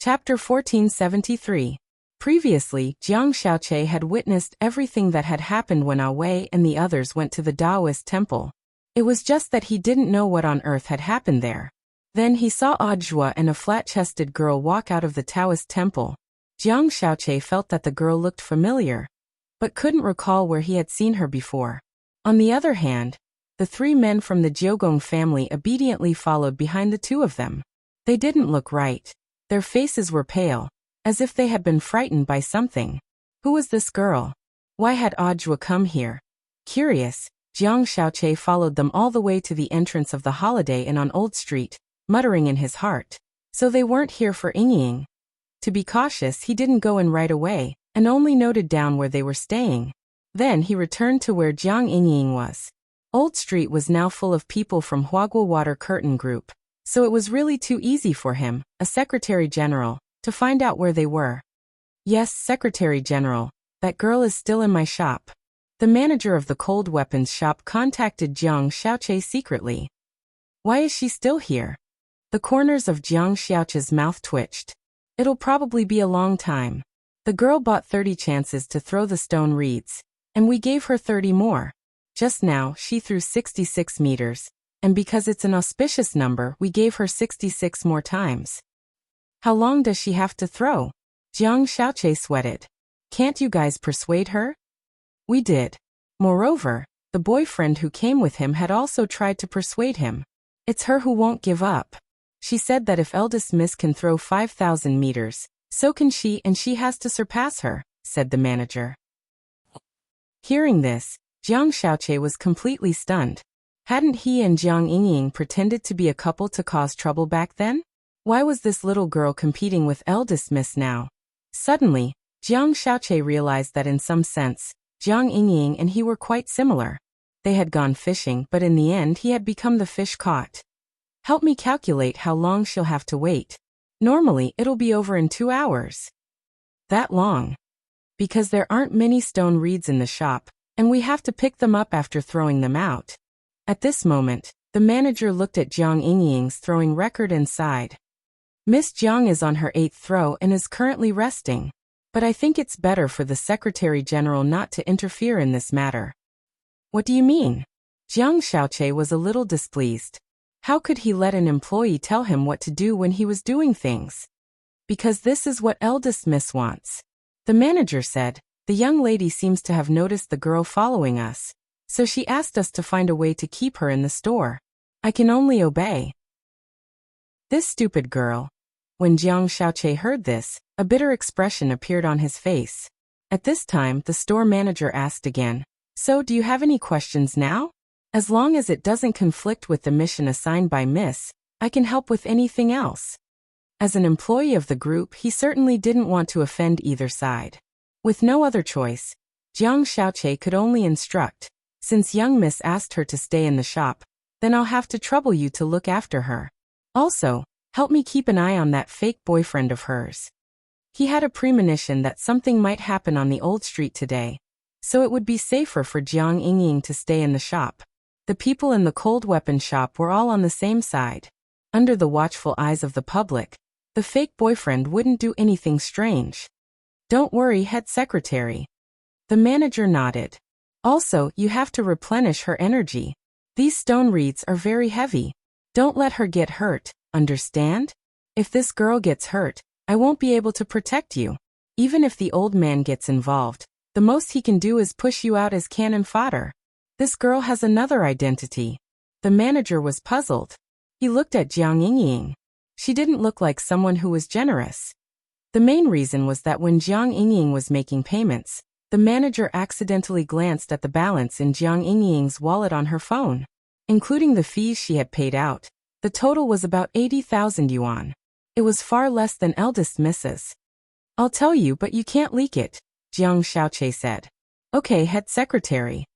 Chapter 1473. Previously, Jiang Xiaoqi had witnessed everything that had happened when Wei and the others went to the Taoist temple. It was just that he didn't know what on earth had happened there. Then he saw Audiobook and a flat-chested girl walk out of the Taoist temple. Jiang Xiaoqi felt that the girl looked familiar, but couldn't recall where he had seen her before. On the other hand, the three men from the Jiogong family obediently followed behind the two of them. They didn't look right. Their faces were pale, as if they had been frightened by something. Who was this girl? Why had Audiobook come here? Curious, Jiang Xiaoqi followed them all the way to the entrance of the Holiday Inn on Old Street, muttering in his heart. So they weren't here for Yingying. To be cautious, he didn't go in right away, and only noted down where they were staying. Then he returned to where Jiang Yingying was. Old Street was now full of people from Huaguo Water Curtain Group, so it was really too easy for him, a Secretary General, to find out where they were. Yes, Secretary General, that girl is still in my shop. The manager of the cold weapons shop contacted Jiang Xiaoqi secretly. Why is she still here? The corners of Jiang Xiaoqi's mouth twitched. It'll probably be a long time. The girl bought 30 chances to throw the stone reeds, and we gave her 30 more. Just now, she threw 66 meters, and because it's an auspicious number, we gave her 66 more times. How long does she have to throw? Jiang Xiaoqi sweated. Can't you guys persuade her? We did. Moreover, the boyfriend who came with him had also tried to persuade him. It's her who won't give up. She said that if eldest miss can throw 5,000 meters, so can she, and she has to surpass her, said the manager. Hearing this, Jiang Xiaoqi was completely stunned. Hadn't he and Jiang Yingying pretended to be a couple to cause trouble back then? Why was this little girl competing with eldest miss now? Suddenly, Jiang Xiaoqi realized that in some sense, Jiang Yingying and he were quite similar. They had gone fishing, but in the end he had become the fish caught. Help me calculate how long she'll have to wait. Normally, it'll be over in 2 hours. That long? Because there aren't many stone reeds in the shop, and we have to pick them up after throwing them out. At this moment, the manager looked at Jiang Yingying's throwing record and sighed. Miss Jiang is on her 8th throw and is currently resting. But I think it's better for the Secretary General not to interfere in this matter. What do you mean? Jiang Xiaoqi was a little displeased. How could he let an employee tell him what to do when he was doing things? Because this is what eldest miss wants. The manager said, the young lady seems to have noticed the girl following us, so she asked us to find a way to keep her in the store. I can only obey. This stupid girl. When Jiang Xiaoqi heard this, a bitter expression appeared on his face. At this time, the store manager asked again, so do you have any questions now? As long as it doesn't conflict with the mission assigned by Miss, I can help with anything else. As an employee of the group, he certainly didn't want to offend either side. With no other choice, Jiang Xiaoqi could only instruct, since young Miss asked her to stay in the shop, then I'll have to trouble you to look after her. Also, help me keep an eye on that fake boyfriend of hers. He had a premonition that something might happen on the old street today, so it would be safer for Jiang Yingying to stay in the shop. The people in the cold weapon shop were all on the same side. Under the watchful eyes of the public, the fake boyfriend wouldn't do anything strange. Don't worry, head secretary. The manager nodded. Also, you have to replenish her energy. These stone reeds are very heavy. Don't let her get hurt, understand? If this girl gets hurt, I won't be able to protect you. Even if the old man gets involved, the most he can do is push you out as cannon fodder. This girl has another identity. The manager was puzzled. He looked at Jiang Yingying. She didn't look like someone who was generous. The main reason was that when Jiang Yingying was making payments, the manager accidentally glanced at the balance in Jiang Yingying's wallet on her phone. Including the fees she had paid out, the total was about 80,000 yuan. It was far less than eldest Mrs. I'll tell you, but you can't leak it, Jiang Xiaoqi said. Okay, head secretary.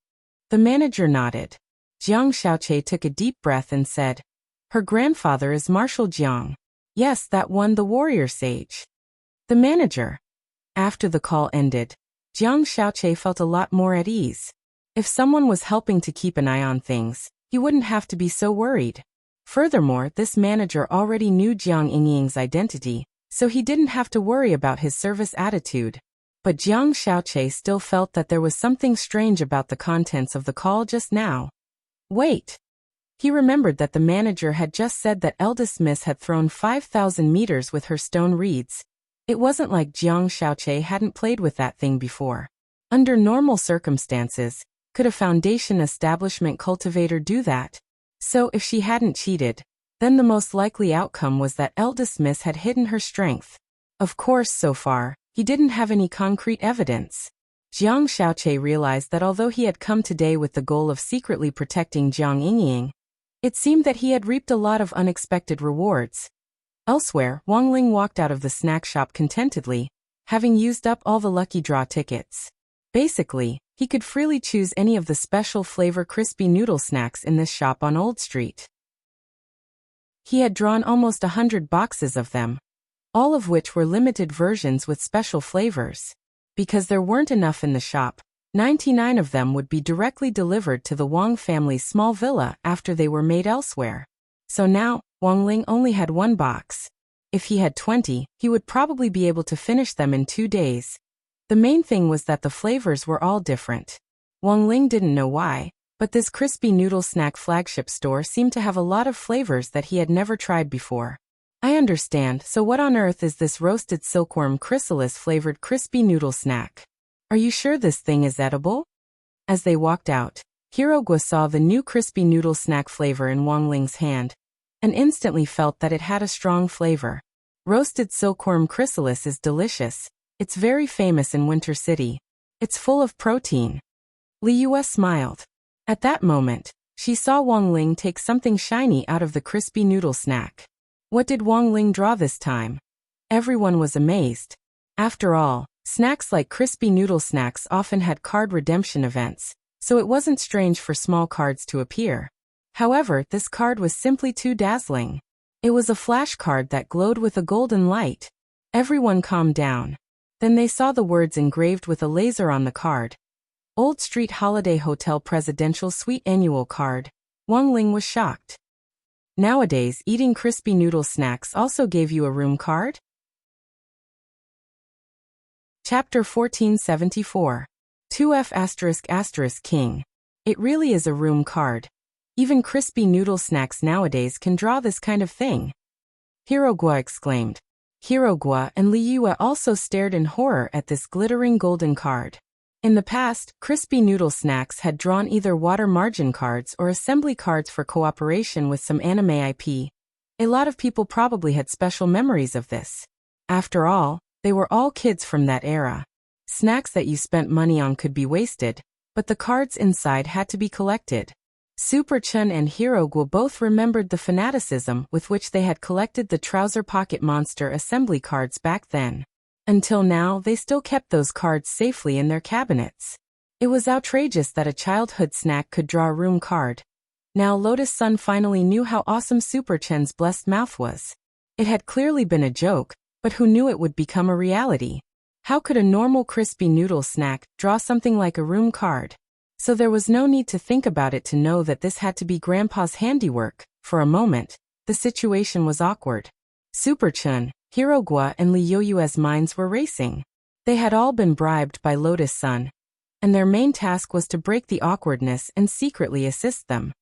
The manager nodded. Jiang Xiaoqi took a deep breath and said, her grandfather is Marshal Jiang. Yes, that one, the warrior sage. The manager. After the call ended, Jiang Xiaoqi felt a lot more at ease. If someone was helping to keep an eye on things, he wouldn't have to be so worried. Furthermore, this manager already knew Jiang Yingying's identity, so he didn't have to worry about his service attitude. But Jiang Xiaoqi still felt that there was something strange about the contents of the call just now. Wait. He remembered that the manager had just said that eldest miss had thrown 5,000 meters with her stone reeds. It wasn't like Jiang Xiaoqi hadn't played with that thing before. Under normal circumstances, could a foundation establishment cultivator do that? So if she hadn't cheated, then the most likely outcome was that eldest miss had hidden her strength. Of course, so far, he didn't have any concrete evidence. Jiang Xiaoqi realized that although he had come today with the goal of secretly protecting Jiang Yingying, it seemed that he had reaped a lot of unexpected rewards. Elsewhere, Wang Ling walked out of the snack shop contentedly, having used up all the lucky draw tickets. Basically, he could freely choose any of the special flavor crispy noodle snacks in this shop on Old Street. He had drawn almost 100 boxes of them, all of which were limited versions with special flavors. Because there weren't enough in the shop, 99 of them would be directly delivered to the Wang family's small villa after they were made elsewhere. So now, Wang Ling only had one box. If he had 20, he would probably be able to finish them in 2 days. The main thing was that the flavors were all different. Wang Ling didn't know why, but this crispy noodle snack flagship store seemed to have a lot of flavors that he had never tried before. I understand, so what on earth is this roasted silkworm chrysalis flavored crispy noodle snack? Are you sure this thing is edible? As they walked out, Hirogwa saw the new crispy noodle snack flavor in Wang Ling's hand, and instantly felt that it had a strong flavor. Roasted silkworm chrysalis is delicious. It's very famous in Winter City. It's full of protein. Li Yue smiled. At that moment, she saw Wang Ling take something shiny out of the crispy noodle snack. What did Wang Ling draw this time? Everyone was amazed. After all, snacks like crispy noodle snacks often had card redemption events, so it wasn't strange for small cards to appear. However, this card was simply too dazzling. It was a flash card that glowed with a golden light. Everyone calmed down. Then they saw the words engraved with a laser on the card. Old Street Holiday Hotel Presidential Suite Annual Card. Wang Ling was shocked. Nowadays, eating crispy noodle snacks also gave you a room card? Chapter 1474. 2F*** King. It really is a room card. Even crispy noodle snacks nowadays can draw this kind of thing. Hirogwa exclaimed. Hirogwa and Li Yue also stared in horror at this glittering golden card. In the past, crispy noodle snacks had drawn either water margin cards or assembly cards for cooperation with some anime IP. A lot of people probably had special memories of this. After all, they were all kids from that era. Snacks that you spent money on could be wasted, but the cards inside had to be collected. Super Chun and Hirogwa both remembered the fanaticism with which they had collected the Trouser Pocket Monster assembly cards back then. Until now, they still kept those cards safely in their cabinets. It was outrageous that a childhood snack could draw a room card. Now Lotus Sun finally knew how awesome Super Chen's blessed mouth was. It had clearly been a joke, but who knew it would become a reality? How could a normal crispy noodle snack draw something like a room card? So there was no need to think about it to know that this had to be Grandpa's handiwork. For a moment, the situation was awkward. Super Chun, Hirogwa and Li Yue's minds were racing. They had all been bribed by Lotus Sun, and their main task was to break the awkwardness and secretly assist them.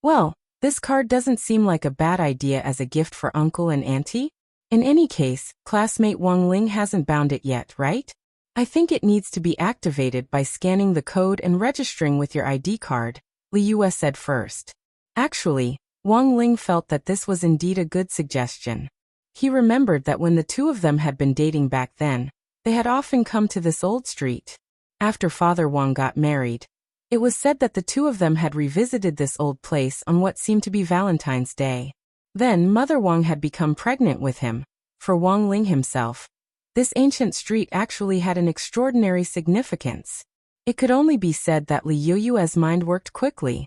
Well, this card doesn't seem like a bad idea as a gift for Uncle and Auntie. In any case, classmate Wang Ling hasn't bound it yet, right? I think it needs to be activated by scanning the code and registering with your ID card, Li Yue said first. Actually, Wang Ling felt that this was indeed a good suggestion. He remembered that when the two of them had been dating back then, they had often come to this old street. After Father Wang got married, it was said that the two of them had revisited this old place on what seemed to be Valentine's Day. Then Mother Wang had become pregnant with him. For Wang Ling himself, this ancient street actually had an extraordinary significance. It could only be said that Li Yue's mind worked quickly.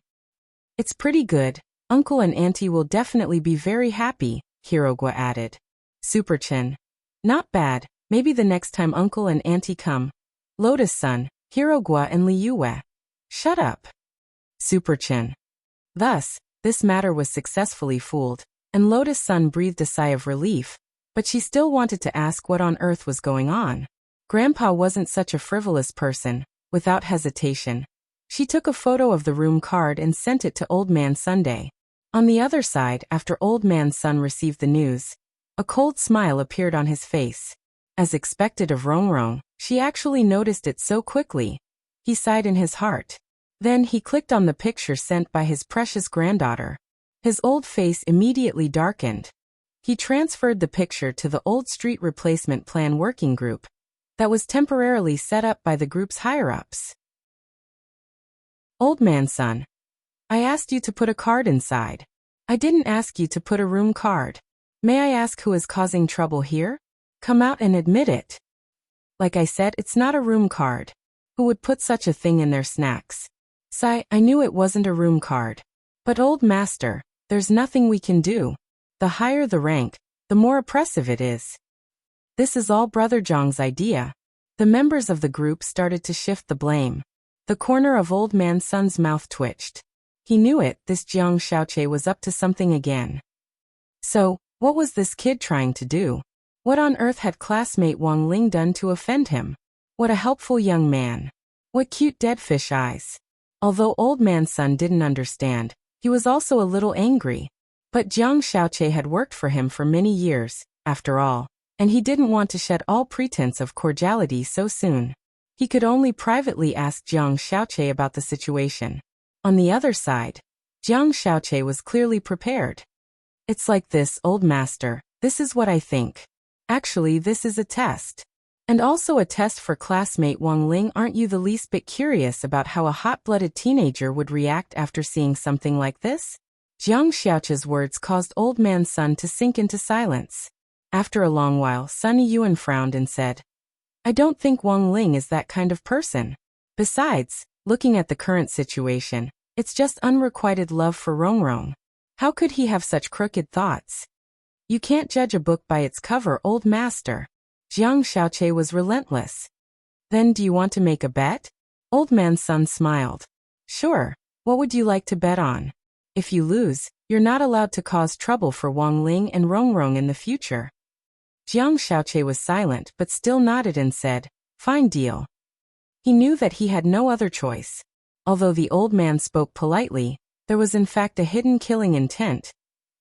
It's pretty good. Uncle and Auntie will definitely be very happy, Hirogwa added. Super Chin. Not bad, maybe the next time Uncle and Auntie come. Lotus Sun, Hirogwa and Li Yue. Shut up. Super Chin. Thus, this matter was successfully fooled, and Lotus Sun breathed a sigh of relief. but she still wanted to ask what on earth was going on. Grandpa wasn't such a frivolous person. Without hesitation, she took a photo of the room card and sent it to Old Man Sunday. On the other side, after Old Man Sun received the news, a cold smile appeared on his face. As expected of Rongrong, she actually noticed it so quickly. He sighed in his heart. Then he clicked on the picture sent by his precious granddaughter. His old face immediately darkened. He transferred the picture to the Old Street Replacement Plan Working Group that was temporarily set up by the group's higher-ups. Old Man Sun, I asked you to put a card inside. I didn't ask you to put a room card. May I ask who is causing trouble here? Come out and admit it. Like I said, it's not a room card. Who would put such a thing in their snacks? Sigh, I knew it wasn't a room card. But old master, there's nothing we can do. The higher the rank, the more oppressive it is. This is all Brother Zhang's idea. The members of the group started to shift the blame. The corner of Old Man Sun's mouth twitched. He knew it, this Jiang Xiaoqie was up to something again. So, what was this kid trying to do? What on earth had classmate Wang Ling done to offend him? What a helpful young man. What cute dead fish eyes. Although Old Man Sun didn't understand, he was also a little angry. But Jiang Xiaoqie had worked for him for many years, after all, and he didn't want to shed all pretense of cordiality so soon. He could only privately ask Jiang Xiaoqie about the situation. On the other side, Jiang Xiaoqie was clearly prepared. It's like this, old master, this is what I think. Actually, this is a test. And also a test for classmate Wang Ling. Aren't you the least bit curious about how a hot-blooded teenager would react after seeing something like this? Jiang Xiaoqie's words caused Old Man Sun to sink into silence. After a long while, Sunny Yuan frowned and said, I don't think Wang Ling is that kind of person. Besides, looking at the current situation, it's just unrequited love for Rongrong. How could he have such crooked thoughts? You can't judge a book by its cover, old master. Jiang Xiaoqie was relentless. Then do you want to make a bet? Old Man Sun smiled. Sure, what would you like to bet on? If you lose, you're not allowed to cause trouble for Wang Ling and Rongrong in the future. Jiang Xiaoqie was silent but still nodded and said, fine deal. He knew that he had no other choice. Although the old man spoke politely, there was in fact a hidden killing intent.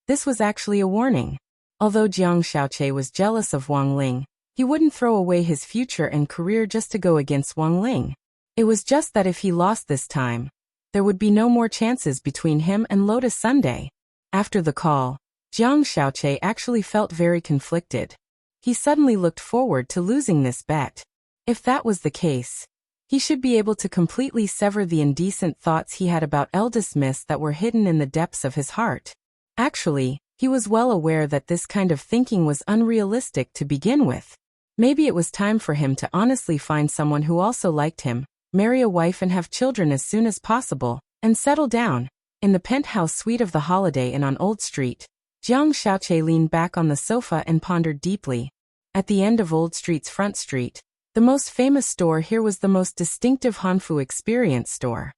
This was actually a warning. Although Jiang Xiaoqie was jealous of Wang Ling, he wouldn't throw away his future and career just to go against Wang Ling. It was just that if he lost this time, there would be no more chances between him and Lotus Sunday. After the call, Jiang Xiaoqie actually felt very conflicted. He suddenly looked forward to losing this bet. If that was the case, he should be able to completely sever the indecent thoughts he had about eldest miss that were hidden in the depths of his heart. Actually, he was well aware that this kind of thinking was unrealistic to begin with. Maybe it was time for him to honestly find someone who also liked him, marry a wife and have children as soon as possible, and settle down. In the penthouse suite of the Holiday Inn on Old Street, Jiang Xiaoqie leaned back on the sofa and pondered deeply. At the end of Old Street's front street, the most famous store here was the most distinctive Hanfu Experience store.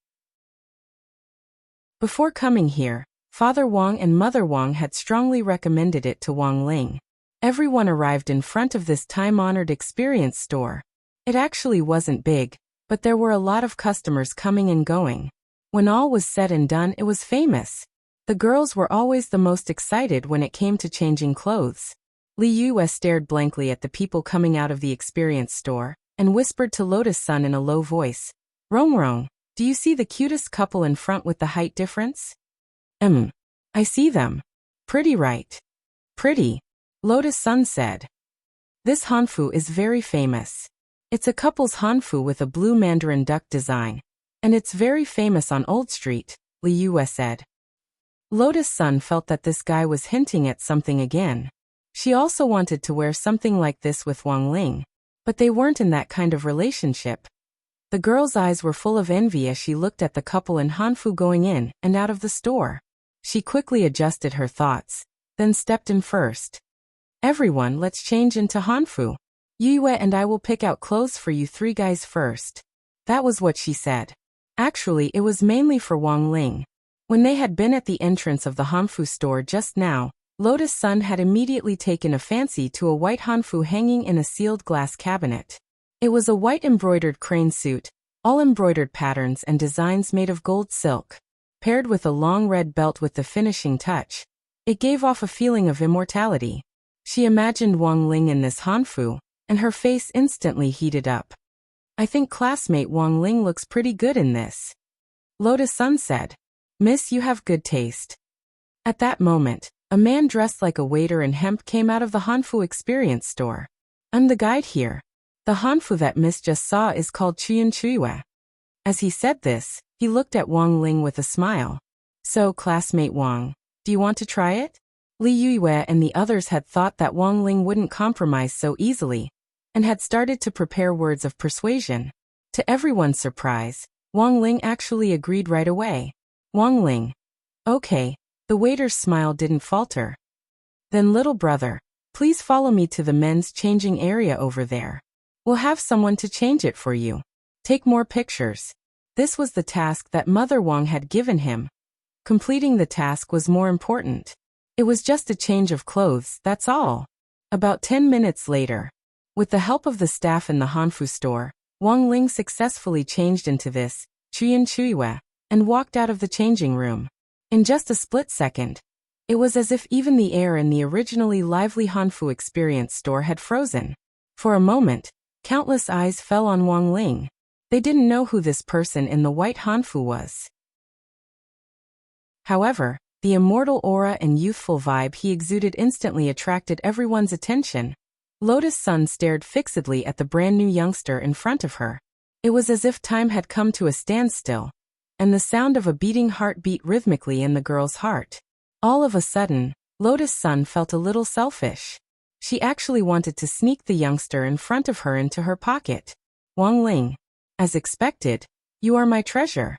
Before coming here, Father Wang and Mother Wang had strongly recommended it to Wang Ling. Everyone arrived in front of this time-honored experience store. It actually wasn't big, but there were a lot of customers coming and going. When all was said and done, it was famous. The girls were always the most excited when it came to changing clothes. Li Yue stared blankly at the people coming out of the experience store, and whispered to Lotus Sun in a low voice, Rongrong, do you see the cutest couple in front with the height difference? I see them. Pretty, right? Pretty, Lotus Sun said. This Hanfu is very famous. It's a couple's Hanfu with a blue mandarin duck design, and it's very famous on Old Street, Li Yue said. Lotus Sun felt that this guy was hinting at something again. She also wanted to wear something like this with Wang Ling, but they weren't in that kind of relationship. The girl's eyes were full of envy as she looked at the couple in Hanfu going in and out of the store. She quickly adjusted her thoughts, then stepped in first. Everyone, let's change into Hanfu. Yue and I will pick out clothes for you three guys first. That was what she said. Actually, it was mainly for Wang Ling. When they had been at the entrance of the Hanfu store just now, Lotus Sun had immediately taken a fancy to a white hanfu hanging in a sealed glass cabinet. It was a white embroidered crane suit, all embroidered patterns and designs made of gold silk, paired with a long red belt with the finishing touch. It gave off a feeling of immortality. She imagined Wang Ling in this hanfu, and her face instantly heated up. "I think classmate Wang Ling looks pretty good in this," Lotus Sun said. "Miss, you have good taste." At that moment, a man dressed like a waiter in hemp came out of the hanfu experience store. "I'm the guide here. The hanfu that Miss just saw is called Chuyun Chuyue." As he said this, he looked at Wang Ling with a smile. "So, classmate Wang, do you want to try it?" Li Yue and the others had thought that Wang Ling wouldn't compromise so easily, and had started to prepare words of persuasion. To everyone's surprise, Wang Ling actually agreed right away. Wang Ling. "Okay." The waiter's smile didn't falter. "Then little brother, please follow me to the men's changing area over there. We'll have someone to change it for you. Take more pictures." This was the task that Mother Wang had given him. Completing the task was more important. It was just a change of clothes, that's all. About 10 minutes later, with the help of the staff in the hanfu store, Wang Ling successfully changed into this Chuyun Chuyue and walked out of the changing room. In just a split second, it was as if even the air in the originally lively hanfu experience store had frozen. For a moment, countless eyes fell on Wang Ling. They didn't know who this person in the white hanfu was. However, the immortal aura and youthful vibe he exuded instantly attracted everyone's attention. Lotus Sun stared fixedly at the brand new youngster in front of her. It was as if time had come to a standstill, and the sound of a beating heart beat rhythmically in the girl's heart. All of a sudden, Lotus Sun felt a little selfish. She actually wanted to sneak the youngster in front of her into her pocket. "Wang Ling, as expected, you are my treasure."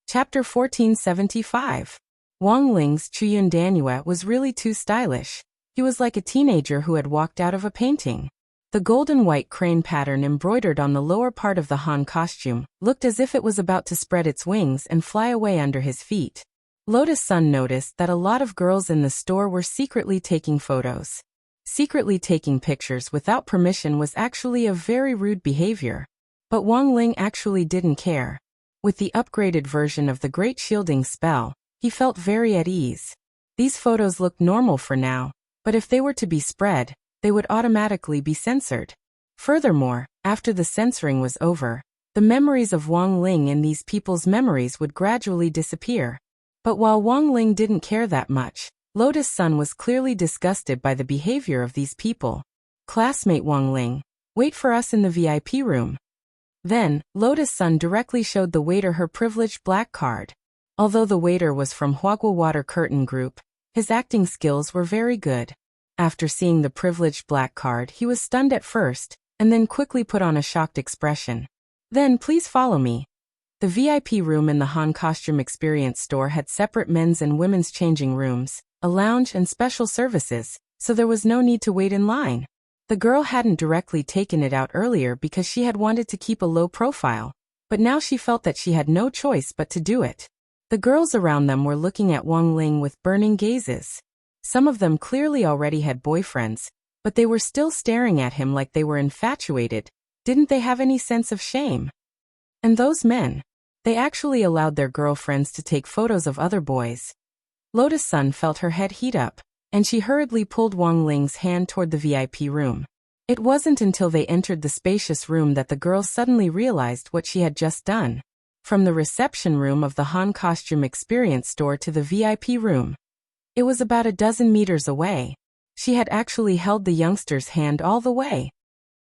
Chapter 1475. Wang Ling's Chuyun Danue was really too stylish. He was like a teenager who had walked out of a painting. The golden white crane pattern embroidered on the lower part of the Han costume looked as if it was about to spread its wings and fly away under his feet. Lotus Sun noticed that a lot of girls in the store were secretly taking photos. Secretly taking pictures without permission was actually a very rude behavior. But Wang Ling actually didn't care. With the upgraded version of the Great Shielding spell, he felt very at ease. These photos looked normal for now, but if they were to be spread, they would automatically be censored. Furthermore, after the censoring was over, the memories of Wang Ling in these people's memories would gradually disappear. But while Wang Ling didn't care that much, Lotus Sun was clearly disgusted by the behavior of these people. "Classmate Wang Ling, wait for us in the VIP room." Then, Lotus Sun directly showed the waiter her privileged black card. Although the waiter was from Huagua Water Curtain Group, his acting skills were very good. After seeing the privileged black card, he was stunned at first, and then quickly put on a shocked expression. "Then please follow me." The VIP room in the Han Costume Experience store had separate men's and women's changing rooms, a lounge and special services, so there was no need to wait in line. The girl hadn't directly taken it out earlier because she had wanted to keep a low profile, but now she felt that she had no choice but to do it. The girls around them were looking at Wang Ling with burning gazes. Some of them clearly already had boyfriends, but they were still staring at him like they were infatuated. Didn't they have any sense of shame? And those men, they actually allowed their girlfriends to take photos of other boys. Lotus Sun felt her head heat up, and she hurriedly pulled Wang Ling's hand toward the VIP room. It wasn't until they entered the spacious room that the girl suddenly realized what she had just done. From the reception room of the Han Costume Experience store to the VIP room, it was about a dozen meters away. She had actually held the youngster's hand all the way.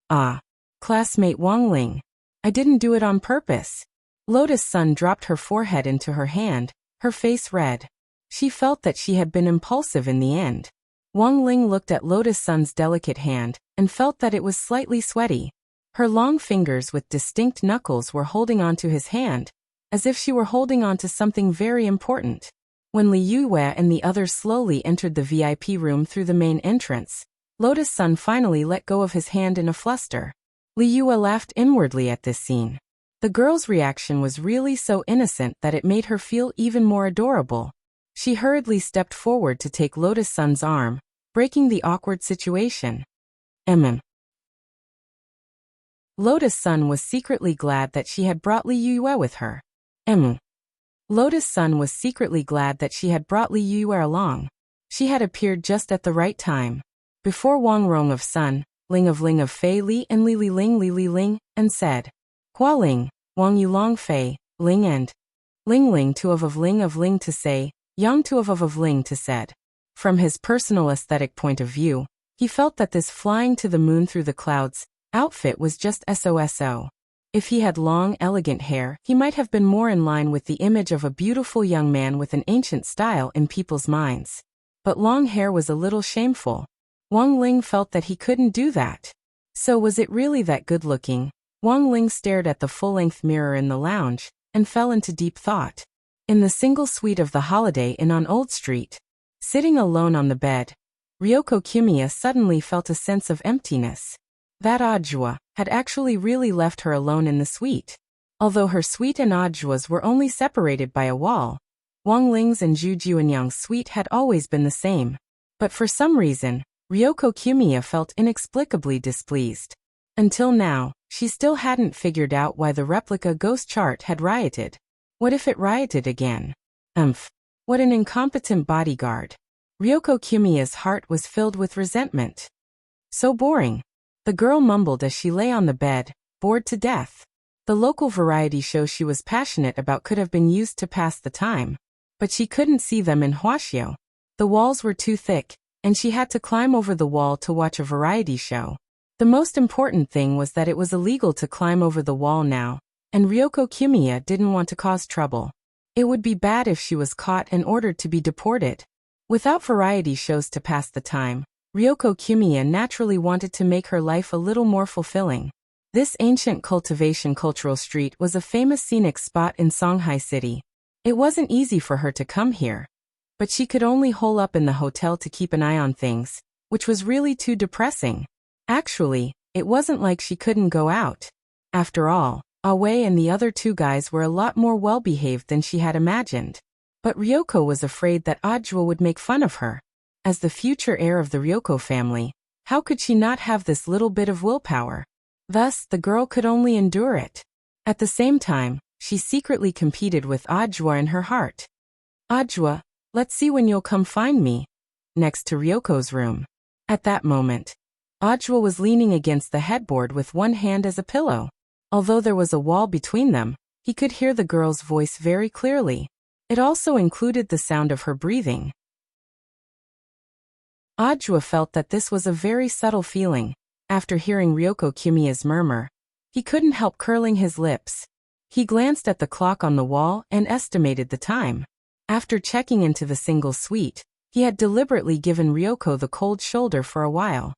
"Ah, classmate Wang Ling, I didn't do it on purpose." Lotus Sun dropped her forehead into her hand, her face red. She felt that she had been impulsive in the end. Wang Ling looked at Lotus Sun's delicate hand and felt that it was slightly sweaty. Her long fingers with distinct knuckles were holding onto his hand, as if she were holding onto something very important. When Li Yue and the others slowly entered the VIP room through the main entrance, Lotus Sun finally let go of his hand in a fluster. Li Yue laughed inwardly at this scene. The girl's reaction was really so innocent that it made her feel even more adorable. She hurriedly stepped forward to take Lotus-san's arm, breaking the awkward situation. Lotus-san was secretly glad that she had brought Li Yue with her. Lotus-san was secretly glad that she had brought Li Yue along. She had appeared just at the right time. Before Wang Rong of Sun, Ling of Fei Li and Li Ling, and said, Hua Ling, Wang Yu Long Fei, Ling and Ling to of Ling to say, Yang to of Ling to said. From his personal aesthetic point of view, he felt that this flying to the moon through the clouds outfit was just SOSO. If he had long, elegant hair, he might have been more in line with the image of a beautiful young man with an ancient style in people's minds. But long hair was a little shameful. Wang Ling felt that he couldn't do that. So was it really that good-looking? Wang Ling stared at the full-length mirror in the lounge and fell into deep thought. In the single suite of the Holiday Inn on Old Street, sitting alone on the bed, Ryoko Kimiya suddenly felt a sense of emptiness. That Ajua had actually really left her alone in the suite. Although her suite and Ajua's were only separated by a wall, Wang Ling's and Zhu Juanyang's suite had always been the same. But for some reason, Ryoko Kimiya felt inexplicably displeased. Until now, she still hadn't figured out why the replica ghost chart had rioted. What if it rioted again? What an incompetent bodyguard. Ryoko Kimiya's heart was filled with resentment. So boring. The girl mumbled as she lay on the bed, bored to death. The local variety show she was passionate about could have been used to pass the time. But she couldn't see them in Huaxiao. The walls were too thick, and she had to climb over the wall to watch a variety show. The most important thing was that it was illegal to climb over the wall now, and Ryoko Kimiya didn't want to cause trouble. It would be bad if she was caught and ordered to be deported. Without variety shows to pass the time, Ryoko Kimiya naturally wanted to make her life a little more fulfilling. This ancient cultivation cultural street was a famous scenic spot in Shanghai City. It wasn't easy for her to come here. But she could only hole up in the hotel to keep an eye on things, which was really too depressing. Actually, it wasn't like she couldn't go out. After all, Aoi and the other two guys were a lot more well-behaved than she had imagined. But Ryoko was afraid that Ajua would make fun of her. As the future heir of the Ryoko family, how could she not have this little bit of willpower? Thus, the girl could only endure it. At the same time, she secretly competed with Ajua in her heart. Ajua, let's see when you'll come find me. Next to Ryoko's room. At that moment, Ajua was leaning against the headboard with one hand as a pillow. Although there was a wall between them, he could hear the girl's voice very clearly. It also included the sound of her breathing. Ajua felt that this was a very subtle feeling. After hearing Ryoko Kimiya's murmur, he couldn't help curling his lips. He glanced at the clock on the wall and estimated the time. After checking into the single suite, he had deliberately given Ryoko the cold shoulder for a while.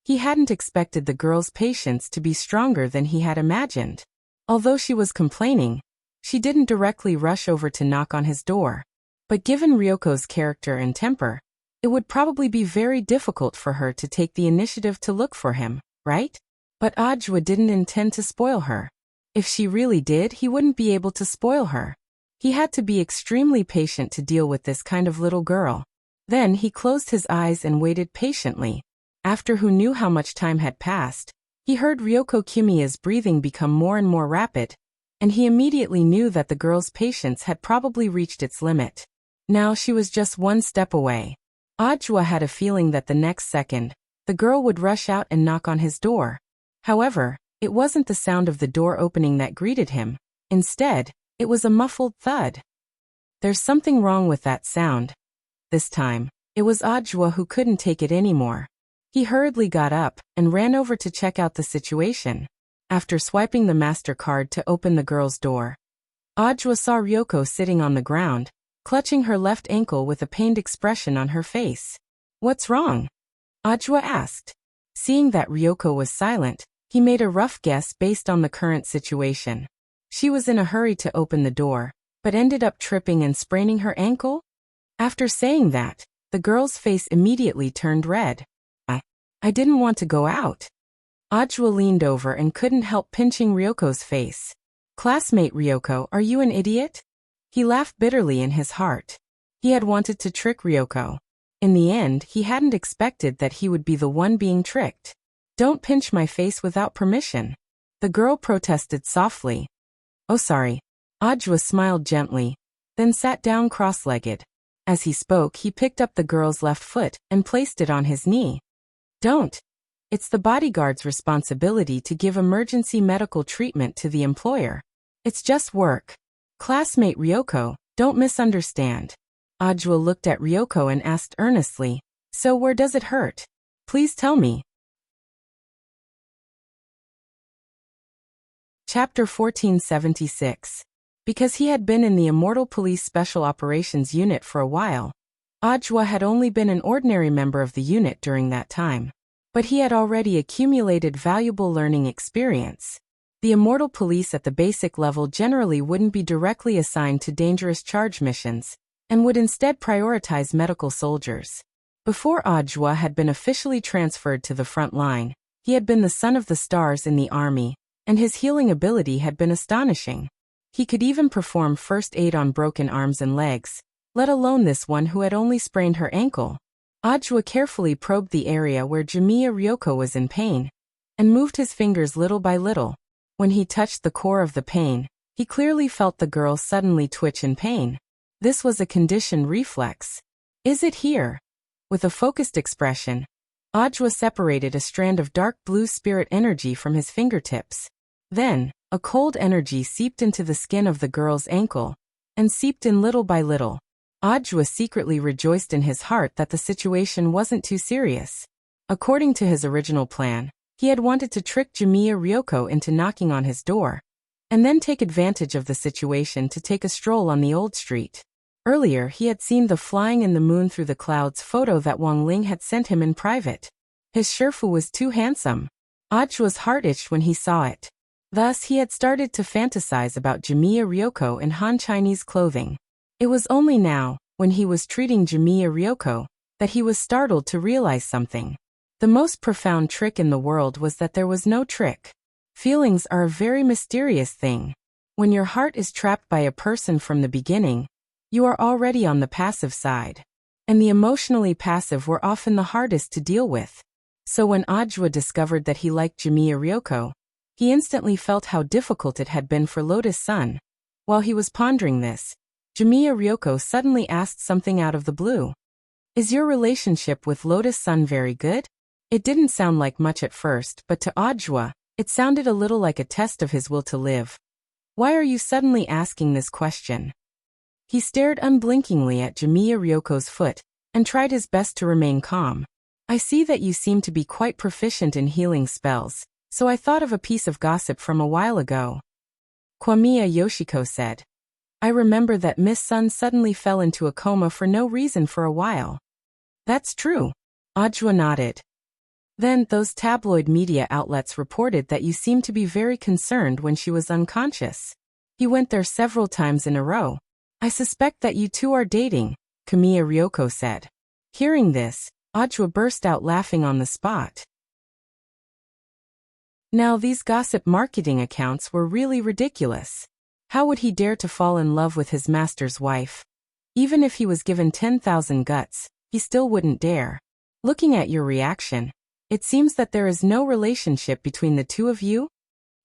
He hadn't expected the girl's patience to be stronger than he had imagined. Although she was complaining, she didn't directly rush over to knock on his door. But given Ryoko's character and temper, it would probably be very difficult for her to take the initiative to look for him, right? But Ajua didn't intend to spoil her. If she really did, he wouldn't be able to spoil her. He had to be extremely patient to deal with this kind of little girl. Then he closed his eyes and waited patiently. After who knew how much time had passed, he heard Ryoko Kimiya's breathing become more and more rapid, and he immediately knew that the girl's patience had probably reached its limit. Now she was just one step away. Ajua had a feeling that the next second, the girl would rush out and knock on his door. However, it wasn't the sound of the door opening that greeted him. Instead, it was a muffled thud. There's something wrong with that sound. This time, it was Ajua who couldn't take it anymore. He hurriedly got up and ran over to check out the situation. After swiping the MasterCard to open the girl's door, Ajua saw Ryoko sitting on the ground, clutching her left ankle with a pained expression on her face. "What's wrong?" Ajua asked. Seeing that Ryoko was silent, he made a rough guess based on the current situation. She was in a hurry to open the door, but ended up tripping and spraining her ankle? After saying that, the girl's face immediately turned red. I didn't want to go out. Ajua leaned over and couldn't help pinching Ryoko's face. Classmate Ryoko, are you an idiot? He laughed bitterly in his heart. He had wanted to trick Ryoko. In the end, he hadn't expected that he would be the one being tricked. Don't pinch my face without permission. The girl protested softly. Oh, sorry. Ajwa smiled gently, then sat down cross-legged. As he spoke, he picked up the girl's left foot and placed it on his knee. Don't. It's the bodyguard's responsibility to give emergency medical treatment to the employer. It's just work. Classmate Ryoko, don't misunderstand. Ajwa looked at Ryoko and asked earnestly, so where does it hurt? Please tell me. Chapter 1476. Because he had been in the Immortal Police Special Operations Unit for a while, Ajwa had only been an ordinary member of the unit during that time. But he had already accumulated valuable learning experience. The Immortal Police at the basic level generally wouldn't be directly assigned to dangerous charge missions, and would instead prioritize medical soldiers. Before Ajwa had been officially transferred to the front line, he had been the son of the stars in the army, and his healing ability had been astonishing. He could even perform first aid on broken arms and legs, let alone this one who had only sprained her ankle. Ajwa carefully probed the area where Jamiya Ryoko was in pain, and moved his fingers little by little. When he touched the core of the pain, he clearly felt the girl suddenly twitch in pain. This was a conditioned reflex. Is it here? With a focused expression, Ajwa separated a strand of dark blue spirit energy from his fingertips. Then, a cold energy seeped into the skin of the girl's ankle, and seeped in little by little. Ajwa secretly rejoiced in his heart that the situation wasn't too serious. According to his original plan, he had wanted to trick Jamiya Ryoko into knocking on his door, and then take advantage of the situation to take a stroll on the old street. Earlier, he had seen the Flying in the Moon Through the Clouds photo that Wang Ling had sent him in private. His Shifu was too handsome. Ajwa's heart itched when he saw it. Thus, he had started to fantasize about Jamiya Ryoko in Han Chinese clothing. It was only now, when he was treating Jamiya Ryoko, that he was startled to realize something. The most profound trick in the world was that there was no trick. Feelings are a very mysterious thing. When your heart is trapped by a person from the beginning, you are already on the passive side. And the emotionally passive were often the hardest to deal with. So when Ajwa discovered that he liked Jamiya Ryoko, he instantly felt how difficult it had been for Lotus Sun. While he was pondering this, Jamiya Ryoko suddenly asked something out of the blue. Is your relationship with Lotus Sun very good? It didn't sound like much at first, but to Ajwa, it sounded a little like a test of his will to live. Why are you suddenly asking this question? He stared unblinkingly at Jamiya Ryoko's foot, and tried his best to remain calm. I see that you seem to be quite proficient in healing spells, so I thought of a piece of gossip from a while ago. Kwamiya Yoshiko said. I remember that Miss Sun suddenly fell into a coma for no reason for a while. That's true. Ajwa nodded. Then, those tabloid media outlets reported that you seemed to be very concerned when she was unconscious. He went there several times in a row. I suspect that you two are dating, Kamiya Ryoko said. Hearing this, Ajwa burst out laughing on the spot. Now these gossip marketing accounts were really ridiculous. How would he dare to fall in love with his master's wife? Even if he was given 10,000 guts, he still wouldn't dare. Looking at your reaction, it seems that there is no relationship between the two of you?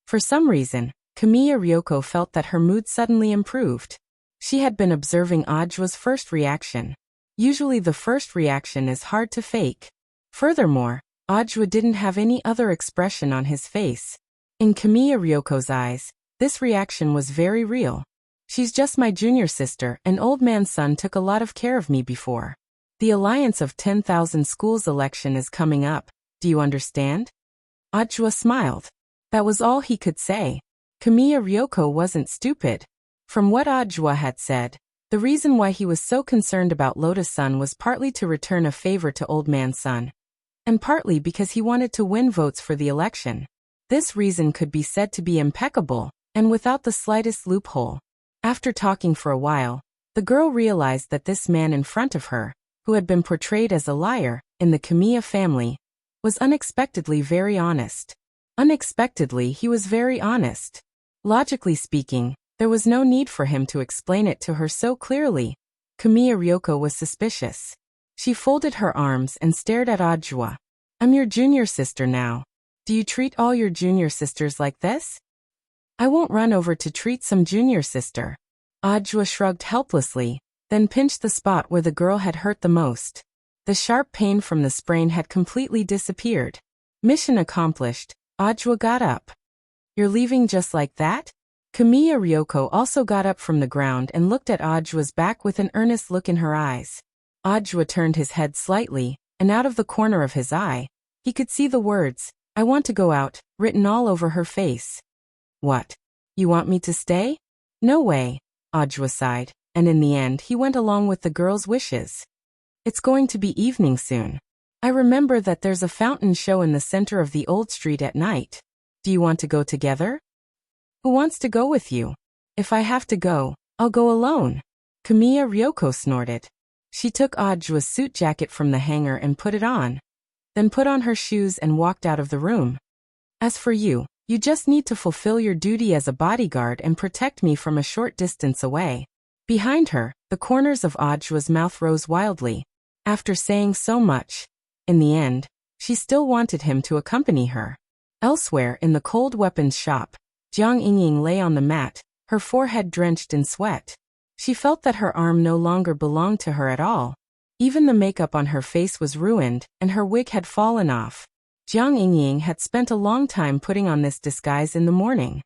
For some reason, Kamiya Ryoko felt that her mood suddenly improved. She had been observing Ajwa's first reaction. Usually the first reaction is hard to fake. Furthermore, Ajwa didn't have any other expression on his face. In Kamiya Ryoko's eyes, this reaction was very real. She's just my junior sister, and old man Sun took a lot of care of me before. The Alliance of 10,000 Schools election is coming up, do you understand? Ajwa smiled. That was all he could say. Kamiya Ryoko wasn't stupid. From what Ajwa had said, the reason why he was so concerned about Lotus Sun was partly to return a favor to Old Man Sun, and partly because he wanted to win votes for the election. This reason could be said to be impeccable, and without the slightest loophole. After talking for a while, the girl realized that this man in front of her, who had been portrayed as a liar in the Kamiya family, was unexpectedly very honest. Unexpectedly, he was very honest. Logically speaking, there was no need for him to explain it to her so clearly. Kamiya Ryoko was suspicious. She folded her arms and stared at Ajwa. I'm your junior sister now. Do you treat all your junior sisters like this? I won't run over to treat some junior sister. Ajwa shrugged helplessly, then pinched the spot where the girl had hurt the most. The sharp pain from the sprain had completely disappeared. Mission accomplished. Ajwa got up. You're leaving just like that? Kamiya Ryoko also got up from the ground and looked at Ajwa's back with an earnest look in her eyes. Ajwa turned his head slightly, and out of the corner of his eye, he could see the words, I want to go out, written all over her face. What? You want me to stay? No way, Ajwa sighed, and in the end he went along with the girl's wishes. It's going to be evening soon. I remember that there's a fountain show in the center of the old street at night. Do you want to go together? Who wants to go with you? If I have to go, I'll go alone. Kamiya Ryoko snorted. She took Ajwa's suit jacket from the hanger and put it on. Then put on her shoes and walked out of the room. As for you, you just need to fulfill your duty as a bodyguard and protect me from a short distance away. Behind her, the corners of Ajwa's mouth rose wildly. After saying so much, in the end, she still wanted him to accompany her. Elsewhere in the cold weapons shop, Jiang Yingying lay on the mat, her forehead drenched in sweat. She felt that her arm no longer belonged to her at all. Even the makeup on her face was ruined, and her wig had fallen off. Jiang Yingying had spent a long time putting on this disguise in the morning.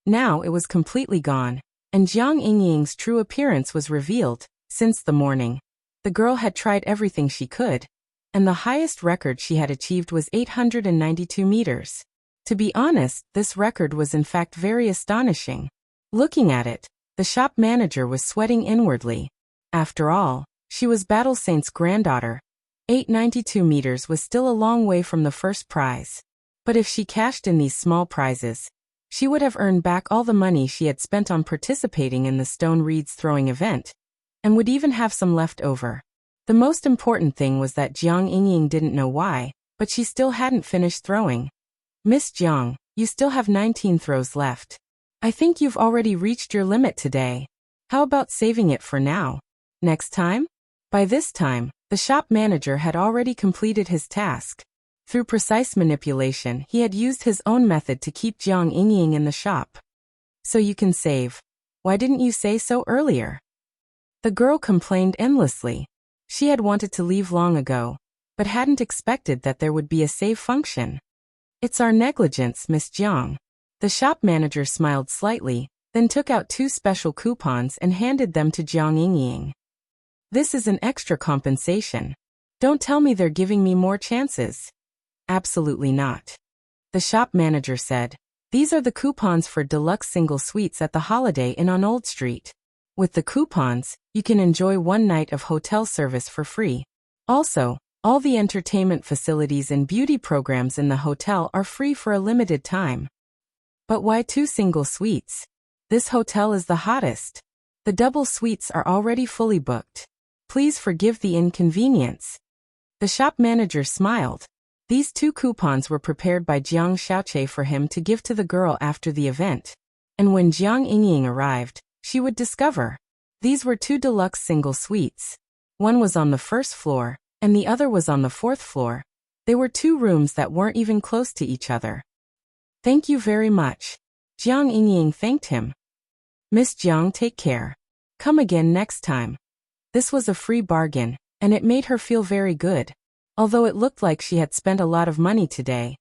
Now it was completely gone, and Jiang Yingying's true appearance was revealed. Since the morning, the girl had tried everything she could, and the highest record she had achieved was 892 meters. To be honest, this record was in fact very astonishing. Looking at it, the shop manager was sweating inwardly. After all, she was Battle Saint's granddaughter. 892 meters was still a long way from the first prize. But if she cashed in these small prizes, she would have earned back all the money she had spent on participating in the stone reeds throwing event, and would even have some left over. The most important thing was that Jiang Yingying didn't know why, but she still hadn't finished throwing. Miss Jiang, you still have 19 throws left. I think you've already reached your limit today. How about saving it for now? Next time? By this time, the shop manager had already completed his task. Through precise manipulation, he had used his own method to keep Jiang Yingying in the shop. So you can save. Why didn't you say so earlier? The girl complained endlessly. She had wanted to leave long ago, but hadn't expected that there would be a save function. It's our negligence, Miss Jiang. The shop manager smiled slightly, then took out 2 special coupons and handed them to Jiang Yingying. This is an extra compensation. Don't tell me they're giving me more chances. Absolutely not. The shop manager said, these are the coupons for deluxe single suites at the Holiday Inn on Old Street. With the coupons, you can enjoy 1 night of hotel service for free. Also, all the entertainment facilities and beauty programs in the hotel are free for a limited time. But why 2 single suites? This hotel is the hottest. The double suites are already fully booked. Please forgive the inconvenience. The shop manager smiled. These 2 coupons were prepared by Jiang Xiaoche for him to give to the girl after the event. And when Jiang Yingying arrived, she would discover. These were 2 deluxe single suites. One was on the 1st floor, and the other was on the 4th floor. They were 2 rooms that weren't even close to each other. Thank you very much. Jiang Yingying thanked him. Miss Jiang, take care. Come again next time. This was a free bargain, and it made her feel very good. Although it looked like she had spent a lot of money today,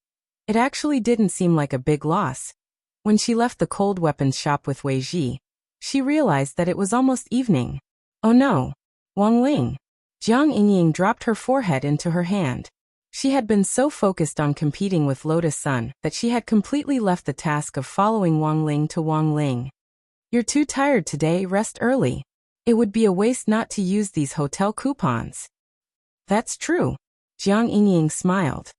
it actually didn't seem like a big loss. When she left the cold weapons shop with Wei Ji, she realized that it was almost evening. Oh no! Wang Ling! Jiang Yingying dropped her forehead into her hand. She had been so focused on competing with Lotus Sun that she had completely left the task of following Wang Ling to Wang Ling. You're too tired today, rest early. It would be a waste not to use these hotel coupons. That's true. Jiang Yingying smiled.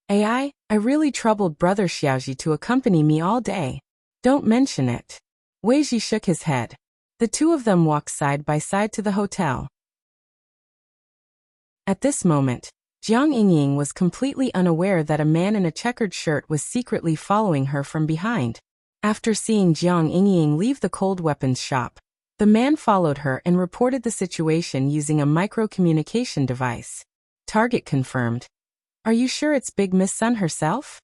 I really troubled Brother Xiaoji to accompany me all day. Don't mention it. Wei Ji shook his head. The 2 of them walked side by side to the hotel. At this moment, Jiang Yingying was completely unaware that a man in a checkered shirt was secretly following her from behind. After seeing Jiang Yingying leave the cold weapons shop, the man followed her and reported the situation using a micro-communication device. Target confirmed. Are you sure it's Big Miss Sun herself?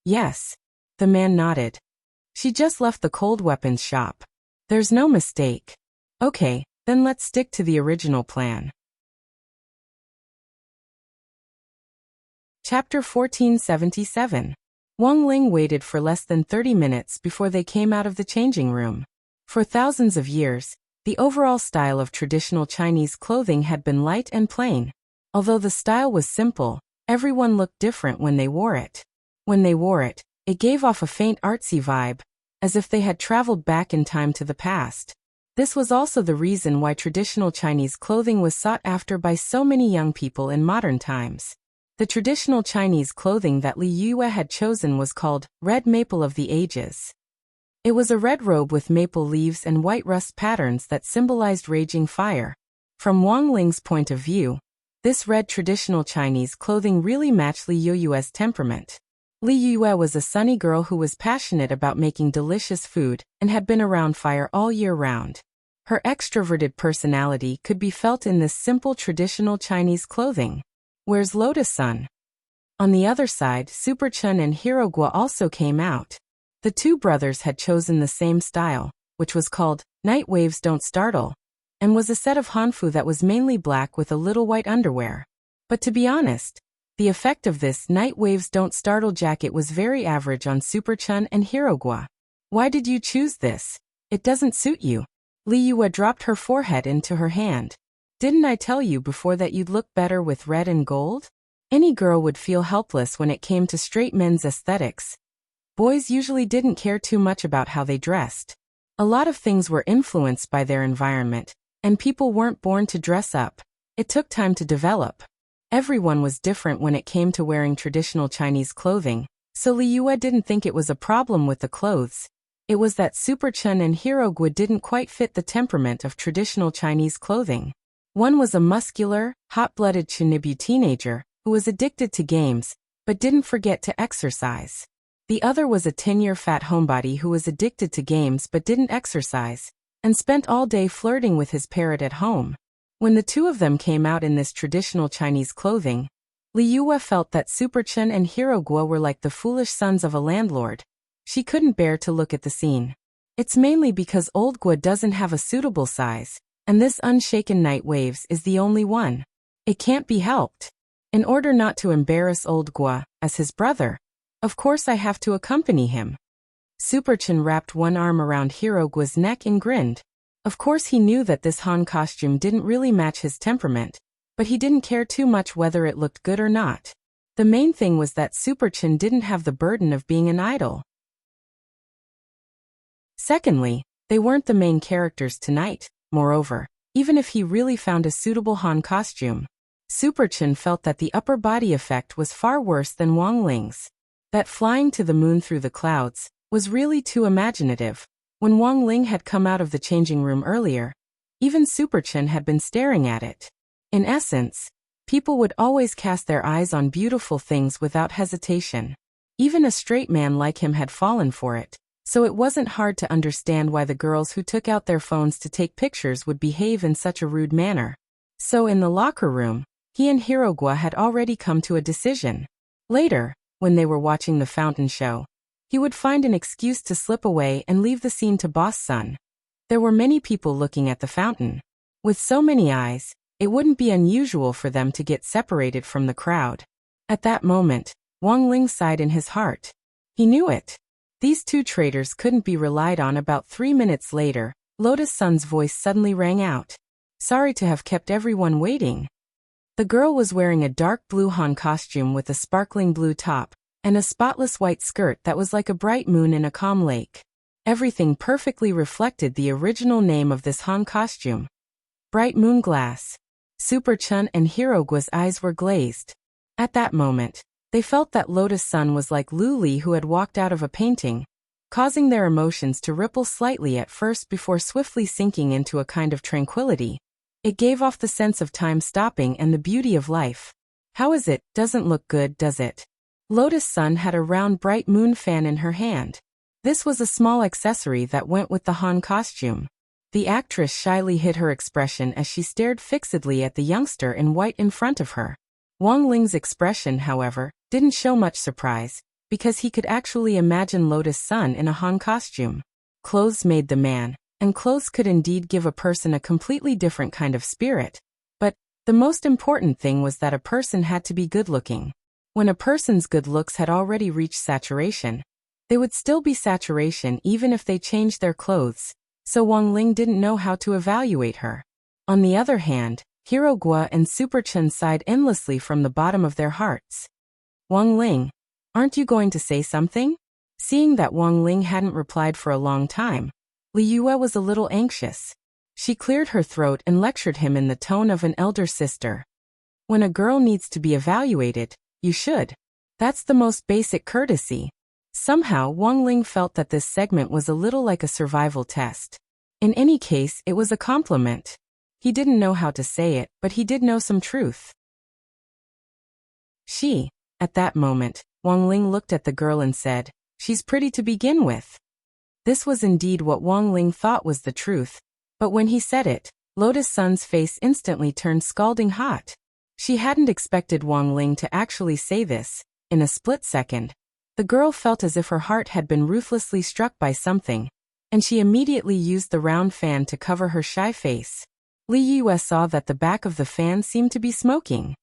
Yes. The man nodded. She just left the cold weapons shop. There's no mistake. Okay, then let's stick to the original plan. Chapter 1477. Wang Ling waited for less than 30 minutes before they came out of the changing room. For thousands of years, the overall style of traditional Chinese clothing had been light and plain. Although the style was simple, everyone looked different when they wore it. When they wore it, it gave off a faint artsy vibe, as if they had traveled back in time to the past. This was also the reason why traditional Chinese clothing was sought after by so many young people in modern times. The traditional Chinese clothing that Li Yue had chosen was called Red Maple of the Ages. It was a red robe with maple leaves and white rust patterns that symbolized raging fire. From Wang Ling's point of view, this red traditional Chinese clothing really matched Li Yue's temperament. Li Yue was a sunny girl who was passionate about making delicious food and had been around fire all year round. Her extroverted personality could be felt in this simple traditional Chinese clothing. Where's Lotus Sun? On the other side, Super Chun and Hero Guo also came out. The two brothers had chosen the same style, which was called Night Waves Don't Startle, and was a set of hanfu that was mainly black with a little white underwear. But to be honest, the effect of this Night Waves Don't Startle jacket was very average on Super Chun and Hero Guo. Why did you choose this? It doesn't suit you. Li Yue dropped her forehead into her hand. Didn't I tell you before that you'd look better with red and gold? Any girl would feel helpless when it came to straight men's aesthetics. Boys usually didn't care too much about how they dressed. A lot of things were influenced by their environment, and people weren't born to dress up. It took time to develop. Everyone was different when it came to wearing traditional Chinese clothing, so Li Yue didn't think it was a problem with the clothes. It was that Super Chun and Hero Guo didn't quite fit the temperament of traditional Chinese clothing. One was a muscular, hot-blooded Chunibu teenager who was addicted to games, but didn't forget to exercise. The other was a 10-year fat homebody who was addicted to games but didn't exercise, and spent all day flirting with his parrot at home. When the two of them came out in this traditional Chinese clothing, Li Yue felt that Super Chun and Hero Guo were like the foolish sons of a landlord. She couldn't bear to look at the scene. It's mainly because old Guo doesn't have a suitable size, and this unshaken Night Waves is the only one. It can't be helped. In order not to embarrass old Guo, as his brother, of course I have to accompany him. Super Chun wrapped one arm around Hero Guo's neck and grinned. Of course he knew that this Han costume didn't really match his temperament, but he didn't care too much whether it looked good or not. The main thing was that Super Chun didn't have the burden of being an idol. Secondly, they weren't the main characters tonight. Moreover, even if he really found a suitable Han costume, Super Chun felt that the upper body effect was far worse than Wang Ling's. That flying to the moon through the clouds was really too imaginative. When Wang Ling had come out of the changing room earlier, even Super Chun had been staring at it. In essence, people would always cast their eyes on beautiful things without hesitation. Even a straight man like him had fallen for it. So it wasn't hard to understand why the girls who took out their phones to take pictures would behave in such a rude manner. So in the locker room, he and Hero Guo had already come to a decision. Later, when they were watching the fountain show, he would find an excuse to slip away and leave the scene to Boss Sun. There were many people looking at the fountain. With so many eyes, it wouldn't be unusual for them to get separated from the crowd. At that moment, Wang Ling sighed in his heart. He knew it. These two traitors couldn't be relied on. About 3 minutes later, Lotus Sun's voice suddenly rang out. Sorry to have kept everyone waiting. The girl was wearing a dark blue Han costume with a sparkling blue top, and a spotless white skirt that was like a bright moon in a calm lake. Everything perfectly reflected the original name of this Han costume. Bright Moon Glass. Super Chun and Hero Guo's eyes were glazed. At that moment, they felt that Lotus Sun was like Lu Li who had walked out of a painting, causing their emotions to ripple slightly at first before swiftly sinking into a kind of tranquility. It gave off the sense of time stopping and the beauty of life. How is it? Doesn't look good, does it? Lotus Sun had a round bright moon fan in her hand. This was a small accessory that went with the Han costume. The actress shyly hid her expression as she stared fixedly at the youngster in white in front of her. Wang Ling's expression, however, didn't show much surprise, because he could actually imagine Lotus Sun in a Han costume. Clothes made the man, and clothes could indeed give a person a completely different kind of spirit. But the most important thing was that a person had to be good-looking. When a person's good looks had already reached saturation, they would still be saturation even if they changed their clothes, so Wang Ling didn't know how to evaluate her. On the other hand, Hero Gua and Super Chen sighed endlessly from the bottom of their hearts. Wang Ling, aren't you going to say something? Seeing that Wang Ling hadn't replied for a long time, Li Yue was a little anxious. She cleared her throat and lectured him in the tone of an elder sister. When a girl needs to be evaluated, you should. That's the most basic courtesy. Somehow Wang Ling felt that this segment was a little like a survival test. In any case, it was a compliment. He didn't know how to say it, but he did know some truth. At that moment, Wang Ling looked at the girl and said, "She's pretty to begin with." This was indeed what Wang Ling thought was the truth, but when he said it, Lotus Sun's face instantly turned scalding hot. She hadn't expected Wang Ling to actually say this. In a split second, the girl felt as if her heart had been ruthlessly struck by something, and she immediately used the round fan to cover her shy face. Li Yue saw that the back of the fan seemed to be smoking.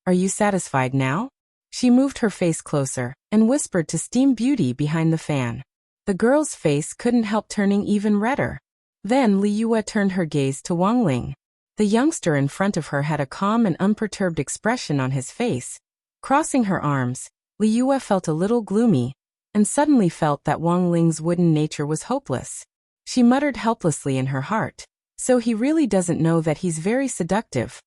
"Are you satisfied now?" She moved her face closer and whispered to Steam Beauty behind the fan. The girl's face couldn't help turning even redder. Then Li Yue turned her gaze to Wang Ling. The youngster in front of her had a calm and unperturbed expression on his face. Crossing her arms, Li Yue felt a little gloomy, and suddenly felt that Wang Ling's wooden nature was hopeless. She muttered helplessly in her heart, "So he really doesn't know that he's very seductive."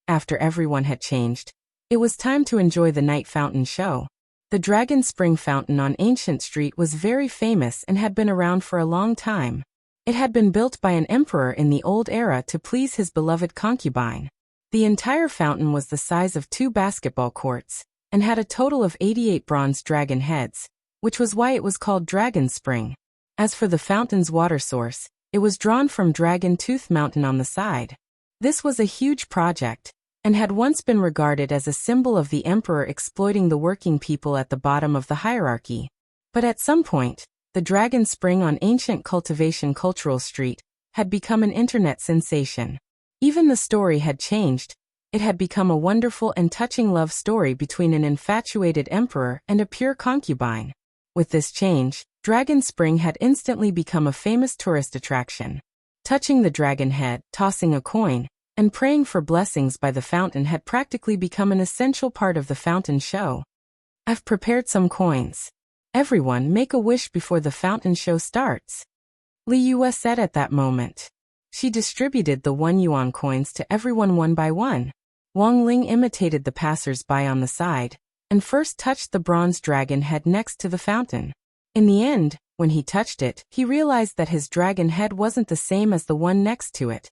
After everyone had changed, it was time to enjoy the night fountain show. The Dragon Spring Fountain on Ancient Street was very famous and had been around for a long time. It had been built by an emperor in the old era to please his beloved concubine. The entire fountain was the size of 2 basketball courts, and had a total of 88 bronze dragon heads, which was why it was called Dragon Spring. As for the fountain's water source, it was drawn from Dragon Tooth Mountain on the side. This was a huge project, and had once been regarded as a symbol of the emperor exploiting the working people at the bottom of the hierarchy. But at some point, the Dragon Spring on Ancient Cultivation Cultural Street had become an internet sensation. Even the story had changed. It had become a wonderful and touching love story between an infatuated emperor and a pure concubine. With this change, Dragon Spring had instantly become a famous tourist attraction. Touching the dragon head, tossing a coin, and praying for blessings by the fountain had practically become an essential part of the fountain show. "I've prepared some coins. Everyone make a wish before the fountain show starts," Li Yue said at that moment. She distributed the 1 yuan coins to everyone one by one. Wang Ling imitated the passers-by on the side, and first touched the bronze dragon head next to the fountain. In the end, when he touched it, he realized that his dragon head wasn't the same as the one next to it,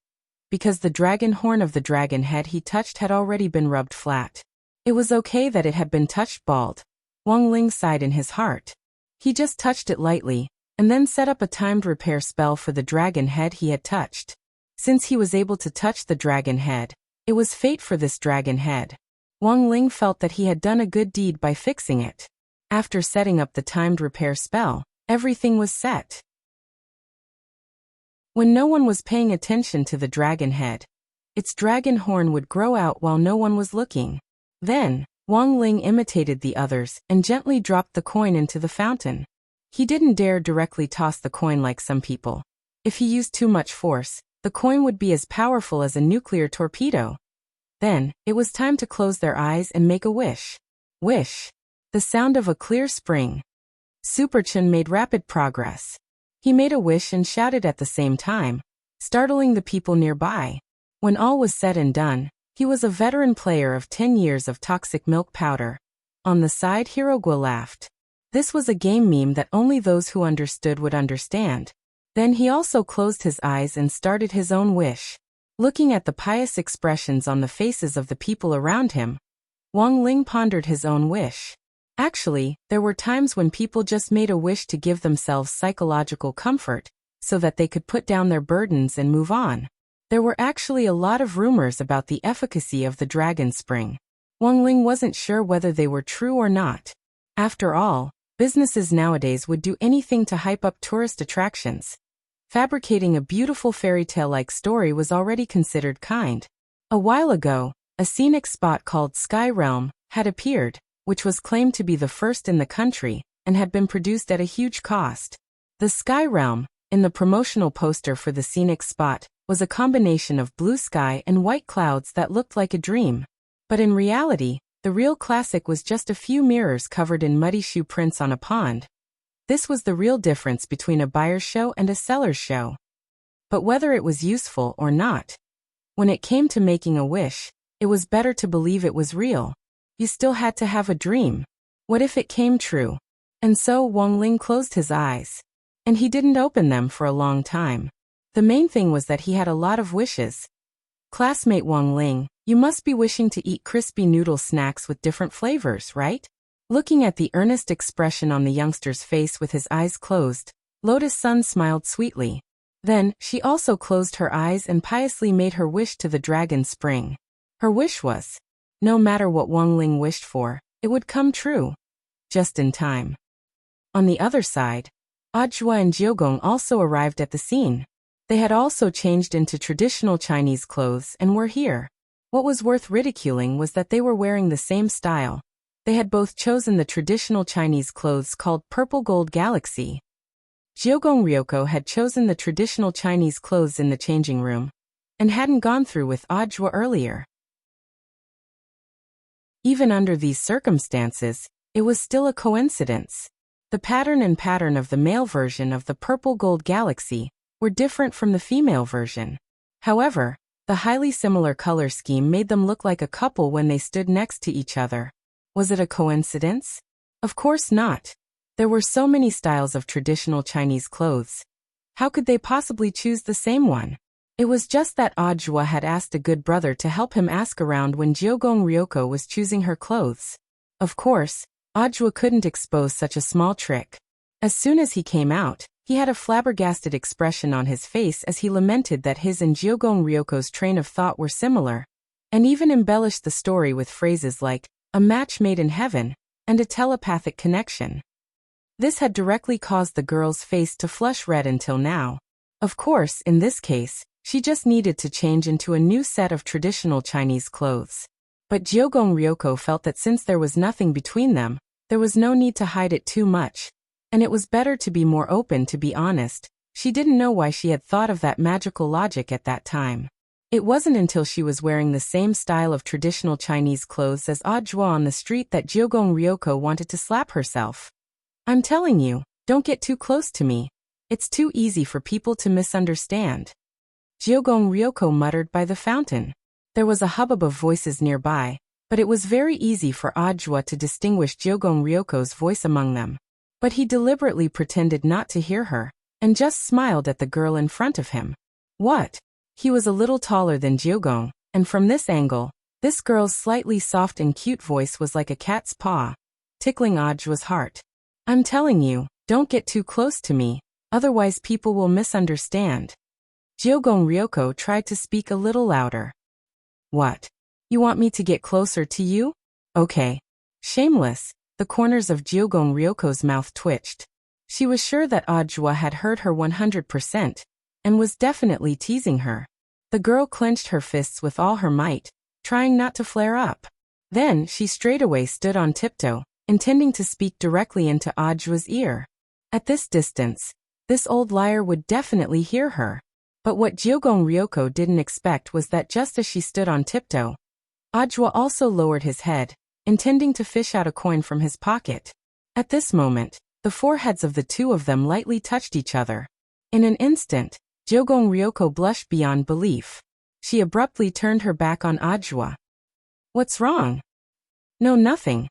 because the dragon horn of the dragon head he touched had already been rubbed flat. It was okay that it had been touched bald. Wang Ling sighed in his heart. He just touched it lightly, and then set up a timed repair spell for the dragon head he had touched. Since he was able to touch the dragon head, it was fate for this dragon head. Wang Ling felt that he had done a good deed by fixing it. After setting up the timed repair spell, everything was set. When no one was paying attention to the dragon head, its dragon horn would grow out while no one was looking. Then, Wang Ling imitated the others and gently dropped the coin into the fountain. He didn't dare directly toss the coin like some people. If he used too much force, the coin would be as powerful as a nuclear torpedo. Then, it was time to close their eyes and make a wish. Wish. The sound of a clear spring. Super Chen made rapid progress. He made a wish and shouted at the same time, startling the people nearby. When all was said and done, he was a veteran player of 10 years of toxic milk powder. On the side, Hirogua laughed. This was a game meme that only those who understood would understand. Then he also closed his eyes and started his own wish. Looking at the pious expressions on the faces of the people around him, Wang Ling pondered his own wish. Actually, there were times when people just made a wish to give themselves psychological comfort, so that they could put down their burdens and move on. There were actually a lot of rumors about the efficacy of the dragon spring. Wang Ling wasn't sure whether they were true or not. After all, businesses nowadays would do anything to hype up tourist attractions. Fabricating a beautiful fairy tale-like story was already considered kind. A while ago, a scenic spot called Sky Realm had appeared, which was claimed to be the first in the country, and had been produced at a huge cost. The Sky Realm, in the promotional poster for the scenic spot, was a combination of blue sky and white clouds that looked like a dream. But in reality, the real classic was just a few mirrors covered in muddy shoe prints on a pond. This was the real difference between a buyer's show and a seller's show. But whether it was useful or not, when it came to making a wish, it was better to believe it was real. You still had to have a dream. What if it came true? And so Wang Ling closed his eyes. And he didn't open them for a long time. The main thing was that he had a lot of wishes. Classmate Wang Ling, you must be wishing to eat crispy noodle snacks with different flavors, right? Looking at the earnest expression on the youngster's face with his eyes closed, Lotus Sun smiled sweetly. Then, she also closed her eyes and piously made her wish to the dragon spring. Her wish was, no matter what Wang Ling wished for, it would come true. Just in time. On the other side, Ajua and Jiogong also arrived at the scene. They had also changed into traditional Chinese clothes and were here. What was worth ridiculing was that they were wearing the same style. They had both chosen the traditional Chinese clothes called Purple Gold Galaxy. Jiogong Ryoko had chosen the traditional Chinese clothes in the changing room, and hadn't gone through with Ajua earlier. Even under these circumstances, it was still a coincidence. The pattern of the male version of the Purple Gold Galaxy were different from the female version. However, the highly similar color scheme made them look like a couple when they stood next to each other. Was it a coincidence? Of course not. There were so many styles of traditional Chinese clothes. How could they possibly choose the same one? It was just that Ajua had asked a good brother to help him ask around when Jiogong Ryoko was choosing her clothes. Of course, Ajua couldn't expose such a small trick. As soon as he came out, he had a flabbergasted expression on his face as he lamented that his and Jiogong Ryoko's train of thought were similar, and even embellished the story with phrases like, a match made in heaven, and a telepathic connection. This had directly caused the girl's face to flush red until now. Of course, in this case, she just needed to change into a new set of traditional Chinese clothes. But Jiogong Ryoko felt that since there was nothing between them, there was no need to hide it too much. And it was better to be more open. To be honest, she didn't know why she had thought of that magical logic at that time. It wasn't until she was wearing the same style of traditional Chinese clothes as Ajua on the street that Jiogong Ryoko wanted to slap herself. I'm telling you, don't get too close to me. It's too easy for people to misunderstand. Jiogong Ryoko muttered by the fountain. There was a hubbub of voices nearby, but it was very easy for Ajua to distinguish Jiogong Ryoko's voice among them. But he deliberately pretended not to hear her, and just smiled at the girl in front of him. What? He was a little taller than Jiogong, and from this angle, this girl's slightly soft and cute voice was like a cat's paw, tickling Ajua's heart. I'm telling you, don't get too close to me, otherwise people will misunderstand. Jiogong Ryoko tried to speak a little louder. What? You want me to get closer to you? Okay. Shameless. The corners of Jiogong Ryoko's mouth twitched. She was sure that Ajua had heard her 100%, and was definitely teasing her. The girl clenched her fists with all her might, trying not to flare up. Then she straightaway stood on tiptoe, intending to speak directly into Ajua's ear. At this distance, this old liar would definitely hear her. But what Jiogong Ryoko didn't expect was that just as she stood on tiptoe, Ajua also lowered his head, intending to fish out a coin from his pocket. At this moment, the foreheads of the two of them lightly touched each other. In an instant, Jiogong Ryoko blushed beyond belief. She abruptly turned her back on Ajua. What's wrong? No, nothing.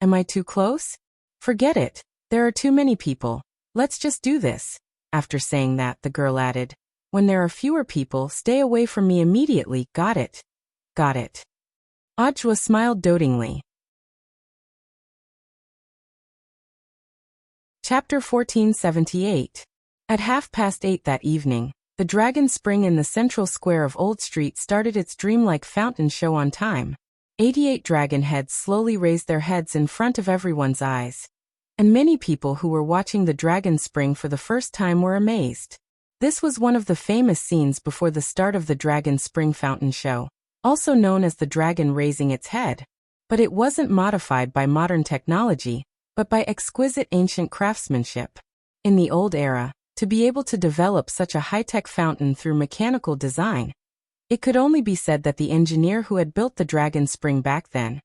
Am I too close? Forget it. There are too many people. Let's just do this. After saying that, the girl added, when there are fewer people, stay away from me immediately. Got it? Got it. Ajua smiled dotingly. Chapter 1478. At 8:30 that evening, the Dragon Spring in the central square of Old Street started its dreamlike fountain show on time. 88 dragon heads slowly raised their heads in front of everyone's eyes. And many people who were watching the Dragon Spring for the first time were amazed. This was one of the famous scenes before the start of the Dragon Spring fountain show, also known as the dragon raising its head. But it wasn't modified by modern technology, but by exquisite ancient craftsmanship. In the old era, to be able to develop such a high-tech fountain through mechanical design, it could only be said that the engineer who had built the Dragon Spring back then,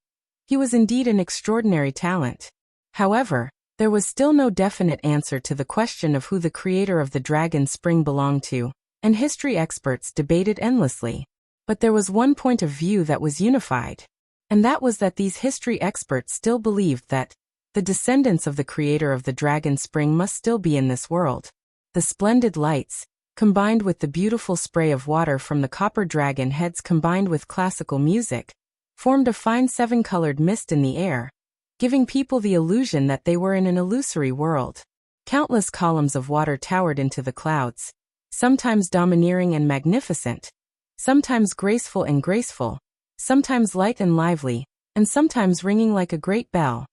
he was indeed an extraordinary talent. However, there was still no definite answer to the question of who the creator of the Dragon Spring belonged to, and history experts debated endlessly. But there was one point of view that was unified, and that was that these history experts still believed that the descendants of the creator of the Dragon Spring must still be in this world. The splendid lights, combined with the beautiful spray of water from the copper dragon heads combined with classical music, formed a fine seven-colored mist in the air, giving people the illusion that they were in an illusory world. Countless columns of water towered into the clouds, sometimes domineering and magnificent, sometimes graceful and graceful, sometimes light and lively, and sometimes ringing like a great bell.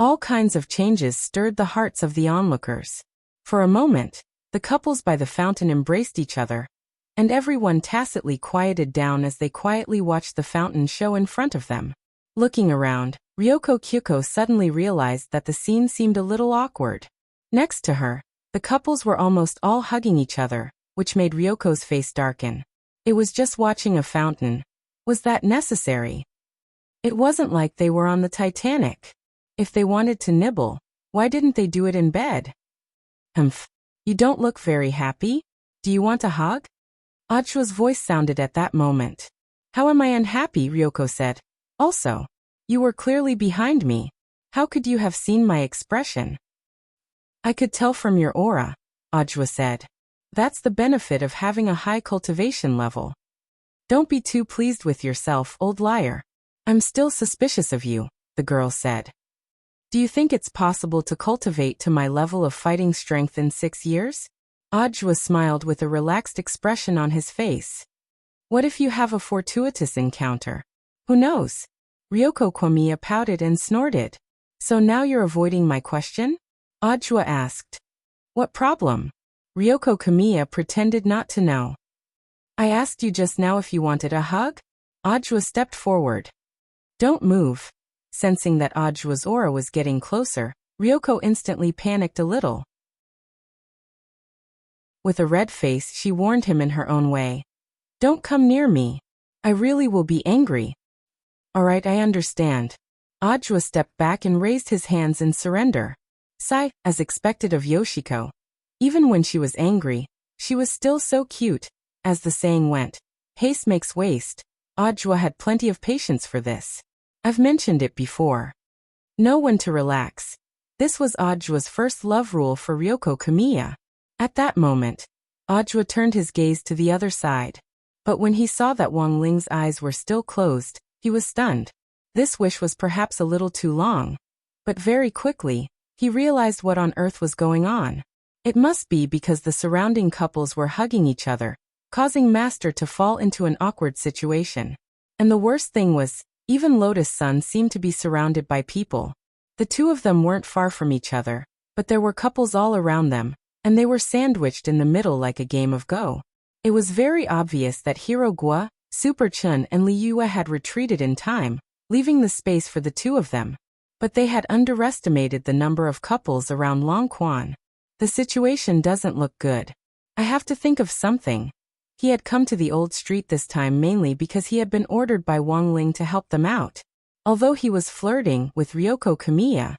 All kinds of changes stirred the hearts of the onlookers. For a moment, the couples by the fountain embraced each other, and everyone tacitly quieted down as they quietly watched the fountain show in front of them. Looking around, Ryoko Kyuko suddenly realized that the scene seemed a little awkward. Next to her, the couples were almost all hugging each other, which made Ryoko's face darken. It was just watching a fountain. Was that necessary? It wasn't like they were on the Titanic. If they wanted to nibble, why didn't they do it in bed? You don't look very happy? Do you want a hug? Ajua's voice sounded at that moment. How am I unhappy? Ryoko said. Also, you were clearly behind me. How could you have seen my expression? I could tell from your aura, Ajua said. That's the benefit of having a high cultivation level. Don't be too pleased with yourself, old liar. I'm still suspicious of you, the girl said. Do you think it's possible to cultivate to my level of fighting strength in 6 years? Ajua smiled with a relaxed expression on his face. What if you have a fortuitous encounter? Who knows? Ryoko Komiya pouted and snorted. So now you're avoiding my question? Ajua asked. What problem? Ryoko Komiya pretended not to know. I asked you just now if you wanted a hug? Ajua stepped forward. Don't move. Sensing that Ajua's aura was getting closer, Ryoko instantly panicked a little. With a red face, she warned him in her own way. Don't come near me. I really will be angry. Alright, I understand. Ajua stepped back and raised his hands in surrender. Sigh, as expected of Yoshiko. Even when she was angry, she was still so cute. As the saying went, haste makes waste. Ajua had plenty of patience for this. I've mentioned it before. Know when to relax. This was Ajua's first love rule for Ryoko Komiya. At that moment, Ajua turned his gaze to the other side. But when he saw that Wang Ling's eyes were still closed, he was stunned. This wish was perhaps a little too long. But very quickly, he realized what on earth was going on. It must be because the surrounding couples were hugging each other, causing Master to fall into an awkward situation. And the worst thing was, even Lotus Sun seemed to be surrounded by people. The two of them weren't far from each other, but there were couples all around them, and they were sandwiched in the middle like a game of Go. It was very obvious that Hiro Gua, Super Chun and Li Yue had retreated in time, leaving the space for the two of them. But they had underestimated the number of couples around Long Quan. The situation doesn't look good. I have to think of something. He had come to the old street this time mainly because he had been ordered by Wang Ling to help them out. Although he was flirting with Ryoko Komiya,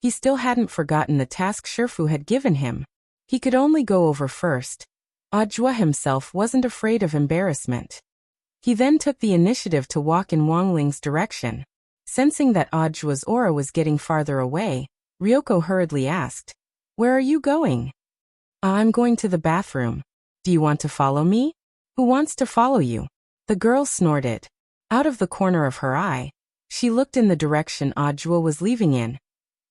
he still hadn't forgotten the task Shifu had given him. He could only go over first. Ajua himself wasn't afraid of embarrassment. He then took the initiative to walk in Wang Ling's direction. Sensing that Ajua's aura was getting farther away, Ryoko hurriedly asked, Where are you going? I'm going to the bathroom. Do you want to follow me? Who wants to follow you? The girl snorted. Out of the corner of her eye, she looked in the direction Ajua was leaving in.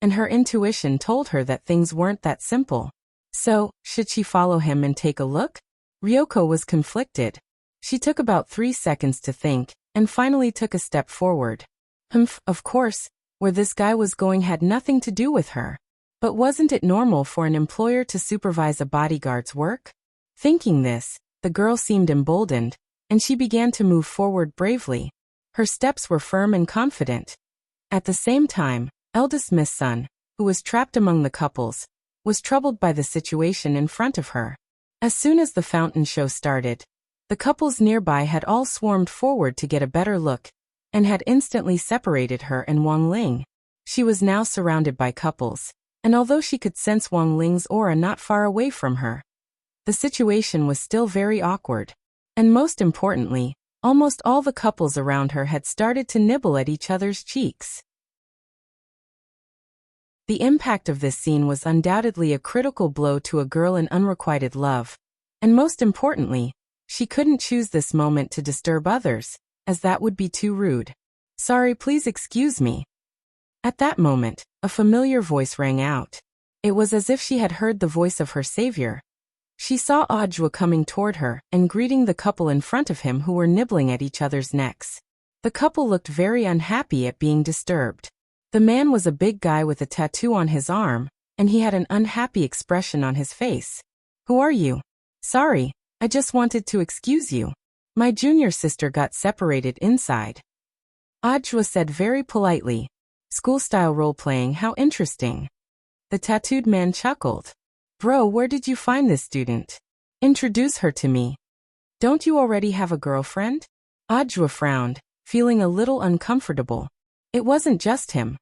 and her intuition told her that things weren't that simple. So, should she follow him and take a look? Ryoko was conflicted. She took about 3 seconds to think, and finally took a step forward. Of course, where this guy was going had nothing to do with her. But wasn't it normal for an employer to supervise a bodyguard's work? Thinking this, the girl seemed emboldened, and she began to move forward bravely. Her steps were firm and confident. At the same time, eldest Miss Sun, who was trapped among the couples, was troubled by the situation in front of her. As soon as the fountain show started, the couples nearby had all swarmed forward to get a better look, and had instantly separated her and Wang Ling. She was now surrounded by couples, and although she could sense Wang Ling's aura not far away from her, the situation was still very awkward. And most importantly, almost all the couples around her had started to nibble at each other's cheeks. The impact of this scene was undoubtedly a critical blow to a girl in unrequited love, and most importantly, she couldn't choose this moment to disturb others, as that would be too rude. "Sorry, please excuse me." At that moment, a familiar voice rang out. It was as if she had heard the voice of her savior. She saw Audiobook coming toward her and greeting the couple in front of him who were nibbling at each other's necks. The couple looked very unhappy at being disturbed. The man was a big guy with a tattoo on his arm, and he had an unhappy expression on his face. "Who are you?" "Sorry, I just wanted to excuse you. My junior sister got separated inside." Audiobook said very politely. "School-style role-playing, how interesting." The tattooed man chuckled. "Bro, where did you find this student? Introduce her to me." "Don't you already have a girlfriend?" Audiobook frowned, feeling a little uncomfortable. It wasn't just him.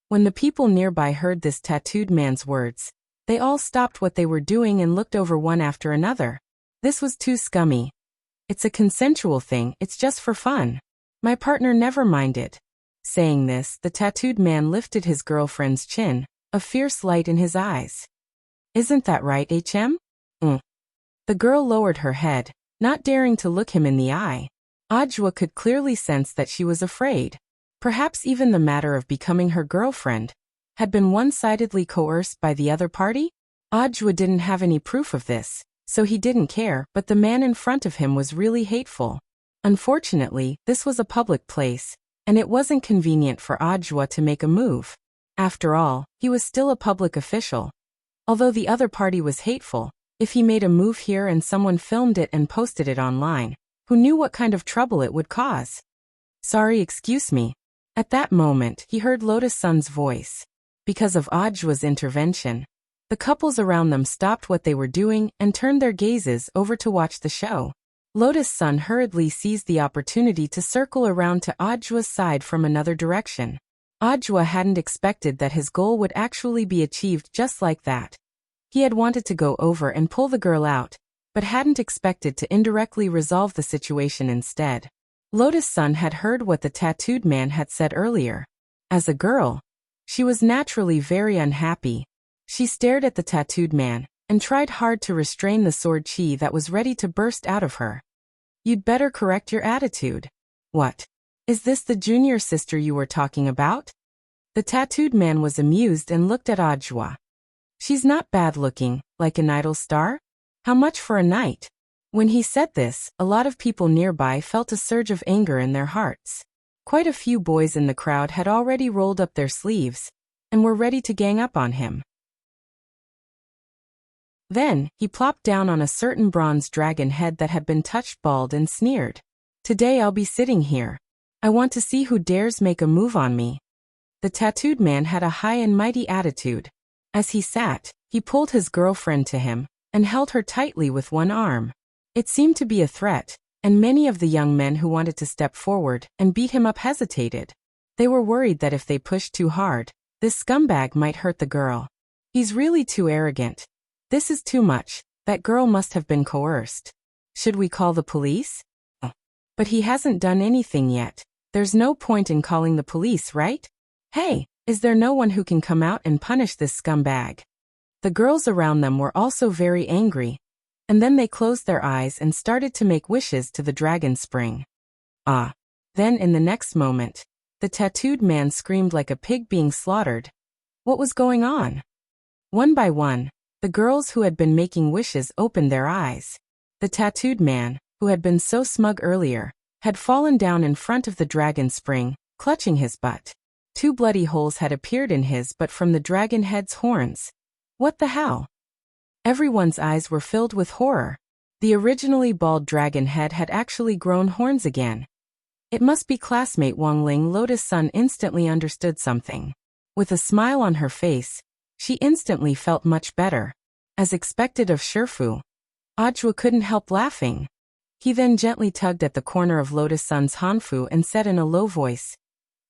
When the people nearby heard this tattooed man's words, they all stopped what they were doing and looked over one after another. This was too scummy. "It's a consensual thing, it's just for fun. My partner never minded." Saying this, the tattooed man lifted his girlfriend's chin, a fierce light in his eyes. "Isn't that right, HM?" The girl lowered her head, not daring to look him in the eye. Audiobook could clearly sense that she was afraid. Perhaps even the matter of becoming her girlfriend had been one-sidedly coerced by the other party? Audiobook didn't have any proof of this, so he didn't care, but the man in front of him was really hateful. Unfortunately, this was a public place, and it wasn't convenient for Audiobook to make a move. After all, he was still a public official. Although the other party was hateful, if he made a move here and someone filmed it and posted it online, who knew what kind of trouble it would cause? "Sorry, excuse me." At that moment, he heard Lotus Sun's voice. Because of Audiobook's intervention, the couples around them stopped what they were doing and turned their gazes over to watch the show. Lotus Sun hurriedly seized the opportunity to circle around to Audiobook's side from another direction. Audiobook hadn't expected that his goal would actually be achieved just like that. He had wanted to go over and pull the girl out, but hadn't expected to indirectly resolve the situation instead. Lotus Sun had heard what the tattooed man had said earlier. As a girl, she was naturally very unhappy. She stared at the tattooed man and tried hard to restrain the sword chi that was ready to burst out of her. "You'd better correct your attitude." "What? Is this the junior sister you were talking about?" The tattooed man was amused and looked at Audiobook. "She's not bad looking, like an idol star. How much for a night?" When he said this, a lot of people nearby felt a surge of anger in their hearts. Quite a few boys in the crowd had already rolled up their sleeves and were ready to gang up on him. Then, he plopped down on a certain bronze dragon head that had been touched bald and sneered. "Today I'll be sitting here. I want to see who dares make a move on me." The tattooed man had a high and mighty attitude. As he sat, he pulled his girlfriend to him and held her tightly with one arm. It seemed to be a threat, and many of the young men who wanted to step forward and beat him up hesitated. They were worried that if they pushed too hard, this scumbag might hurt the girl. "He's really too arrogant. This is too much. That girl must have been coerced. Should we call the police?" "But he hasn't done anything yet. There's no point in calling the police, right? Hey, is there no one who can come out and punish this scumbag?" The girls around them were also very angry, and then they closed their eyes and started to make wishes to the dragon spring. Then in the next moment, the tattooed man screamed like a pig being slaughtered. What was going on? One by one, the girls who had been making wishes opened their eyes. The tattooed man, who had been so smug earlier, had fallen down in front of the dragon spring, clutching his butt. 2 bloody holes had appeared in his butt from the dragon head's horns. What the hell? Everyone's eyes were filled with horror. The originally bald dragon head had actually grown horns again. It must be classmate Wang Ling. Lotus Sun instantly understood something. With a smile on her face, she instantly felt much better. As expected of Shifu, Ajwa couldn't help laughing. He then gently tugged at the corner of Lotus Sun's hanfu and said in a low voice,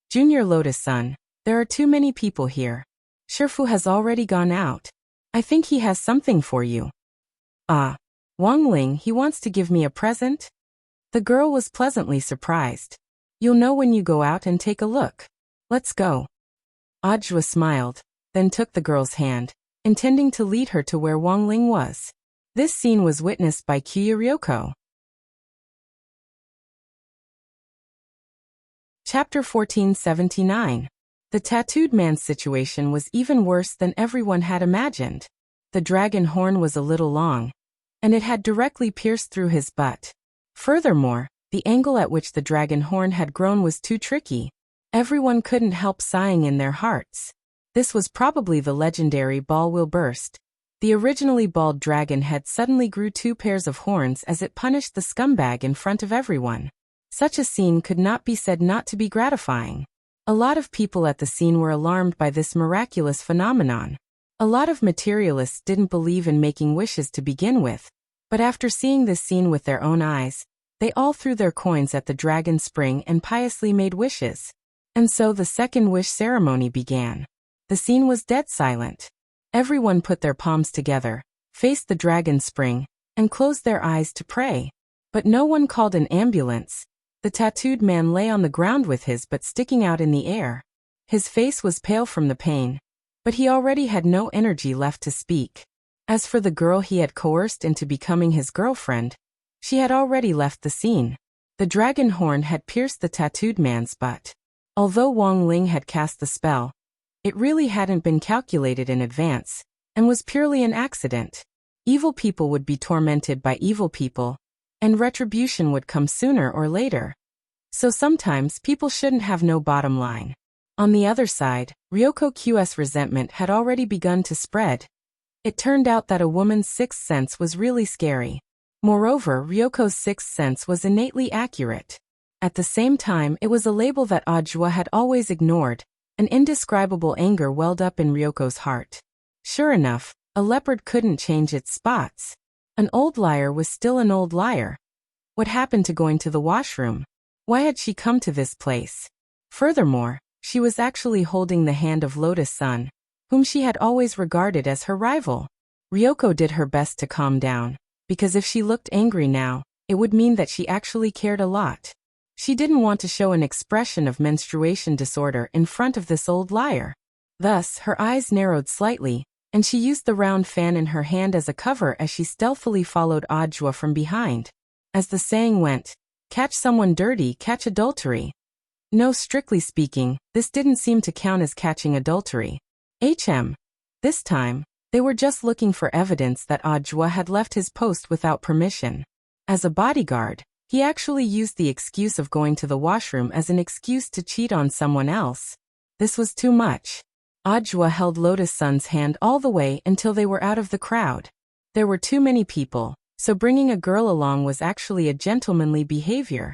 "Junior Lotus Sun, there are too many people here. Shifu has already gone out. I think he has something for you." "Ah, Wang Ling, he wants to give me a present?" The girl was pleasantly surprised. "You'll know when you go out and take a look. Let's go." Ajwa smiled, then took the girl's hand, intending to lead her to where Wang Ling was. This scene was witnessed by Ryoko. Chapter 1479. The tattooed man's situation was even worse than everyone had imagined. The dragon horn was a little long, and it had directly pierced through his butt. Furthermore, the angle at which the dragon horn had grown was too tricky. Everyone couldn't help sighing in their hearts. This was probably the legendary ball will burst. The originally bald dragon head suddenly grew 2 pairs of horns as it punished the scumbag in front of everyone. Such a scene could not be said not to be gratifying. A lot of people at the scene were alarmed by this miraculous phenomenon. A lot of materialists didn't believe in making wishes to begin with, but after seeing this scene with their own eyes, they all threw their coins at the dragon spring and piously made wishes. And so the second wish ceremony began. The scene was dead silent. Everyone put their palms together, faced the dragon spring, and closed their eyes to pray. But no one called an ambulance. The tattooed man lay on the ground with his butt sticking out in the air. His face was pale from the pain, but he already had no energy left to speak. As for the girl he had coerced into becoming his girlfriend, she had already left the scene. The dragon horn had pierced the tattooed man's butt. Although Wang Ling had cast the spell, it really hadn't been calculated in advance, and was purely an accident. Evil people would be tormented by evil people, and retribution would come sooner or later. So sometimes people shouldn't have no bottom line. On the other side, Ryoko Q's resentment had already begun to spread. It turned out that a woman's sixth sense was really scary. Moreover, Ryoko's sixth sense was innately accurate. At the same time, it was a label that Ajwa had always ignored. An indescribable anger welled up in Ryoko's heart. Sure enough, a leopard couldn't change its spots. An old liar was still an old liar. What happened to going to the washroom? Why had she come to this place? Furthermore, she was actually holding the hand of Lotus Sun, whom she had always regarded as her rival. Ryoko did her best to calm down, because if she looked angry now, it would mean that she actually cared a lot. She didn't want to show an expression of menstruation disorder in front of this old liar. Thus, her eyes narrowed slightly, and she used the round fan in her hand as a cover as she stealthily followed Ajwa from behind. As the saying went, catch someone dirty, catch adultery. No, strictly speaking, this didn't seem to count as catching adultery. This time, they were just looking for evidence that Ajwa had left his post without permission. As a bodyguard, he actually used the excuse of going to the washroom as an excuse to cheat on someone else. This was too much. Ajwa held Lotus Sun's hand all the way until they were out of the crowd. There were too many people, so bringing a girl along was actually a gentlemanly behavior.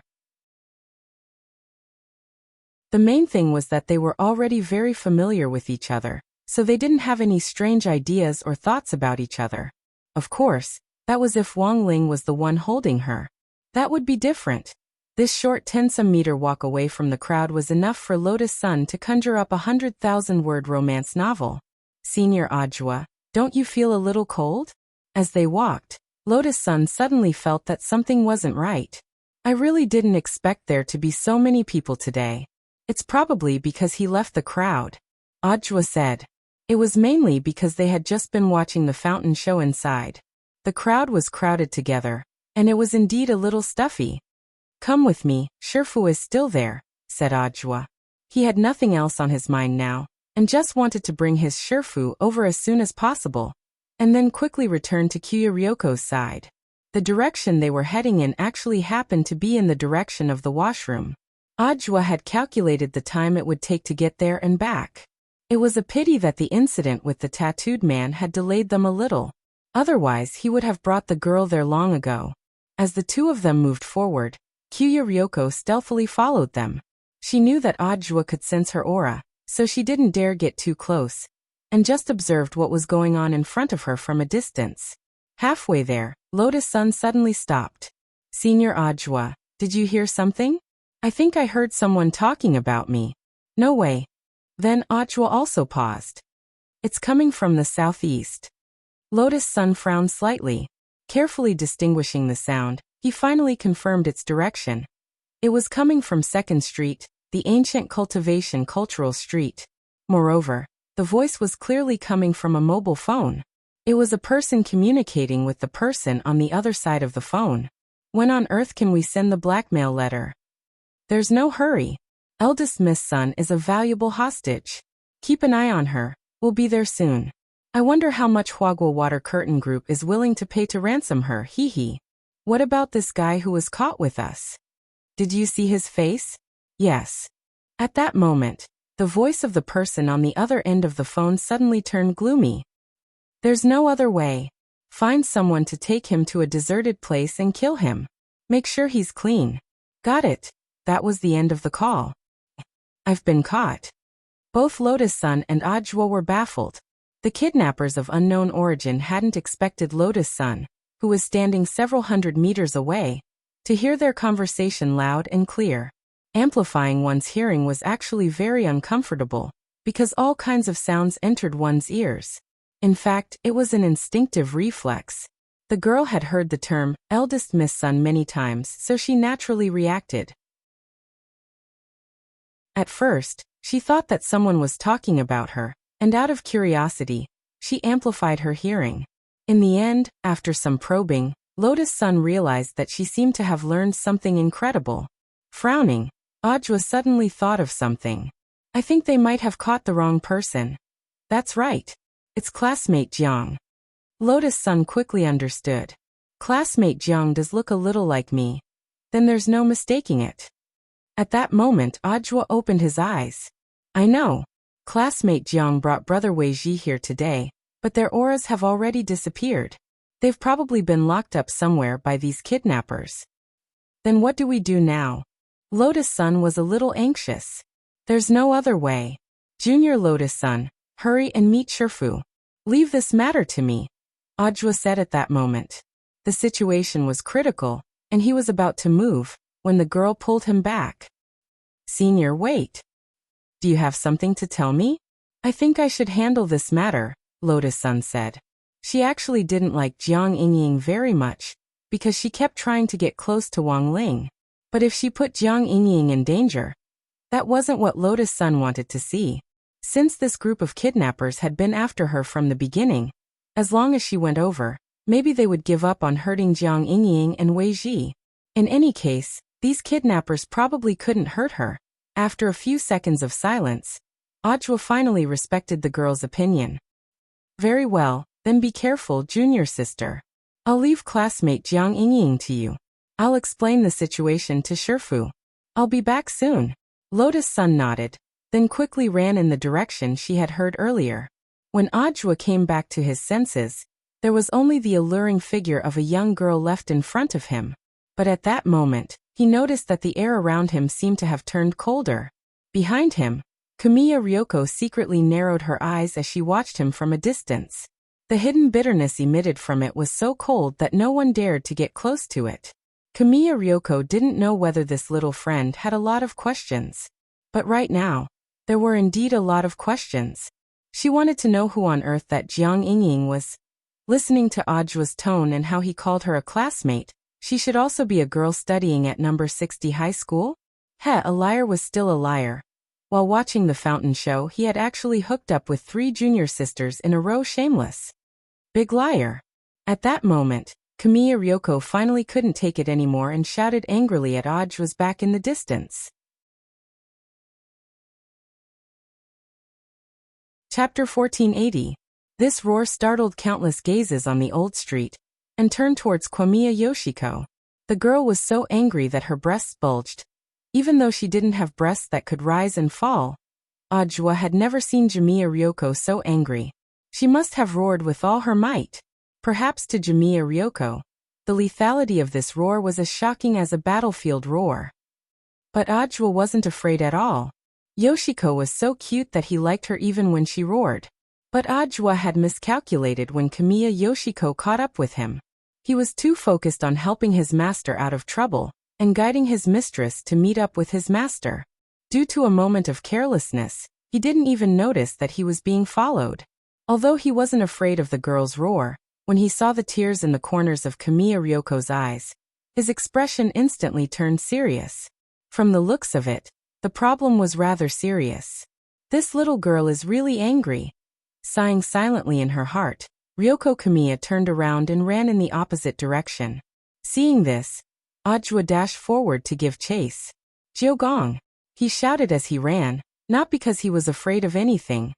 The main thing was that they were already very familiar with each other, so they didn't have any strange ideas or thoughts about each other. Of course, that was if Wang Ling was the one holding her. That would be different. This short 10-some-meter walk away from the crowd was enough for Lotus Sun to conjure up a 100,000-word romance novel. Senior Ajwa, don't you feel a little cold? As they walked, Lotus Sun suddenly felt that something wasn't right. I really didn't expect there to be so many people today. It's probably because he left the crowd. Ajwa said. It was mainly because they had just been watching the fountain show inside. The crowd was crowded together, and it was indeed a little stuffy. Come with me, Shifu is still there, said Ajwa. He had nothing else on his mind now, and just wanted to bring his Shifu over as soon as possible, and then quickly returned to Kyuya Ryoko's side. The direction they were heading in actually happened to be in the direction of the washroom. Ajwa had calculated the time it would take to get there and back. It was a pity that the incident with the tattooed man had delayed them a little. Otherwise, he would have brought the girl there long ago. As the two of them moved forward, Kyuya Ryoko stealthily followed them. She knew that Ajwa could sense her aura, so she didn't dare get too close, and just observed what was going on in front of her from a distance. Halfway there, Lotus Sun suddenly stopped. "Senior Ajwa, did you hear something? I think I heard someone talking about me." "No way." Then Ajwa also paused. "It's coming from the southeast." Lotus Sun frowned slightly. Carefully distinguishing the sound, he finally confirmed its direction. It was coming from 2nd Street, the ancient cultivation cultural street. Moreover, the voice was clearly coming from a mobile phone. It was a person communicating with the person on the other side of the phone. "When on earth can we send the blackmail letter?" "There's no hurry. Eldest Miss Sun is a valuable hostage. Keep an eye on her. We'll be there soon. I wonder how much Huagua Water Curtain Group is willing to pay to ransom her, hee. What about this guy who was caught with us? Did you see his face?" "Yes." At that moment, the voice of the person on the other end of the phone suddenly turned gloomy. "There's no other way. Find someone to take him to a deserted place and kill him. Make sure he's clean." "Got it." That was the end of the call. "I've been caught." Both Lotus Sun and Ajwa were baffled. The kidnappers of unknown origin hadn't expected Lotus Sun, who was standing several hundred meters away, to hear their conversation loud and clear. Amplifying one's hearing was actually very uncomfortable, because all kinds of sounds entered one's ears. In fact, it was an instinctive reflex. The girl had heard the term, eldest Miss Sun, many times, so she naturally reacted. At first, she thought that someone was talking about her, and out of curiosity, she amplified her hearing. In the end, after some probing, Lotus Sun realized that she seemed to have learned something incredible. Frowning, Ajwa suddenly thought of something. "I think they might have caught the wrong person." "That's right. It's classmate Jiang." Lotus Sun quickly understood. "Classmate Jiang does look a little like me. Then there's no mistaking it." At that moment, Ajwa opened his eyes. "I know. Classmate Jiang brought brother Wei Ji here today, but their auras have already disappeared. They've probably been locked up somewhere by these kidnappers." "Then what do we do now?" Lotus Sun was a little anxious. "There's no other way. Junior Lotus Sun, hurry and meet Shifu. Leave this matter to me," Ajwa said at that moment. The situation was critical, and he was about to move, when the girl pulled him back. "Senior, wait. Do you have something to tell me?" "I think I should handle this matter," Lotus Sun said. She actually didn't like Jiang Yingying very much, because she kept trying to get close to Wang Ling. But if she put Jiang Yingying in danger, that wasn't what Lotus Sun wanted to see. Since this group of kidnappers had been after her from the beginning, as long as she went over, maybe they would give up on hurting Jiang Yingying and Wei Ji. In any case, these kidnappers probably couldn't hurt her. After a few seconds of silence, Ajwa finally respected the girl's opinion. "Very well, then be careful, junior sister. I'll leave classmate Jiang Yingying to you. I'll explain the situation to Shifu. I'll be back soon." Lotus Sun nodded, then quickly ran in the direction she had heard earlier. When Ajwa came back to his senses, there was only the alluring figure of a young girl left in front of him. But at that moment, he noticed that the air around him seemed to have turned colder. Behind him, Kamiya Ryoko secretly narrowed her eyes as she watched him from a distance. The hidden bitterness emitted from it was so cold that no one dared to get close to it. Kamiya Ryoko didn't know whether this little friend had a lot of questions. But right now, there were indeed a lot of questions. She wanted to know who on earth that Jiang Yingying was. Listening to Ajwa's tone and how he called her a classmate, she should also be a girl studying at number 60 high school? A liar was still a liar. While watching the fountain show, he had actually hooked up with 3 junior sisters in a row. Shameless. Big liar. At that moment, Kamiya Ryoko finally couldn't take it anymore and shouted angrily at Ajwa's back in the distance. Chapter 1480. This roar startled countless gazes on the old street, and turned towards Kiyomiya Yoshiko. The girl was so angry that her breasts bulged, even though she didn't have breasts that could rise and fall. Ajwa had never seen Kiyomiya Ryoko so angry. She must have roared with all her might. Perhaps to Kiyomiya Ryoko, the lethality of this roar was as shocking as a battlefield roar. But Ajwa wasn't afraid at all. Yoshiko was so cute that he liked her even when she roared. But Ajwa had miscalculated when Kiyomiya Yoshiko caught up with him. He was too focused on helping his master out of trouble, and guiding his mistress to meet up with his master. Due to a moment of carelessness, he didn't even notice that he was being followed. Although he wasn't afraid of the girl's roar, when he saw the tears in the corners of Kiyomiya Ryoko's eyes, his expression instantly turned serious. From the looks of it, the problem was rather serious. This little girl is really angry. Sighing silently in her heart, Ryoko Kiyomiya turned around and ran in the opposite direction. Seeing this, Ajwa dashed forward to give chase. "Jiogong!" he shouted as he ran, not because he was afraid of anything,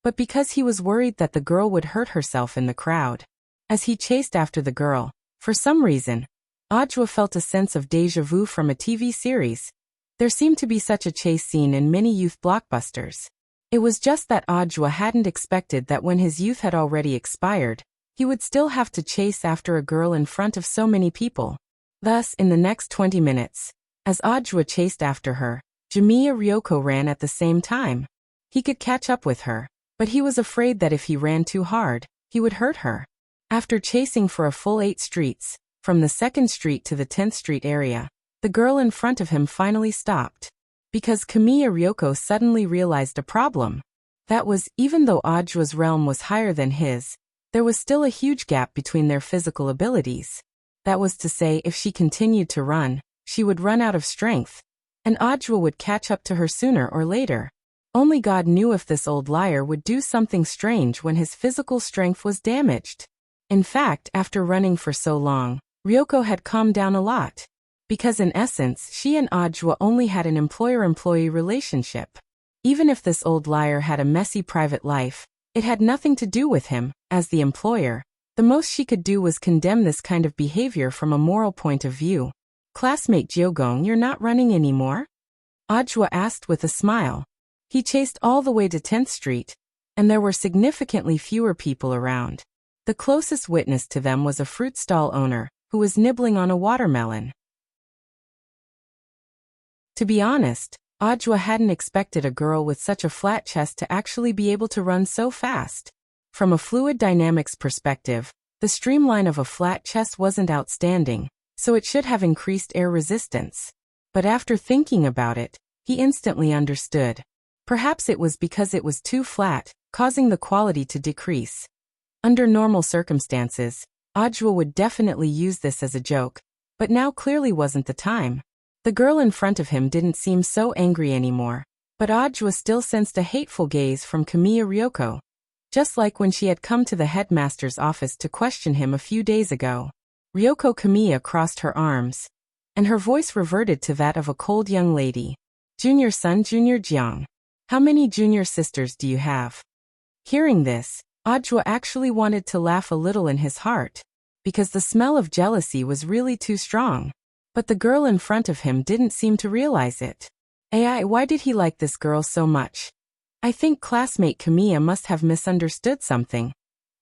but because he was worried that the girl would hurt herself in the crowd. As he chased after the girl, for some reason, Ajwa felt a sense of déjà vu from a TV series. There seemed to be such a chase scene in many youth blockbusters. It was just that Ajwa hadn't expected that when his youth had already expired, he would still have to chase after a girl in front of so many people. Thus, in the next 20 minutes, as Ajwa chased after her, Kiyomiya Ryoko ran at the same time. He could catch up with her, but he was afraid that if he ran too hard, he would hurt her. After chasing for a full 8 streets, from the 2nd Street to the 10th Street area, the girl in front of him finally stopped. Because Kiyomiya Ryoko suddenly realized a problem. That was, even though Ajwa's realm was higher than his, there was still a huge gap between their physical abilities. That was to say, if she continued to run, she would run out of strength, and Ajwa would catch up to her sooner or later. Only God knew if this old liar would do something strange when his physical strength was damaged. In fact, after running for so long, Ryoko had calmed down a lot. Because in essence, she and Ajwa only had an employer-employee relationship. Even if this old liar had a messy private life, it had nothing to do with him. As the employer, the most she could do was condemn this kind of behavior from a moral point of view. "Classmate Jiogong, you're not running anymore?" Ajwa asked with a smile. He chased all the way to 10th Street, and there were significantly fewer people around. The closest witness to them was a fruit stall owner, who was nibbling on a watermelon. To be honest, Ajwa hadn't expected a girl with such a flat chest to actually be able to run so fast. From a fluid dynamics perspective, the streamline of a flat chest wasn't outstanding, so it should have increased air resistance. But after thinking about it, he instantly understood. Perhaps it was because it was too flat, causing the quality to decrease. Under normal circumstances, Ajwa would definitely use this as a joke, but now clearly wasn't the time. The girl in front of him didn't seem so angry anymore, but Ajwa still sensed a hateful gaze from Kiyomiya Ryoko. Just like when she had come to the headmaster's office to question him a few days ago. Ryoko Kiyomiya crossed her arms, and her voice reverted to that of a cold young lady. "Junior son, Junior Jiang. How many junior sisters do you have?" Hearing this, Ajwa actually wanted to laugh a little in his heart, because the smell of jealousy was really too strong. But the girl in front of him didn't seem to realize it. Why did he like this girl so much? "I think classmate Kiyomiya must have misunderstood something,"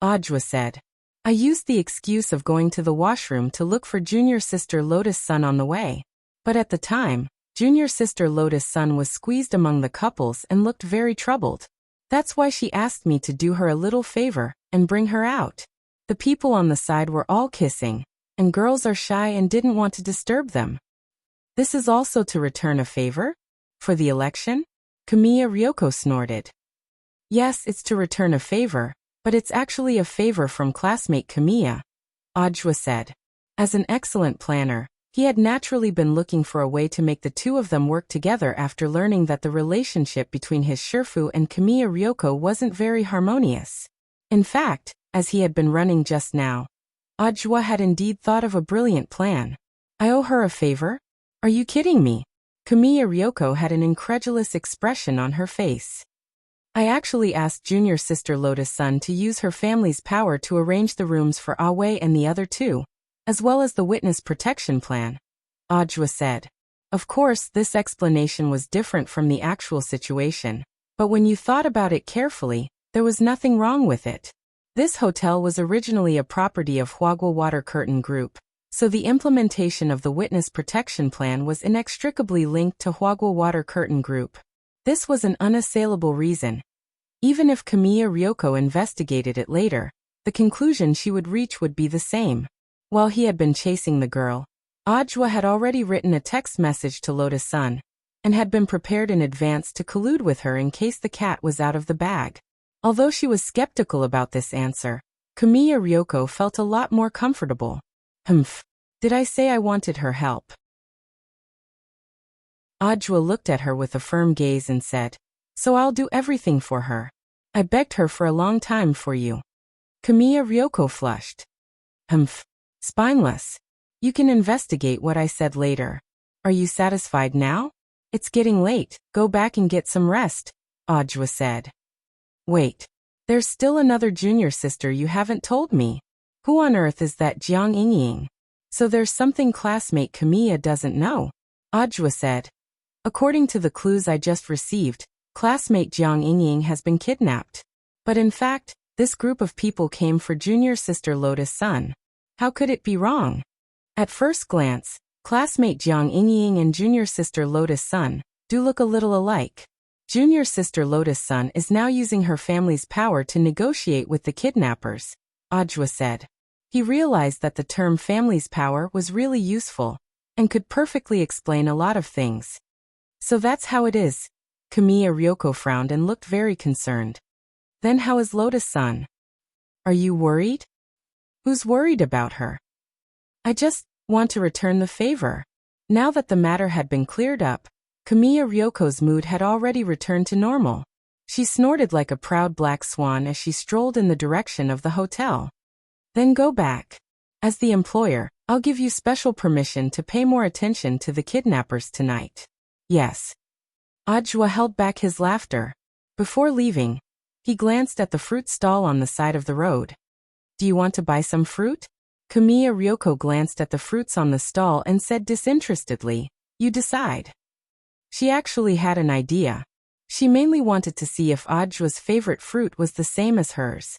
Ajwa said. "I used the excuse of going to the washroom to look for junior sister Lotus Sun on the way. But at the time, junior sister Lotus Sun was squeezed among the couples and looked very troubled. That's why she asked me to do her a little favor and bring her out. The people on the side were all kissing, and girls are shy and didn't want to disturb them." "This is also to return a favor? For the election?" Kiyomiya Ryoko snorted. "Yes, it's to return a favor, but it's actually a favor from classmate Kiyomiya," Ajwa said. As an excellent planner, he had naturally been looking for a way to make the two of them work together after learning that the relationship between his Shifu and Kiyomiya Ryoko wasn't very harmonious. In fact, as he had been running just now, Ajwa had indeed thought of a brilliant plan. "I owe her a favor? Are you kidding me?" Kiyomiya Ryoko had an incredulous expression on her face. I actually asked junior sister Lotus-san to use her family's power to arrange the rooms for Aoi and the other two, as well as the witness protection plan, Audra said. Of course, this explanation was different from the actual situation, but when you thought about it carefully, there was nothing wrong with it. This hotel was originally a property of Huagua Water Curtain Group, so the implementation of the witness protection plan was inextricably linked to Huagua Water Curtain Group. This was an unassailable reason. Even if Kamiya Ryoko investigated it later, the conclusion she would reach would be the same. While he had been chasing the girl, Audra had already written a text message to Lotus-san, and had been prepared in advance to collude with her in case the cat was out of the bag. Although she was skeptical about this answer, Kamiya Ryoko felt a lot more comfortable. Did I say I wanted her help? Audra looked at her with a firm gaze and said, so I'll do everything for her. I begged her for a long time for you. Kamiya Ryoko flushed. Spineless. You can investigate what I said later. Are you satisfied now? It's getting late, go back and get some rest, Audra said. Wait. There's still another junior sister you haven't told me. Who on earth is that Jiang Yingying? So there's something classmate Kamiya doesn't know, Audra said. According to the clues I just received, classmate Jiang Yingying has been kidnapped. But in fact, this group of people came for junior sister Lotus-san. How could it be wrong? At first glance, classmate Jiang Yingying and junior sister Lotus-san do look a little alike. Junior sister Lotus-san is now using her family's power to negotiate with the kidnappers, Audra said. He realized that the term family's power was really useful, and could perfectly explain a lot of things. So that's how it is. Kamiya Ryoko frowned and looked very concerned. Then how is Lotus-san? Are you worried? Who's worried about her? I just want to return the favor. Now that the matter had been cleared up, Kamiya Ryoko's mood had already returned to normal. She snorted like a proud black swan as she strolled in the direction of the hotel. Then go back. As the employer, I'll give you special permission to pay more attention to the kidnappers tonight. Yes. Audra held back his laughter. Before leaving, he glanced at the fruit stall on the side of the road. Do you want to buy some fruit? Kamiya Ryoko glanced at the fruits on the stall and said disinterestedly, you decide. She actually had an idea. She mainly wanted to see if Audra's favorite fruit was the same as hers.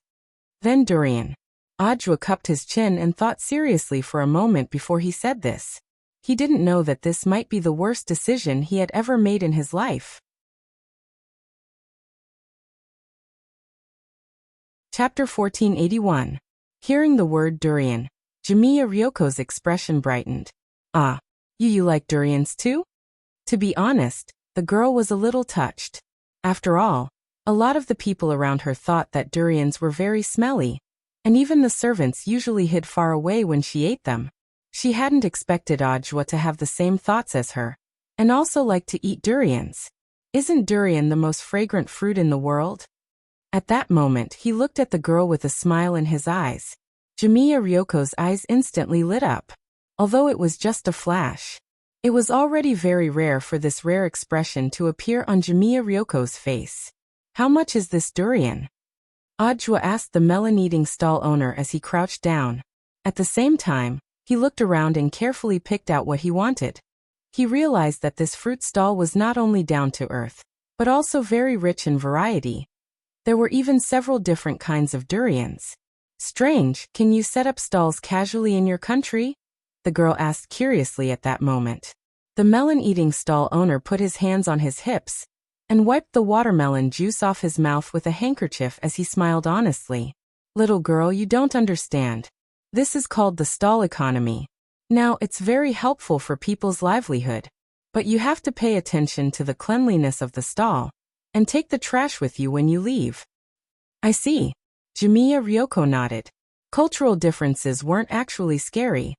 Then durian. Audra cupped his chin and thought seriously for a moment before he said this. He didn't know that this might be the worst decision he had ever made in his life. Chapter 1481. Hearing the word durian, Kamiya Ryoko's expression brightened. Ah, you like durians too? To be honest, the girl was a little touched. After all, a lot of the people around her thought that durians were very smelly, and even the servants usually hid far away when she ate them. She hadn't expected Audra to have the same thoughts as her, and also like to eat durians. Isn't durian the most fragrant fruit in the world? At that moment, he looked at the girl with a smile in his eyes. Kamiya Ryoko's eyes instantly lit up. Although it was just a flash, it was already very rare for this rare expression to appear on Kamiya Ryoko's face. How much is this durian? Audra asked the melon-eating stall owner as he crouched down. At the same time, he looked around and carefully picked out what he wanted. He realized that this fruit stall was not only down to earth, but also very rich in variety. There were even several different kinds of durians. Strange, can you set up stalls casually in your country? The girl asked curiously at that moment. The melon-eating stall owner put his hands on his hips and wiped the watermelon juice off his mouth with a handkerchief as he smiled honestly. Little girl, you don't understand. This is called the stall economy. Now, it's very helpful for people's livelihood, but you have to pay attention to the cleanliness of the stall and take the trash with you when you leave. I see. Kamiya Ryoko nodded. Cultural differences weren't actually scary.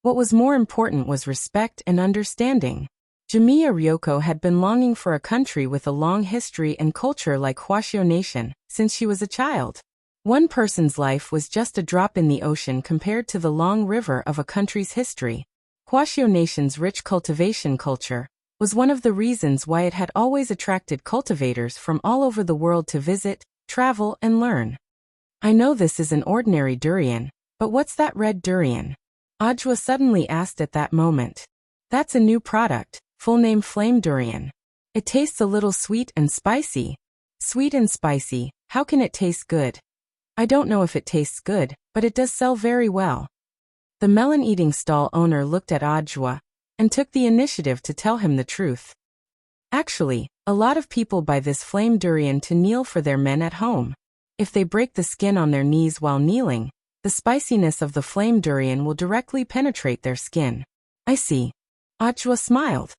What was more important was respect and understanding. Kamiya Ryoko had been longing for a country with a long history and culture like Huaxiao Nation since she was a child. One person's life was just a drop in the ocean compared to the long river of a country's history. Huaxiao Nation's rich cultivation culture was one of the reasons why it had always attracted cultivators from all over the world to visit, travel, and learn. I know this is an ordinary durian, but what's that red durian? Ajwa suddenly asked at that moment. That's a new product, full name flame durian. It tastes a little sweet and spicy. Sweet and spicy, how can it taste good? I don't know if it tastes good, but it does sell very well. The melon-eating stall owner looked at Ajwa and took the initiative to tell him the truth. Actually, a lot of people buy this flame durian to kneel for their men at home. If they break the skin on their knees while kneeling, the spiciness of the flame durian will directly penetrate their skin. I see. Ajwa smiled.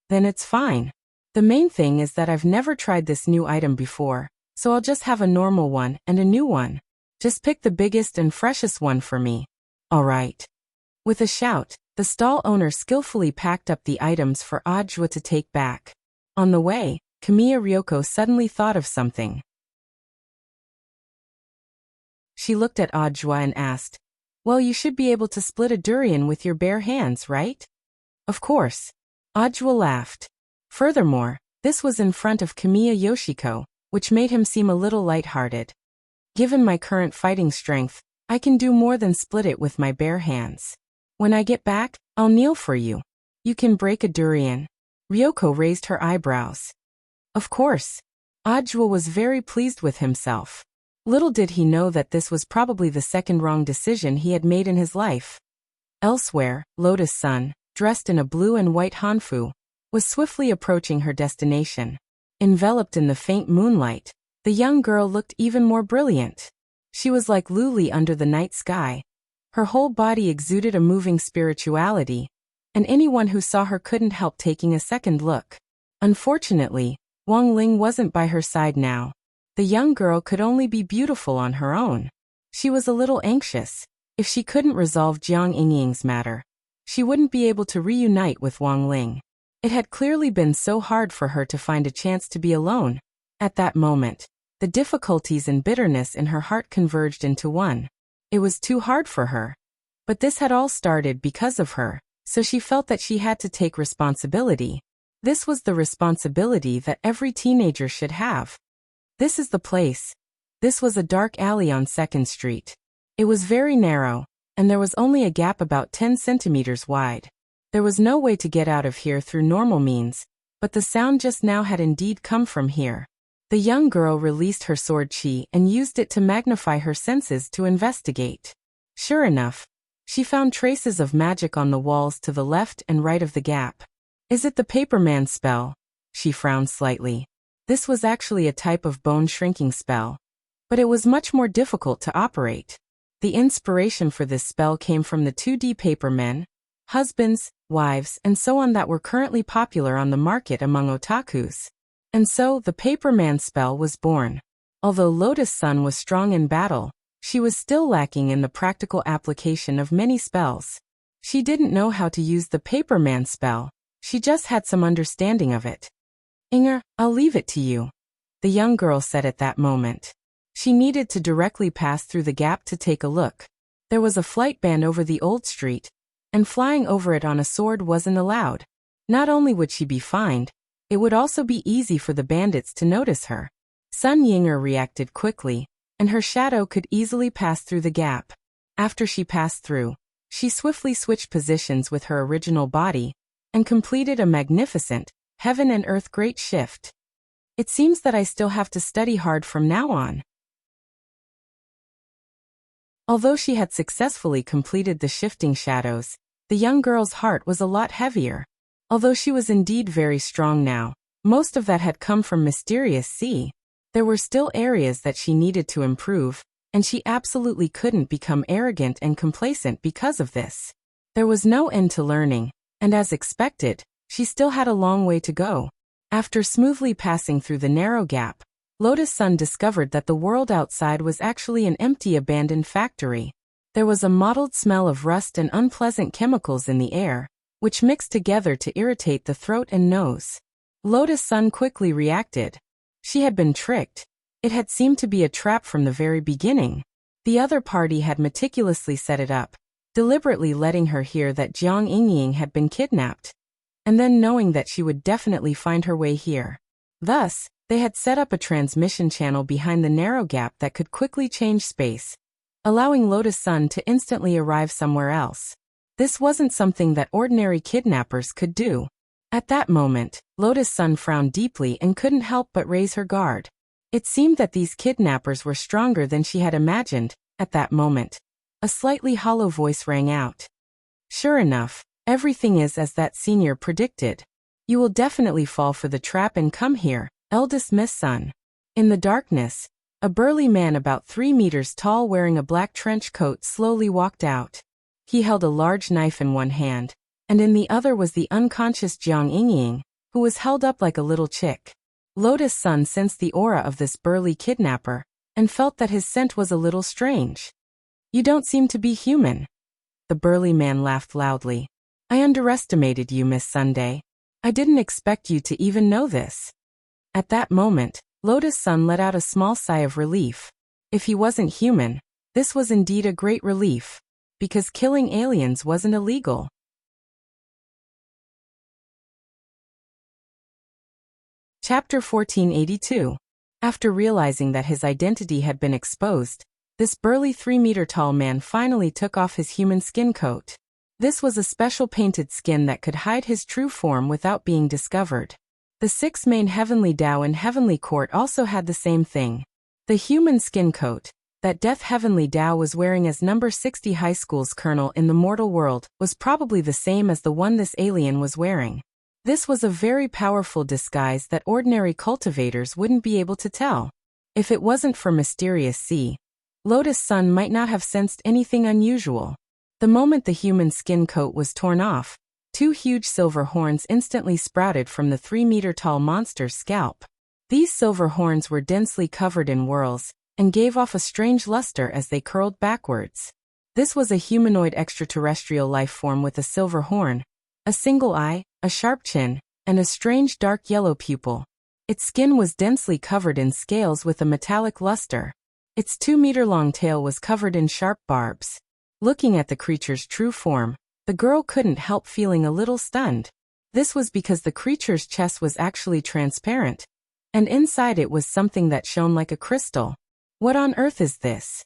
Then it's fine. The main thing is that I've never tried this new item before, so I'll just have a normal one and a new one. Just pick the biggest and freshest one for me. All right. With a shout, the stall owner skillfully packed up the items for Ajwa to take back. On the way, Kamiya Ryoko suddenly thought of something. She looked at Ajwa and asked, "Well, you should be able to split a durian with your bare hands, right?" Of course. Ajwa laughed. Furthermore, this was in front of Kamiya Yoshiko, which made him seem a little light-hearted. Given my current fighting strength, I can do more than split it with my bare hands. When I get back, I'll kneel for you. You can break a durian. Ryoko raised her eyebrows. Of course. Ajwa was very pleased with himself. Little did he know that this was probably the second wrong decision he had made in his life. Elsewhere, Lotus Sun, dressed in a blue and white hanfu, was swiftly approaching her destination. Enveloped in the faint moonlight, the young girl looked even more brilliant. She was like Luli under the night sky. Her whole body exuded a moving spirituality, and anyone who saw her couldn't help taking a second look. Unfortunately, Wang Ling wasn't by her side now. The young girl could only be beautiful on her own. She was a little anxious. If she couldn't resolve Jiang Yingying's matter, she wouldn't be able to reunite with Wang Ling. It had clearly been so hard for her to find a chance to be alone. At that moment, the difficulties and bitterness in her heart converged into one. It was too hard for her. But this had all started because of her, so she felt that she had to take responsibility. This was the responsibility that every teenager should have. This is the place. This was a dark alley on 2nd Street. It was very narrow, and there was only a gap about 10 centimeters wide. There was no way to get out of here through normal means, but the sound just now had indeed come from here. The young girl released her sword chi and used it to magnify her senses to investigate. Sure enough, she found traces of magic on the walls to the left and right of the gap. Is it the Paperman spell? She frowned slightly. This was actually a type of bone-shrinking spell, but it was much more difficult to operate. The inspiration for this spell came from the 2D papermen, husbands, wives, and so on that were currently popular on the market among otakus. And so, the Paperman spell was born. Although Lotus Sun was strong in battle, she was still lacking in the practical application of many spells. She didn't know how to use the Paperman spell, she just had some understanding of it. Inger, I'll leave it to you, the young girl said at that moment. She needed to directly pass through the gap to take a look. There was a flight ban over the old street, and flying over it on a sword wasn't allowed. Not only would she be fined, it would also be easy for the bandits to notice her. Sun Yinger reacted quickly, and her shadow could easily pass through the gap. After she passed through, she swiftly switched positions with her original body, and completed a magnificent, heaven and earth great shift. It seems that I still have to study hard from now on. Although she had successfully completed the shifting shadows, the young girl's heart was a lot heavier. Although she was indeed very strong now, most of that had come from Mysterious Sea. There were still areas that she needed to improve, and she absolutely couldn't become arrogant and complacent because of this. There was no end to learning, and as expected, she still had a long way to go. After smoothly passing through the narrow gap, Lotus Sun discovered that the world outside was actually an empty abandoned factory. There was a mottled smell of rust and unpleasant chemicals in the air, which mixed together to irritate the throat and nose. Lotus Sun quickly reacted. She had been tricked. It had seemed to be a trap from the very beginning. The other party had meticulously set it up, deliberately letting her hear that Jiang Yingying had been kidnapped. and then knowing that she would definitely find her way here. Thus, they had set up a transmission channel behind the narrow gap that could quickly change space, allowing Lotus Sun to instantly arrive somewhere else. This wasn't something that ordinary kidnappers could do. At that moment, Lotus Sun frowned deeply and couldn't help but raise her guard. It seemed that these kidnappers were stronger than she had imagined. At that moment, a slightly hollow voice rang out. Sure enough, everything is as that senior predicted. You will definitely fall for the trap and come here, eldest Miss Sun. In the darkness, a burly man about 3 meters tall wearing a black trench coat slowly walked out. He held a large knife in one hand, and in the other was the unconscious Jiang Yingying, who was held up like a little chick. Lotus Sun sensed the aura of this burly kidnapper, and felt that his scent was a little strange. You don't seem to be human. The burly man laughed loudly. I underestimated you, Miss Sunday. I didn't expect you to even know this. At that moment, Lotus Sun let out a small sigh of relief. If he wasn't human, this was indeed a great relief, because killing aliens wasn't illegal. Chapter 1482. After realizing that his identity had been exposed, this burly 3-meter-tall man finally took off his human skin coat. This was a special painted skin that could hide his true form without being discovered. The 6 main Heavenly Dao in Heavenly Court also had the same thing. The human skin coat that Death Heavenly Dao was wearing as number 60 high school's colonel in the mortal world was probably the same as the one this alien was wearing. This was a very powerful disguise that ordinary cultivators wouldn't be able to tell. If it wasn't for Mysterious Sea, Lotus Sun might not have sensed anything unusual. The moment the human skin coat was torn off, 2 huge silver horns instantly sprouted from the 3-meter-tall monster's scalp. These silver horns were densely covered in whorls, and gave off a strange luster as they curled backwards. This was a humanoid extraterrestrial life form with a silver horn, a single eye, a sharp chin, and a strange dark yellow pupil. Its skin was densely covered in scales with a metallic luster. Its 2-meter-long tail was covered in sharp barbs. Looking at the creature's true form, the girl couldn't help feeling a little stunned. This was because the creature's chest was actually transparent, and inside it was something that shone like a crystal. What on earth is this?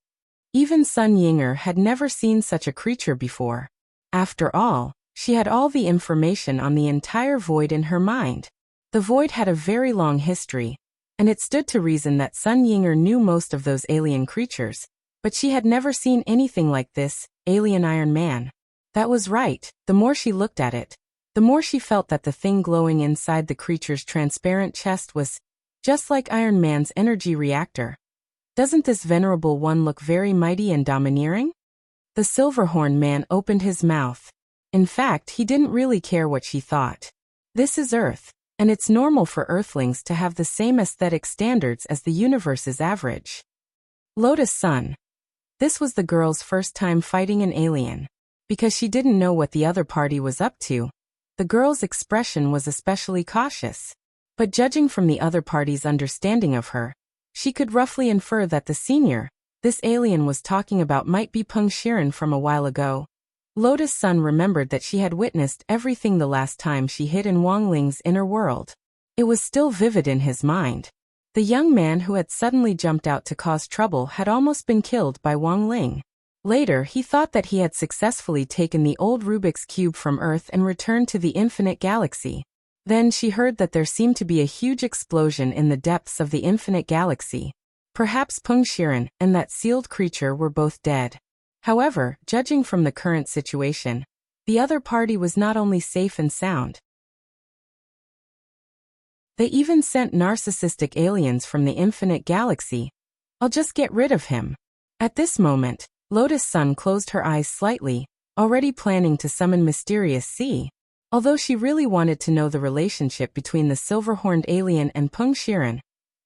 Even Sun Yinger had never seen such a creature before. After all, she had all the information on the entire void in her mind. The void had a very long history, and it stood to reason that Sun Yinger knew most of those alien creatures, but she had never seen anything like this, alien Iron Man. That was right. The more she looked at it, the more she felt that the thing glowing inside the creature's transparent chest was just like Iron Man's energy reactor. Doesn't this venerable one look very mighty and domineering? The Silverhorn man opened his mouth. In fact, he didn't really care what she thought. This is Earth, and it's normal for Earthlings to have the same aesthetic standards as the universe's average. Lotus Sun. This was the girl's first time fighting an alien. Because she didn't know what the other party was up to, the girl's expression was especially cautious. But judging from the other party's understanding of her, she could roughly infer that the senior this alien was talking about might be Peng Shiren from a while ago. Lotus Sun remembered that she had witnessed everything the last time she hid in Wang Ling's inner world. It was still vivid in his mind. The young man who had suddenly jumped out to cause trouble had almost been killed by Wang Ling. Later, he thought that he had successfully taken the old Rubik's Cube from Earth and returned to the infinite galaxy. Then she heard that there seemed to be a huge explosion in the depths of the infinite galaxy. Perhaps Peng Shiren and that sealed creature were both dead. However, judging from the current situation, the other party was not only safe and sound. They even sent narcissistic aliens from the infinite galaxy. I'll just get rid of him. At this moment, Lotus Sun closed her eyes slightly, already planning to summon Mysterious Sea. Although she really wanted to know the relationship between the silver-horned alien and Peng Shiren,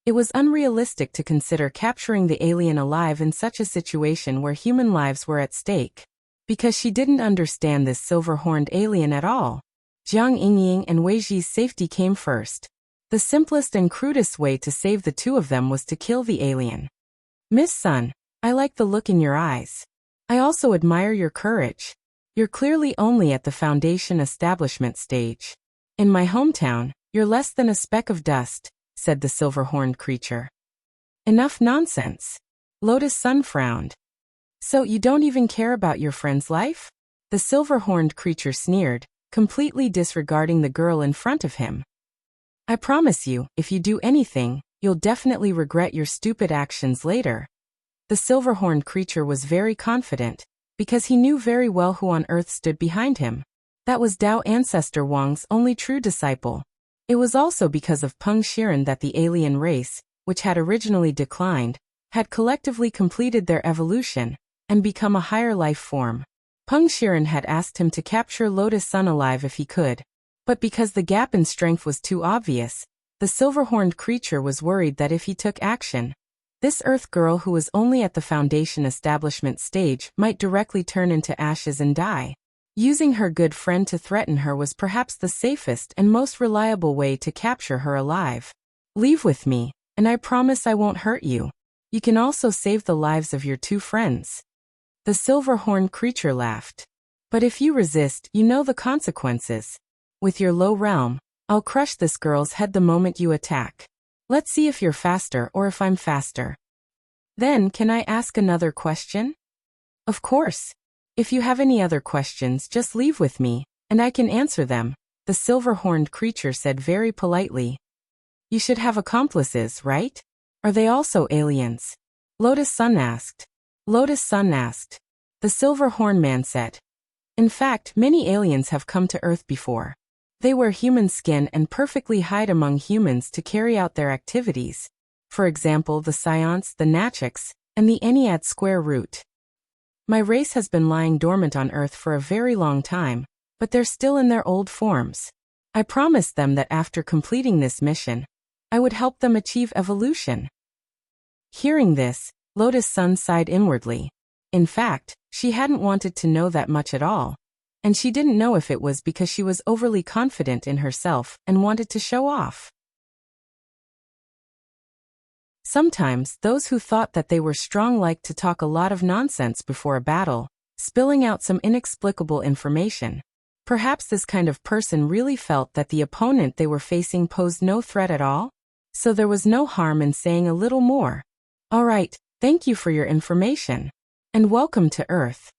it was unrealistic to consider capturing the alien alive in such a situation where human lives were at stake. Because she didn't understand this silver-horned alien at all. Jiang Yingying and Wei Ji's safety came first. The simplest and crudest way to save the two of them was to kill the alien. Miss Sun, I like the look in your eyes. I also admire your courage. You're clearly only at the Foundation establishment stage. In my hometown, you're less than a speck of dust, said the silver-horned creature. Enough nonsense. Lotus Sun frowned. So you don't even care about your friend's life? The silver-horned creature sneered, completely disregarding the girl in front of him. I promise you, if you do anything, you'll definitely regret your stupid actions later. The silver-horned creature was very confident, because he knew very well who on earth stood behind him. That was Tao Ancestor Wang's only true disciple. It was also because of Peng Shiren that the alien race, which had originally declined, had collectively completed their evolution and become a higher life form. Peng Shiren had asked him to capture Lotus Sun alive if he could, but because the gap in strength was too obvious, the silver-horned creature was worried that if he took action, this Earth girl who was only at the Foundation establishment stage might directly turn into ashes and die. Using her good friend to threaten her was perhaps the safest and most reliable way to capture her alive. Leave with me, and I promise I won't hurt you. You can also save the lives of your two friends. The silver-horned creature laughed. But if you resist, you know the consequences. With your low realm, I'll crush this girl's head the moment you attack. Let's see if you're faster or if I'm faster. Then, can I ask another question? Of course. If you have any other questions, just leave with me, and I can answer them, the silver-horned creature said very politely. You should have accomplices, right? Are they also aliens? Lotus Sun asked. Lotus Sun asked. The silver-horned man said. In fact, many aliens have come to Earth before. They wear human skin and perfectly hide among humans to carry out their activities. For example, the Scionts, the Natchiks, and the Ennead square root. My race has been lying dormant on Earth for a very long time, but they're still in their old forms. I promised them that after completing this mission, I would help them achieve evolution. Hearing this, Lotus Sun sighed inwardly. In fact, she hadn't wanted to know that much at all, and she didn't know if it was because she was overly confident in herself and wanted to show off. Sometimes, those who thought that they were strong liked to talk a lot of nonsense before a battle, spilling out some inexplicable information. Perhaps this kind of person really felt that the opponent they were facing posed no threat at all, so there was no harm in saying a little more. All right, thank you for your information. And welcome to Earth.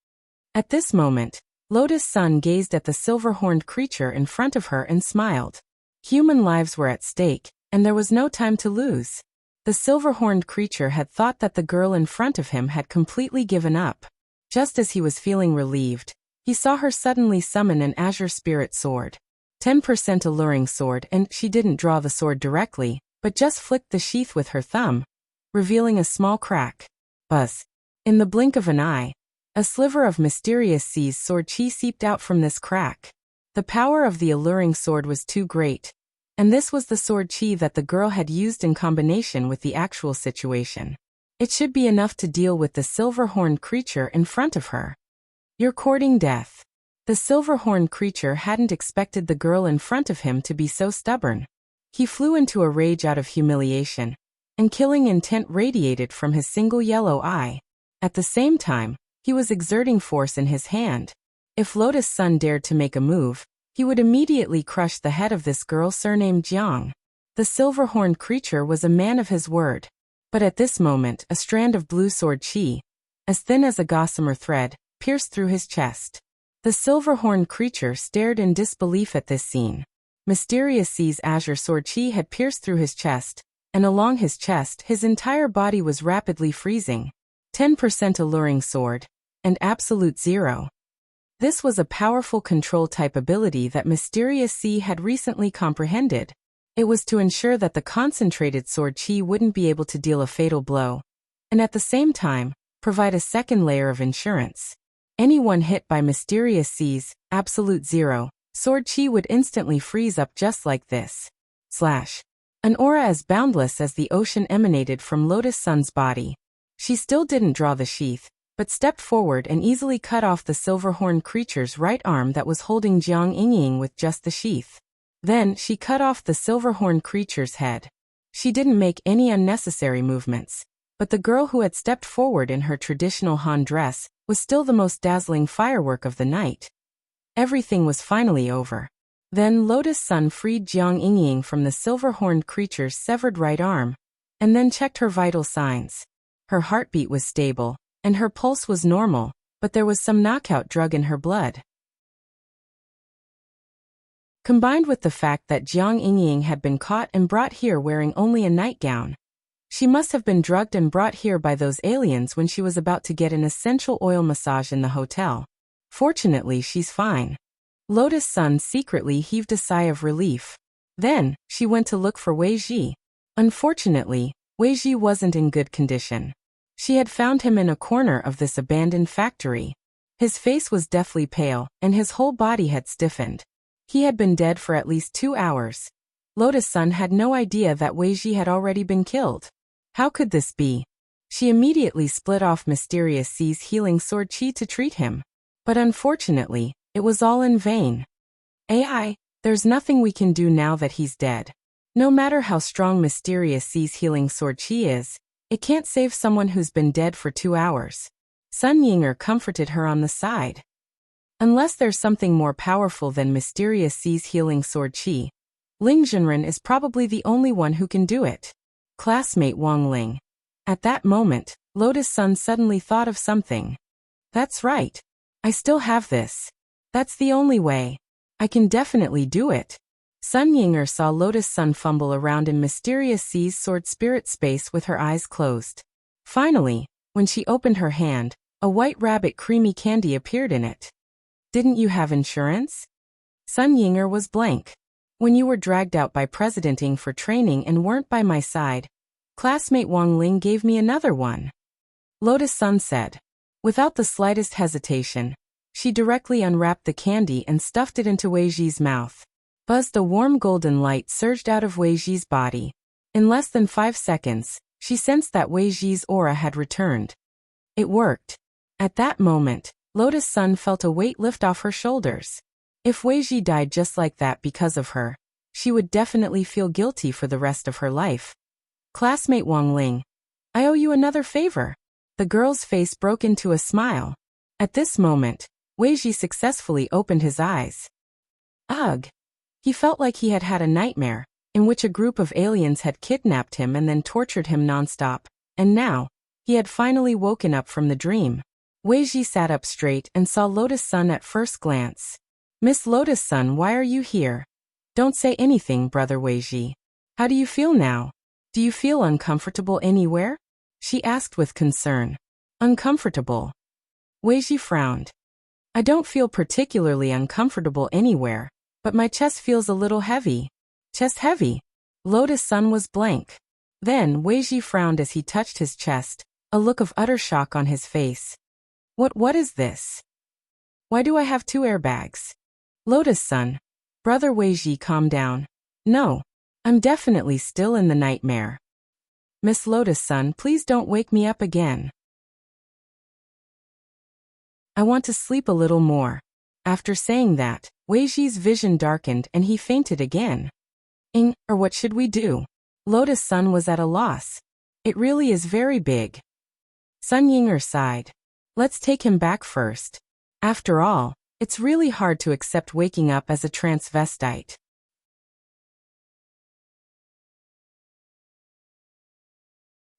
At this moment, Lotus Sun gazed at the silver-horned creature in front of her and smiled. Human lives were at stake, and there was no time to lose. The silver-horned creature had thought that the girl in front of him had completely given up. Just as he was feeling relieved, he saw her suddenly summon an azure spirit sword. 10% alluring sword, and she didn't draw the sword directly, but just flicked the sheath with her thumb, revealing a small crack. Buzz. In the blink of an eye, a sliver of mysterious sea's sword chi seeped out from this crack. The power of the alluring sword was too great, and this was the sword chi that the girl had used in combination with the actual situation. It should be enough to deal with the silver-horned creature in front of her. You're courting death. The silver-horned creature hadn't expected the girl in front of him to be so stubborn. He flew into a rage out of humiliation, and killing intent radiated from his single yellow eye. At the same time, he was exerting force in his hand. If Lotus Sun dared to make a move, he would immediately crush the head of this girl surnamed Jiang. The silver-horned creature was a man of his word. But at this moment, a strand of blue sword chi, as thin as a gossamer thread, pierced through his chest. The silver-horned creature stared in disbelief at this scene. Mysterious Sea's azure sword chi had pierced through his chest, and along his chest his entire body was rapidly freezing. 10% alluring sword, and absolute zero. This was a powerful control-type ability that Mysterious Sea had recently comprehended. It was to ensure that the concentrated sword chi wouldn't be able to deal a fatal blow, and at the same time, provide a second layer of insurance. Anyone hit by Mysterious Sea's absolute zero sword chi would instantly freeze up just like this. An aura as boundless as the ocean emanated from Lotus Sun's body. She still didn't draw the sheath, but stepped forward and easily cut off the silver-horned creature's right arm that was holding Jiang Yingying with just the sheath. Then, she cut off the silver-horned creature's head. She didn't make any unnecessary movements, but the girl who had stepped forward in her traditional Han dress was still the most dazzling firework of the night. Everything was finally over. Then Lotus Sun freed Jiang Yingying from the silver-horned creature's severed right arm, and then checked her vital signs. Her heartbeat was stable, and her pulse was normal, but there was some knockout drug in her blood. Combined with the fact that Jiang Yingying had been caught and brought here wearing only a nightgown, she must have been drugged and brought here by those aliens when she was about to get an essential oil massage in the hotel. Fortunately, she's fine. Lotus Sun secretly heaved a sigh of relief. Then, she went to look for Wei Ji. Unfortunately, Wei Ji wasn't in good condition. She had found him in a corner of this abandoned factory. His face was deathly pale, and his whole body had stiffened. He had been dead for at least 2 hours. Lotus Sun had no idea that Wei Ji had already been killed. How could this be? She immediately split off Mysterious C's healing sword chi to treat him. But unfortunately, it was all in vain. AI, there's nothing we can do now that he's dead. No matter how strong Mysterious C's healing sword chi is, it can't save someone who's been dead for 2 hours. Sun Yinger comforted her on the side. Unless there's something more powerful than Mysterious C's healing sword chi, Ling Zhenren is probably the only one who can do it. Classmate Wang Ling. At that moment, Lotus Sun suddenly thought of something. That's right. I still have this. That's the only way. I can definitely do it. Sun Yinger saw Lotus Sun fumble around in Mysterious C's sword spirit space with her eyes closed. Finally, when she opened her hand, a white rabbit creamy candy appeared in it. Didn't you have insurance? Sun Yinger was blank. When you were dragged out by President Ng for training and weren't by my side, classmate Wang Ling gave me another one. Lotus Sun said. Without the slightest hesitation, she directly unwrapped the candy and stuffed it into Wei Ji's mouth. Buzzed a warm golden light surged out of Wei Ji's body. In less than 5 seconds, she sensed that Wei Ji's aura had returned. It worked. At that moment, Lotus Sun felt a weight lift off her shoulders. If Wei Ji died just like that because of her, she would definitely feel guilty for the rest of her life. Classmate Wang Ling, I owe you another favor. The girl's face broke into a smile. At this moment, Wei Ji successfully opened his eyes. Ugh! He felt like he had had a nightmare, in which a group of aliens had kidnapped him and then tortured him nonstop, and now, he had finally woken up from the dream. Wei Ji sat up straight and saw Lotus Sun at first glance. Miss Lotus Sun, why are you here? Don't say anything, brother Wei Ji. How do you feel now? Do you feel uncomfortable anywhere? She asked with concern. Uncomfortable? Wei Ji frowned. I don't feel particularly uncomfortable anywhere, but my chest feels a little heavy. Chest heavy? Lotus Sun was blank. Then Wei Ji frowned as he touched his chest, a look of utter shock on his face. What is this? Why do I have 2 airbags? Lotus Sun. Brother Wei Ji, calm down. No. I'm definitely still in the nightmare. Miss Lotus Sun, please don't wake me up again. I want to sleep a little more. After saying that, Wei Ji's vision darkened and he fainted again. Or what should we do? Lotus Sun was at a loss. It really is very big. Sun Yinger sighed. Let's take him back first. After all, it's really hard to accept waking up as a transvestite.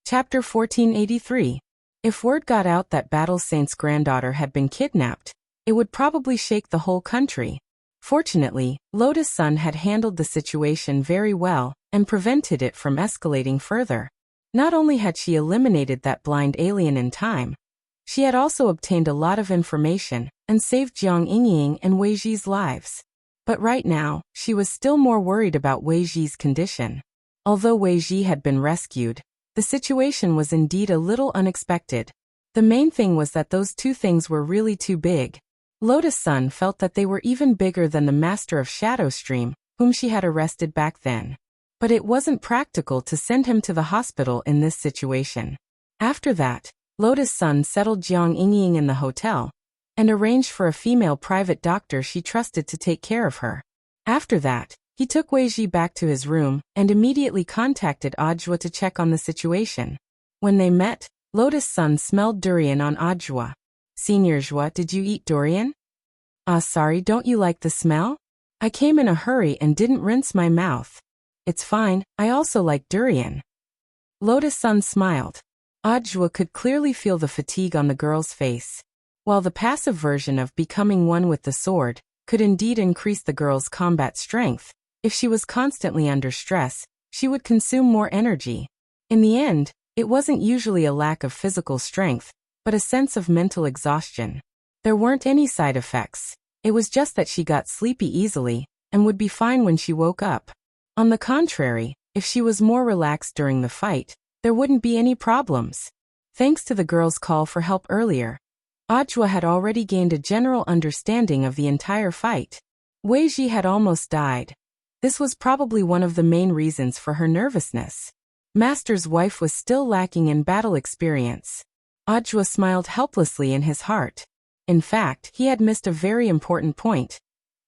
Chapter 1483. If word got out that Battle Saint's granddaughter had been kidnapped, it would probably shake the whole country. Fortunately, Lotus Sun had handled the situation very well and prevented it from escalating further. Not only had she eliminated that blind alien in time, she had also obtained a lot of information and saved Jiang Yingying and Wei Ji's lives. But right now, she was still more worried about Wei Ji's condition. Although Wei Ji had been rescued, the situation was indeed a little unexpected. The main thing was that those 2 things were really too big. Lotus Sun felt that they were even bigger than the Master of Shadow Stream, whom she had arrested back then. But it wasn't practical to send him to the hospital in this situation. After that, Lotus Sun settled Jiang Yingying in the hotel, and arranged for a female private doctor she trusted to take care of her. After that, he took Wei Ji back to his room and immediately contacted Audiobook to check on the situation. When they met, Lotus Sun smelled durian on Audiobook. Senior Zhua, did you eat durian? Sorry, don't you like the smell? I came in a hurry and didn't rinse my mouth. It's fine, I also like durian. Lotus-san smiled. Ajwa could clearly feel the fatigue on the girl's face. While the passive version of becoming one with the sword could indeed increase the girl's combat strength, if she was constantly under stress, she would consume more energy. In the end, it wasn't usually a lack of physical strength, but a sense of mental exhaustion. There weren't any side effects. It was just that she got sleepy easily and would be fine when she woke up. On the contrary, if she was more relaxed during the fight, there wouldn't be any problems. Thanks to the girl's call for help earlier, Ajwa had already gained a general understanding of the entire fight. Wei Ji had almost died. This was probably one of the main reasons for her nervousness. Master's wife was still lacking in battle experience. Ajwa smiled helplessly in his heart. In fact, he had missed a very important point.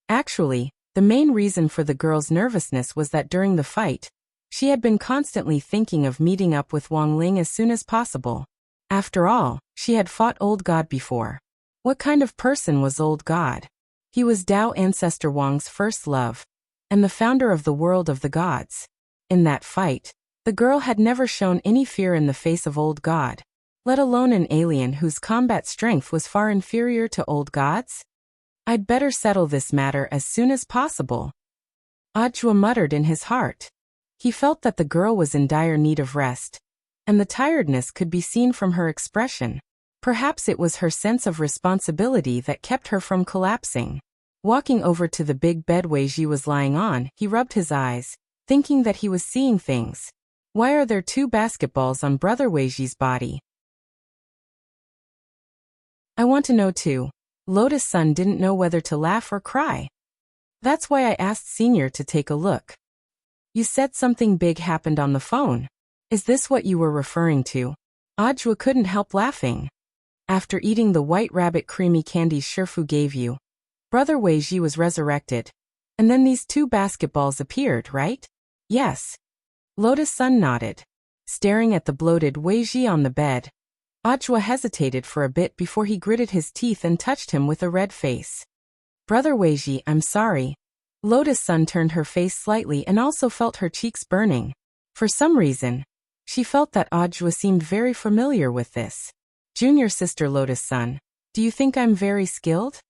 Actually, the main reason for the girl's nervousness was that during the fight, she had been constantly thinking of meeting up with Wang Ling as soon as possible. After all, she had fought Old God before. What kind of person was Old God? He was Tao ancestor Wang's first love, and the founder of the world of the gods. In that fight, the girl had never shown any fear in the face of Old God, let alone an alien whose combat strength was far inferior to Old God's. I'd better settle this matter as soon as possible, Ajwa muttered in his heart. He felt that the girl was in dire need of rest, and the tiredness could be seen from her expression. Perhaps it was her sense of responsibility that kept her from collapsing. Walking over to the big bed Wei Ji was lying on, he rubbed his eyes, thinking that he was seeing things. Why are there two basketballs on Brother Wei Ji's body? I want to know too. Lotus-san didn't know whether to laugh or cry. That's why I asked Senior to take a look. You said something big happened on the phone. Is this what you were referring to? Ajwa couldn't help laughing. After eating the white rabbit creamy candies Shifu gave you, Brother Wei Ji was resurrected. And then these two basketballs appeared, right? Yes. Lotus-san nodded. Staring at the bloated Wei Ji on the bed, Ajwa hesitated for a bit before he gritted his teeth and touched him with a red face. Brother Wei Ji, I'm sorry. Lotus-san turned her face slightly and also felt her cheeks burning. For some reason, she felt that Ajwa seemed very familiar with this. Junior sister Lotus-san, do you think I'm very skilled?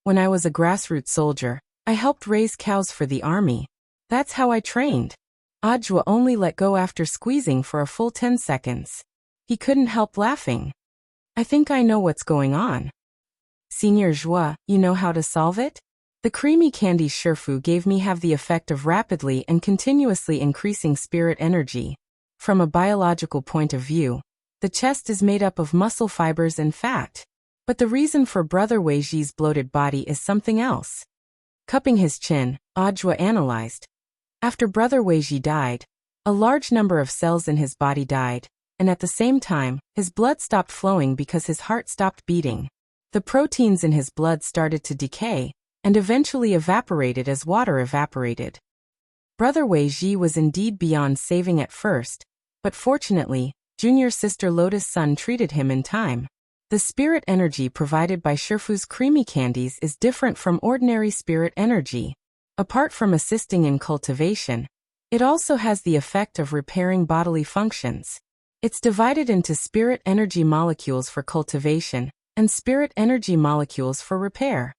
When I was a grassroots soldier, I helped raise cows for the army. That's how I trained. Ajwa only let go after squeezing for a full 10 seconds. He couldn't help laughing. I think I know what's going on. Senior Joie, you know how to solve it? The creamy candies Shifu gave me have the effect of rapidly and continuously increasing spirit energy. From a biological point of view, the chest is made up of muscle fibers and fat. But the reason for Brother Wei Ji's bloated body is something else. Cupping his chin, Ajwa analyzed. After Brother Wei Ji died, a large number of cells in his body died, and at the same time, his blood stopped flowing because his heart stopped beating. The proteins in his blood started to decay, and eventually evaporated as water evaporated. Brother Wei Ji was indeed beyond saving at first, but fortunately, junior sister Lotus-san treated him in time. The spirit energy provided by Shifu's creamy candies is different from ordinary spirit energy. Apart from assisting in cultivation, it also has the effect of repairing bodily functions. It's divided into spirit energy molecules for cultivation and spirit energy molecules for repair.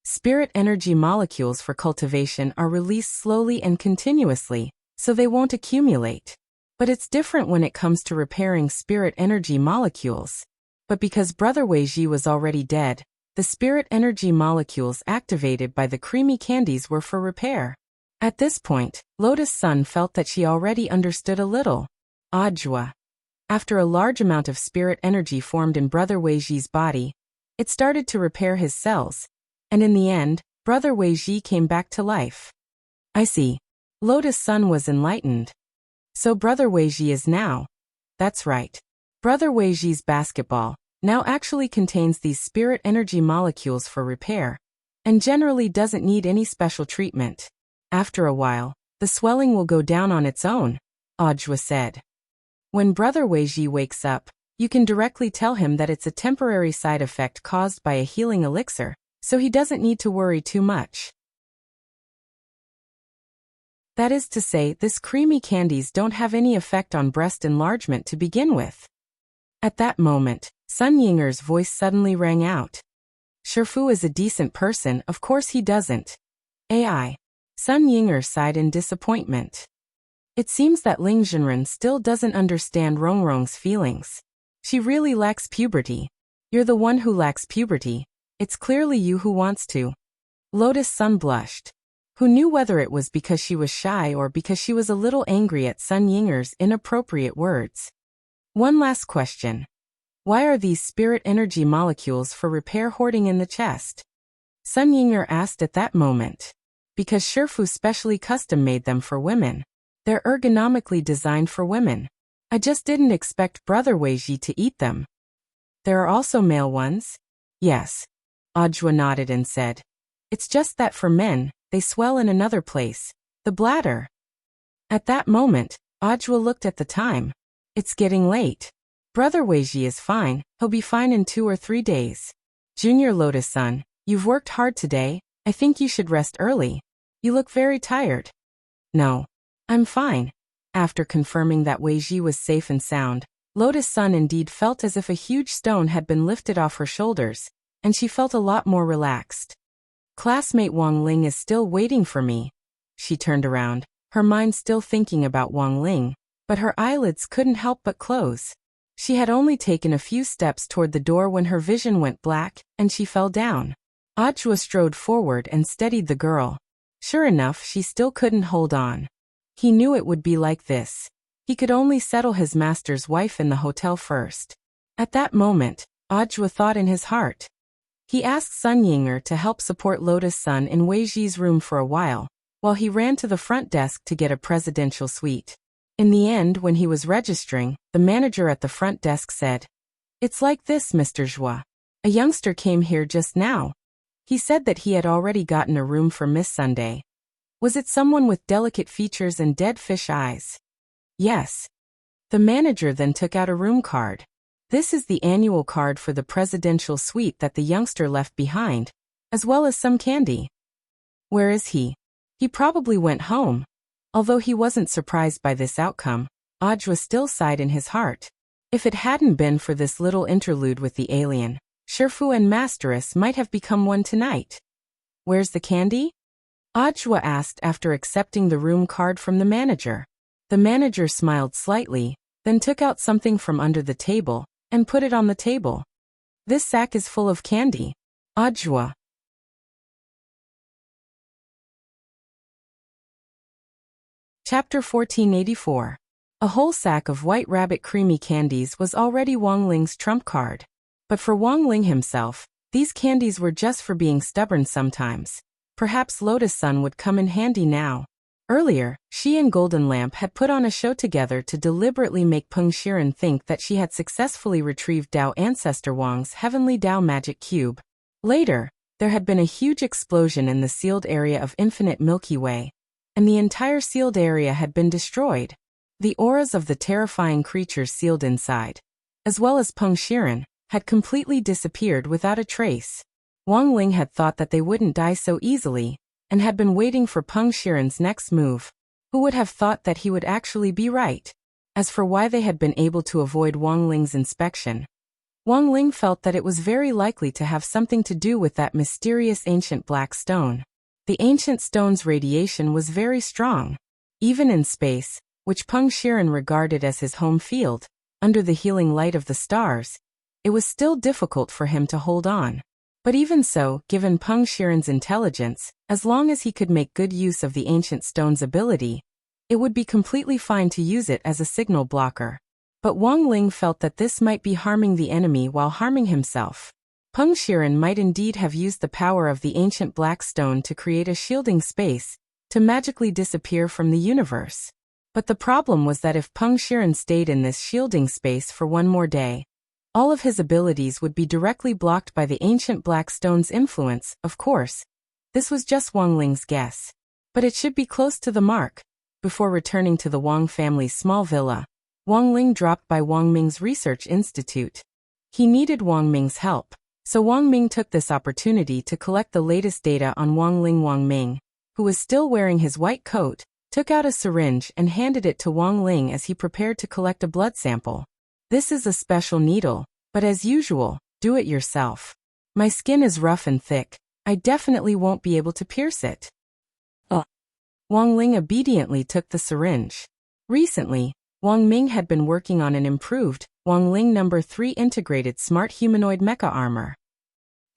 Spirit energy molecules for cultivation are released slowly and continuously, so they won't accumulate. But it's different when it comes to repairing spirit energy molecules. But because Brother Wei Ji was already dead, the spirit energy molecules activated by the creamy candies were for repair. At this point, Lotus-san felt that she already understood a little. Ajwa. After a large amount of spirit energy formed in Brother Wei Ji's body, it started to repair his cells, and in the end, Brother Wei Ji came back to life. I see. Lotus-san was enlightened. So Brother Wei Ji is now. That's right. Brother Wei Ji's basketball now actually contains these spirit energy molecules for repair, and generally doesn't need any special treatment. After a while, the swelling will go down on its own, Ajwa said. When Brother Wei Ji wakes up, you can directly tell him that it's a temporary side effect caused by a healing elixir, so he doesn't need to worry too much. That is to say, this creamy candies don't have any effect on breast enlargement to begin with. At that moment, Sun Yinger's voice suddenly rang out. Shifu is a decent person, of course he doesn't. AI. Sun Yinger sighed in disappointment. It seems that Ling Zhenren still doesn't understand Rongrong's feelings. She really lacks puberty. You're the one who lacks puberty. It's clearly you who wants to. Lotus Sun blushed. Who knew whether it was because she was shy or because she was a little angry at Sun Yinger's inappropriate words. One last question. Why are these spirit energy molecules for repair hoarding in the chest? Sun Yinger asked at that moment. Because Shifu specially custom-made them for women. They're ergonomically designed for women. I just didn't expect Brother Weiji to eat them. There are also male ones? Yes. Ajwa nodded and said. It's just that for men, they swell in another place, the bladder. At that moment, Ajwa looked at the time. It's getting late. Brother Weiji is fine, he'll be fine in 2 or 3 days. Junior Lotus-san, you've worked hard today, I think you should rest early. You look very tired. No. I'm fine. After confirming that Weiji was safe and sound, Lotus-san indeed felt as if a huge stone had been lifted off her shoulders, and she felt a lot more relaxed. Classmate Wang Ling is still waiting for me. She turned around, her mind still thinking about Wang Ling, but her eyelids couldn't help but close. She had only taken a few steps toward the door when her vision went black, and she fell down. Ajwa strode forward and steadied the girl. Sure enough, she still couldn't hold on. He knew it would be like this. He could only settle his master's wife in the hotel first. At that moment, Ajwa thought in his heart. He asked Sun Yinger to help support Lotus-san in Weiji's room for a while he ran to the front desk to get a presidential suite. In the end, when he was registering, the manager at the front desk said, "It's like this, Mr. Zhua. A youngster came here just now. He said that he had already gotten a room for Miss Sunday. Was it someone with delicate features and dead fish eyes?" Yes. The manager then took out a room card. This is the annual card for the presidential suite that the youngster left behind, as well as some candy. Where is he? He probably went home. Although he wasn't surprised by this outcome, Ajwa still sighed in his heart. If it hadn't been for this little interlude with the alien, Shifu and Masteress might have become one tonight. Where's the candy? Ajwa asked after accepting the room card from the manager. The manager smiled slightly, then took out something from under the table and put it on the table. This sack is full of candy. Ajwa. Chapter 1484. A whole sack of White Rabbit creamy candies was already Wang Ling's trump card. But for Wang Ling himself, these candies were just for being stubborn sometimes. Perhaps Lotus-san would come in handy now. Earlier, she and Golden Lamp had put on a show together to deliberately make Peng Shiren think that she had successfully retrieved Dao Ancestor Wang's heavenly Dao magic cube. Later, there had been a huge explosion in the sealed area of Infinite Milky Way, and the entire sealed area had been destroyed. The auras of the terrifying creatures sealed inside, as well as Peng Shiren, had completely disappeared without a trace. Wang Ling had thought that they wouldn't die so easily, and had been waiting for Peng Shiren's next move. Who would have thought that he would actually be right? As for why they had been able to avoid Wang Ling's inspection, Wang Ling felt that it was very likely to have something to do with that mysterious ancient black stone. The ancient stone's radiation was very strong. Even in space, which Peng Shiren regarded as his home field, under the healing light of the stars, it was still difficult for him to hold on. But even so, given Peng Shiren's intelligence, as long as he could make good use of the ancient stone's ability, it would be completely fine to use it as a signal blocker. But Wang Ling felt that this might be harming the enemy while harming himself. Peng Shiren might indeed have used the power of the ancient black stone to create a shielding space, to magically disappear from the universe. But the problem was that if Peng Shiren stayed in this shielding space for one more day, all of his abilities would be directly blocked by the ancient black stone's influence. Of course, this was just Wang Ling's guess. But it should be close to the mark. Before returning to the Wang family's small villa, Wang Ling dropped by Wang Ming's research institute. He needed Wang Ming's help, so Wang Ming took this opportunity to collect the latest data on Wang Ming, who was still wearing his white coat, took out a syringe and handed it to Wang Ling as he prepared to collect a blood sample. This is a special needle, but as usual, do it yourself. My skin is rough and thick. I definitely won't be able to pierce it. Wang Ling obediently took the syringe. Recently, Wang Ming had been working on an improved Wang Ling No. 3 integrated smart humanoid mecha armor.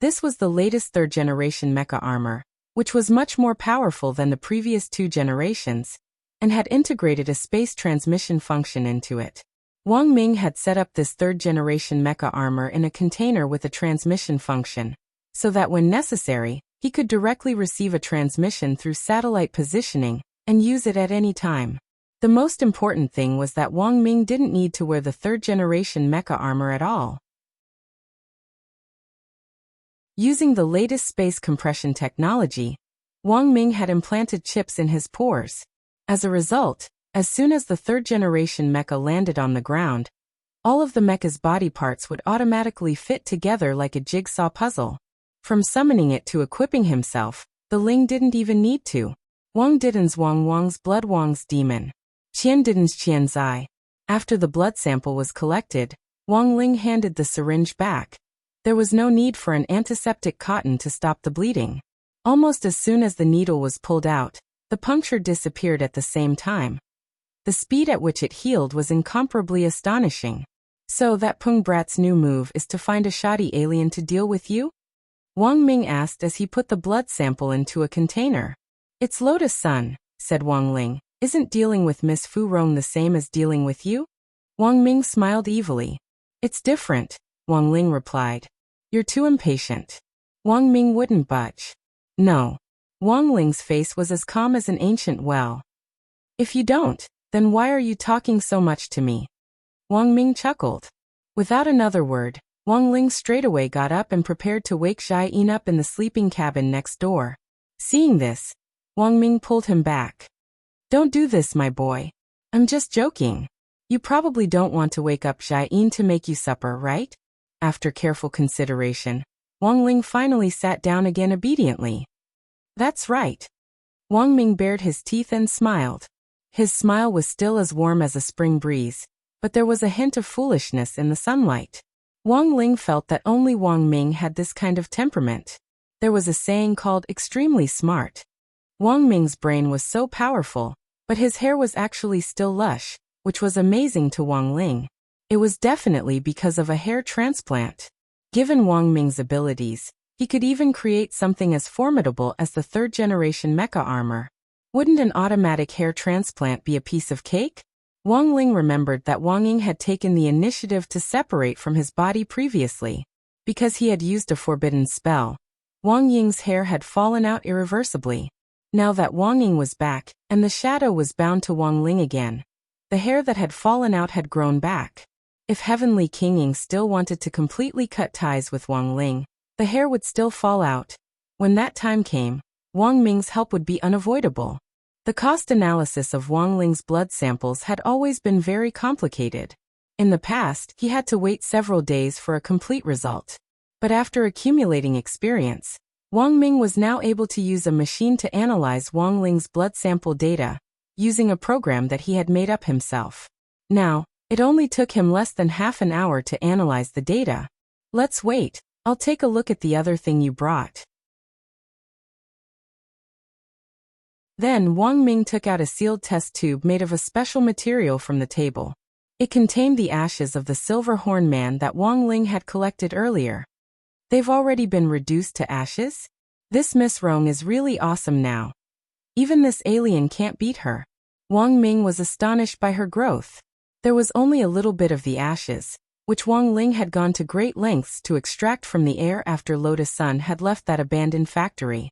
This was the latest third-generation mecha armor, which was much more powerful than the previous 2 generations, and had integrated a space transmission function into it. Wang Ming had set up this third-generation mecha armor in a container with a transmission function, so that when necessary, he could directly receive a transmission through satellite positioning and use it at any time. The most important thing was that Wang Ming didn't need to wear the third-generation mecha armor at all. Using the latest space compression technology, Wang Ming had implanted chips in his pores. As a result, as soon as the third-generation mecha landed on the ground, all of the mecha's body parts would automatically fit together like a jigsaw puzzle. From summoning it to equipping himself, the Ling didn't even need to. Wang Diden's Wang Wang's blood Wang's demon. Qian Diden's Qian Zai. After the blood sample was collected, Wang Ling handed the syringe back. There was no need for an antiseptic cotton to stop the bleeding. Almost as soon as the needle was pulled out, the puncture disappeared at the same time. The speed at which it healed was incomparably astonishing. So that Peng Brat's new move is to find a shoddy alien to deal with you? Wang Ming asked as he put the blood sample into a container. It's Lotus Sun, said Wang Ling. Isn't dealing with Miss Fu Rong the same as dealing with you? Wang Ming smiled evilly. It's different, Wang Ling replied. You're too impatient. Wang Ming wouldn't budge. No. Wang Ling's face was as calm as an ancient well. If you don't, then why are you talking so much to me? Wang Ming chuckled. Without another word, Wang Ling straightaway got up and prepared to wake Zhai Yin up in the sleeping cabin next door. Seeing this, Wang Ming pulled him back. Don't do this, my boy. I'm just joking. You probably don't want to wake up Zhai Yin to make you supper, right? After careful consideration, Wang Ling finally sat down again obediently. That's right. Wang Ming bared his teeth and smiled. His smile was still as warm as a spring breeze, but there was a hint of foolishness in the sunlight. Wang Ling felt that only Wang Ming had this kind of temperament. There was a saying called extremely smart. Wang Ming's brain was so powerful, but his hair was actually still lush, which was amazing to Wang Ling. It was definitely because of a hair transplant. Given Wang Ming's abilities, he could even create something as formidable as the third-generation mecha armor. Wouldn't an automatic hair transplant be a piece of cake? Wang Ling remembered that Wang Ying had taken the initiative to separate from his body previously. Because he had used a forbidden spell, Wang Ying's hair had fallen out irreversibly. Now that Wang Ying was back, and the shadow was bound to Wang Ling again, the hair that had fallen out had grown back. If Heavenly King Ying still wanted to completely cut ties with Wang Ling, the hair would still fall out. When that time came, Wang Ming's help would be unavoidable. The cost analysis of Wang Ling's blood samples had always been very complicated. In the past, he had to wait several days for a complete result. But after accumulating experience, Wang Ming was now able to use a machine to analyze Wang Ling's blood sample data, using a program that he had made up himself. Now, it only took him less than half an hour to analyze the data. Let's wait, I'll take a look at the other thing you brought. Then Wang Ming took out a sealed test tube made of a special material from the table. It contained the ashes of the silver horn man that Wang Ling had collected earlier. They've already been reduced to ashes? This Miss Rong is really awesome now. Even this alien can't beat her. Wang Ming was astonished by her growth. There was only a little bit of the ashes, which Wang Ling had gone to great lengths to extract from the air after Lotus Sun had left that abandoned factory.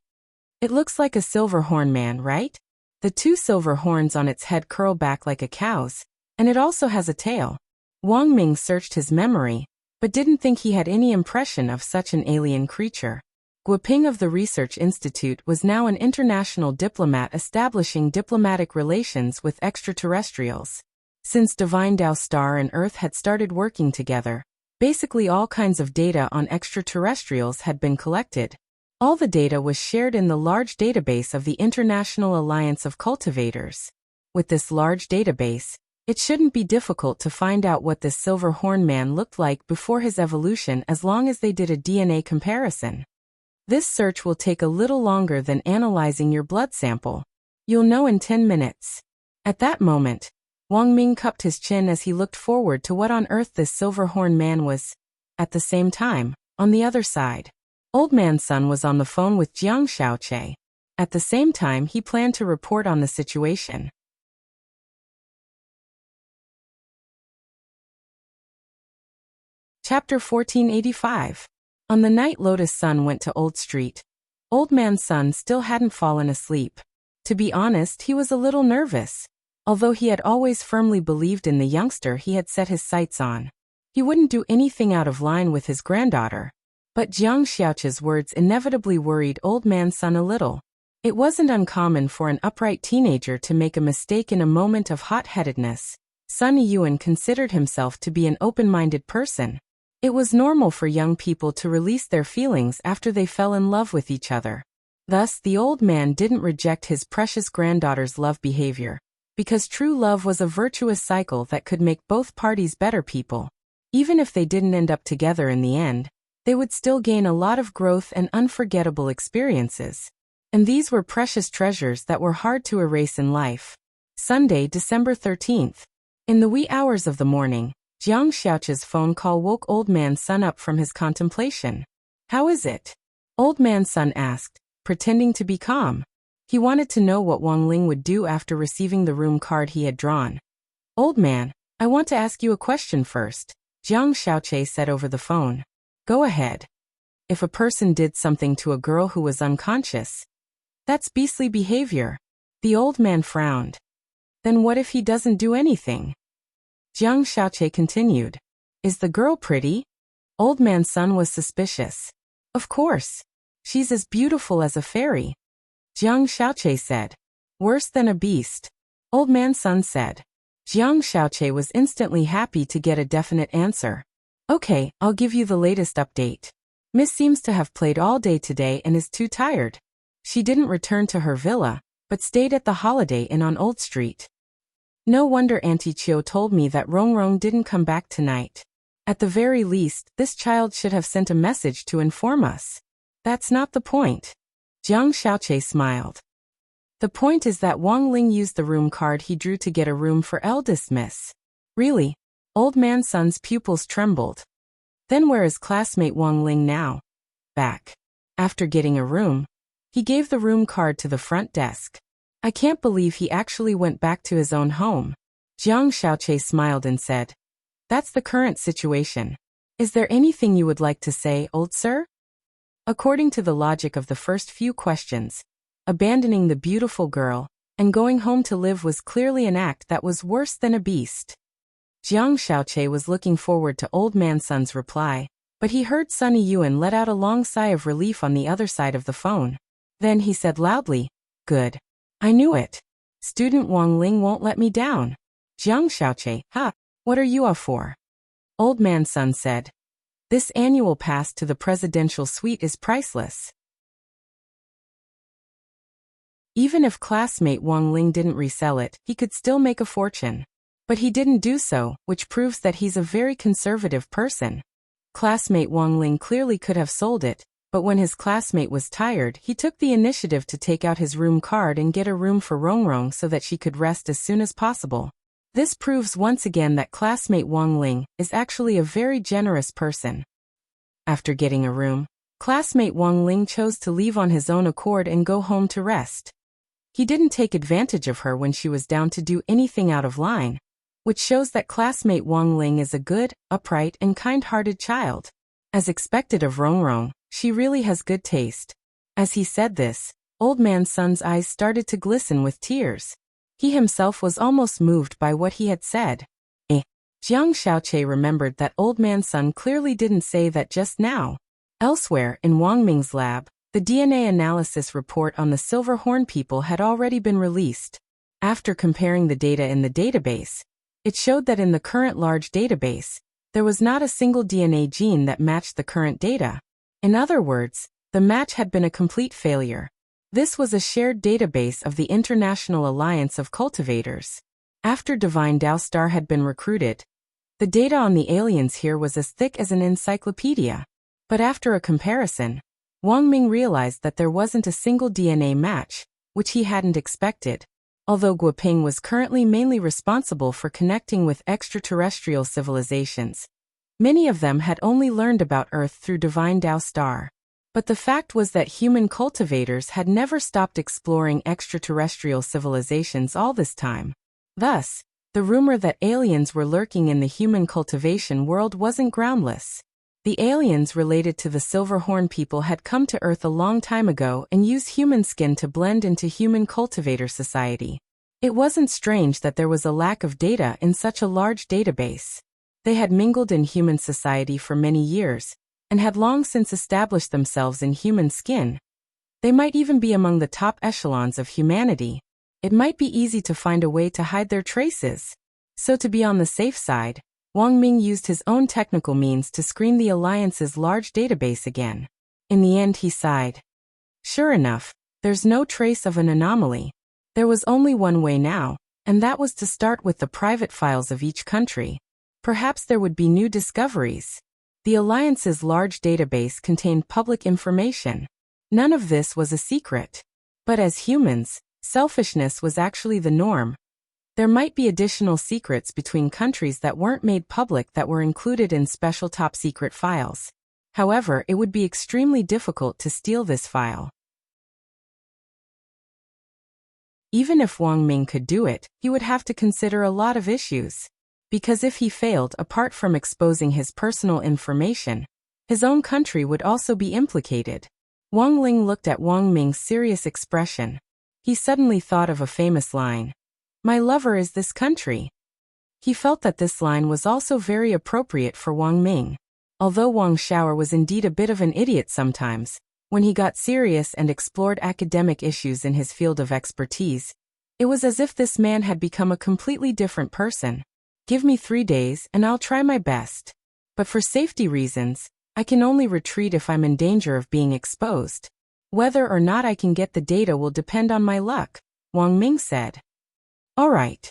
It looks like a silver horn man, right? The 2 silver horns on its head curl back like a cow's, and it also has a tail. Wang Ming searched his memory, but didn't think he had any impression of such an alien creature. Guoping of the Research Institute was now an international diplomat establishing diplomatic relations with extraterrestrials. Since Divine Tao Star and Earth had started working together, basically all kinds of data on extraterrestrials had been collected. All the data was shared in the large database of the International Alliance of Cultivators. With this large database, it shouldn't be difficult to find out what this silver horn man looked like before his evolution as long as they did a DNA comparison. This search will take a little longer than analyzing your blood sample. You'll know in 10 minutes. At that moment, Wang Ming cupped his chin as he looked forward to what on earth this silver horn man was. At the same time, on the other side, Old Man Sun was on the phone with Jiang Xiaoqie. At the same time, he planned to report on the situation. Chapter 1485. On the night Lotus Sun went to Old Street, Old Man Sun still hadn't fallen asleep. To be honest, he was a little nervous. Although he had always firmly believed in the youngster he had set his sights on. He wouldn't do anything out of line with his granddaughter. But Jiang Xiaoqie's words inevitably worried Old Man Sun a little. It wasn't uncommon for an upright teenager to make a mistake in a moment of hot-headedness. Sun Yuan considered himself to be an open-minded person. It was normal for young people to release their feelings after they fell in love with each other. Thus, the old man didn't reject his precious granddaughter's love behavior, because true love was a virtuous cycle that could make both parties better people. Even if they didn't end up together in the end, they would still gain a lot of growth and unforgettable experiences. And these were precious treasures that were hard to erase in life. Sunday, December 13th. In the wee hours of the morning, Jiang Xiaoqie's phone call woke Old Man Sun up from his contemplation. "How is it?" Old Man Sun asked, pretending to be calm. He wanted to know what Wang Ling would do after receiving the room card he had drawn. "Old man, I want to ask you a question first," Jiang Xiaoqie said over the phone. "Go ahead." If a person did something to a girl who was unconscious, that's beastly behavior. The old man frowned. Then what if he doesn't do anything? Jiang Xiaoqie continued. "Is the girl pretty?" Old Man Sun was suspicious. "Of course. She's as beautiful as a fairy," Jiang Xiaoqie said. "Worse than a beast," Old Man Sun said. Jiang Xiaoqie was instantly happy to get a definite answer. "Okay, I'll give you the latest update. Miss seems to have played all day today and is too tired. She didn't return to her villa, but stayed at the Holiday Inn on Old Street. No wonder Auntie Chiu told me that Rong didn't come back tonight. At the very least, this child should have sent a message to inform us. That's not the point." Jiang Xiaoqie smiled. "The point is that Wang Ling used the room card he drew to get a room for eldest miss." "Really?" Old Man Sun's pupils trembled. "Then where is classmate Wang Ling now?" "Back. After getting a room, he gave the room card to the front desk." "I can't believe he actually went back to his own home." Jiang Xiaoqie smiled and said, "That's the current situation. Is there anything you would like to say, old sir?" According to the logic of the first few questions, abandoning the beautiful girl and going home to live was clearly an act that was worse than a beast. Jiang Xiaoqie was looking forward to Old Man Sun's reply, but he heard Sun Yuan let out a long sigh of relief on the other side of the phone. Then he said loudly, "Good. I knew it. Student Wang Ling won't let me down." Jiang Xiaoqie, "Ha, what are you off for?" Old Man Sun said, "This annual pass to the presidential suite is priceless. Even if classmate Wang Ling didn't resell it, he could still make a fortune. But he didn't do so, which proves that he's a very conservative person. Classmate Wang Ling clearly could have sold it, but when his classmate was tired, he took the initiative to take out his room card and get a room for Rong so that she could rest as soon as possible. This proves once again that classmate Wang Ling is actually a very generous person. After getting a room, classmate Wang Ling chose to leave on his own accord and go home to rest. He didn't take advantage of her when she was down to do anything out of line, which shows that classmate Wang Ling is a good, upright, and kind-hearted child. As expected of Rong, she really has good taste. As he said this, Old Man Sun's eyes started to glisten with tears. He himself was almost moved by what he had said. Jiang Xiaoqie remembered that Old Man Sun clearly didn't say that just now. Elsewhere, in Wang Ming's lab, the DNA analysis report on the Silver Horn people had already been released. After comparing the data in the database, it showed that in the current large database, there was not a single DNA gene that matched the current data. In other words, The match had been a complete failure. This was a shared database of the International Alliance of Cultivators. After Divine Tao Star had been recruited, the data on the aliens here was as thick as an encyclopedia. But after a comparison, Wang Ming realized that there wasn't a single DNA match, which he hadn't expected. Although Guoping was currently mainly responsible for connecting with extraterrestrial civilizations, many of them had only learned about Earth through Divine Tao Star. But the fact was that human cultivators had never stopped exploring extraterrestrial civilizations all this time. Thus, the rumor that aliens were lurking in the human cultivation world wasn't groundless. The aliens related to the Silverhorn people had come to Earth a long time ago and used human skin to blend into human cultivator society. It wasn't strange that there was a lack of data in such a large database. They had mingled in human society for many years, and had long since established themselves in human skin. They might even be among the top echelons of humanity. It might be easy to find a way to hide their traces. So to be on the safe side, Wang Ming used his own technical means to screen the Alliance's large database again. In the end he sighed. Sure enough, there's no trace of an anomaly. There was only one way now, and that was to start with the private files of each country. Perhaps there would be new discoveries. The Alliance's large database contained public information. None of this was a secret. But as humans, selfishness was actually the norm. There might be additional secrets between countries that weren't made public that were included in special top-secret files. However, it would be extremely difficult to steal this file. Even if Wang Ming could do it, he would have to consider a lot of issues. Because if he failed, apart from exposing his personal information, his own country would also be implicated. Wang Ling looked at Wang Ming's serious expression. He suddenly thought of a famous line. My lover is this country. He felt that this line was also very appropriate for Wang Ming. Although Wang Xiaoer was indeed a bit of an idiot sometimes, when he got serious and explored academic issues in his field of expertise, it was as if this man had become a completely different person. Give me 3 days and I'll try my best. But for safety reasons, I can only retreat if I'm in danger of being exposed. Whether or not I can get the data will depend on my luck, Wang Ming said. All right.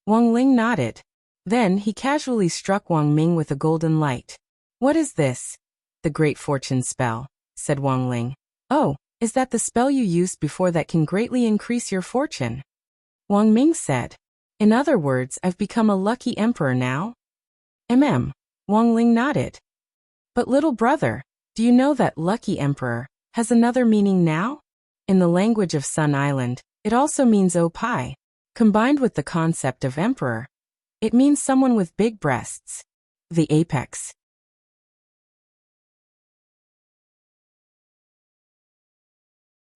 Wang Ling nodded. Then he casually struck Wang Ming with a golden light. What is this? The Great Fortune spell, said Wang Ling. Oh, is that the spell you used before that can greatly increase your fortune? Wang Ming said. In other words, I've become a lucky emperor now? Wang Ling nodded. But little brother, do you know that lucky emperor has another meaning now? In the language of Sun Island, it also means Pai. Combined with the concept of emperor, it means someone with big breasts. The apex.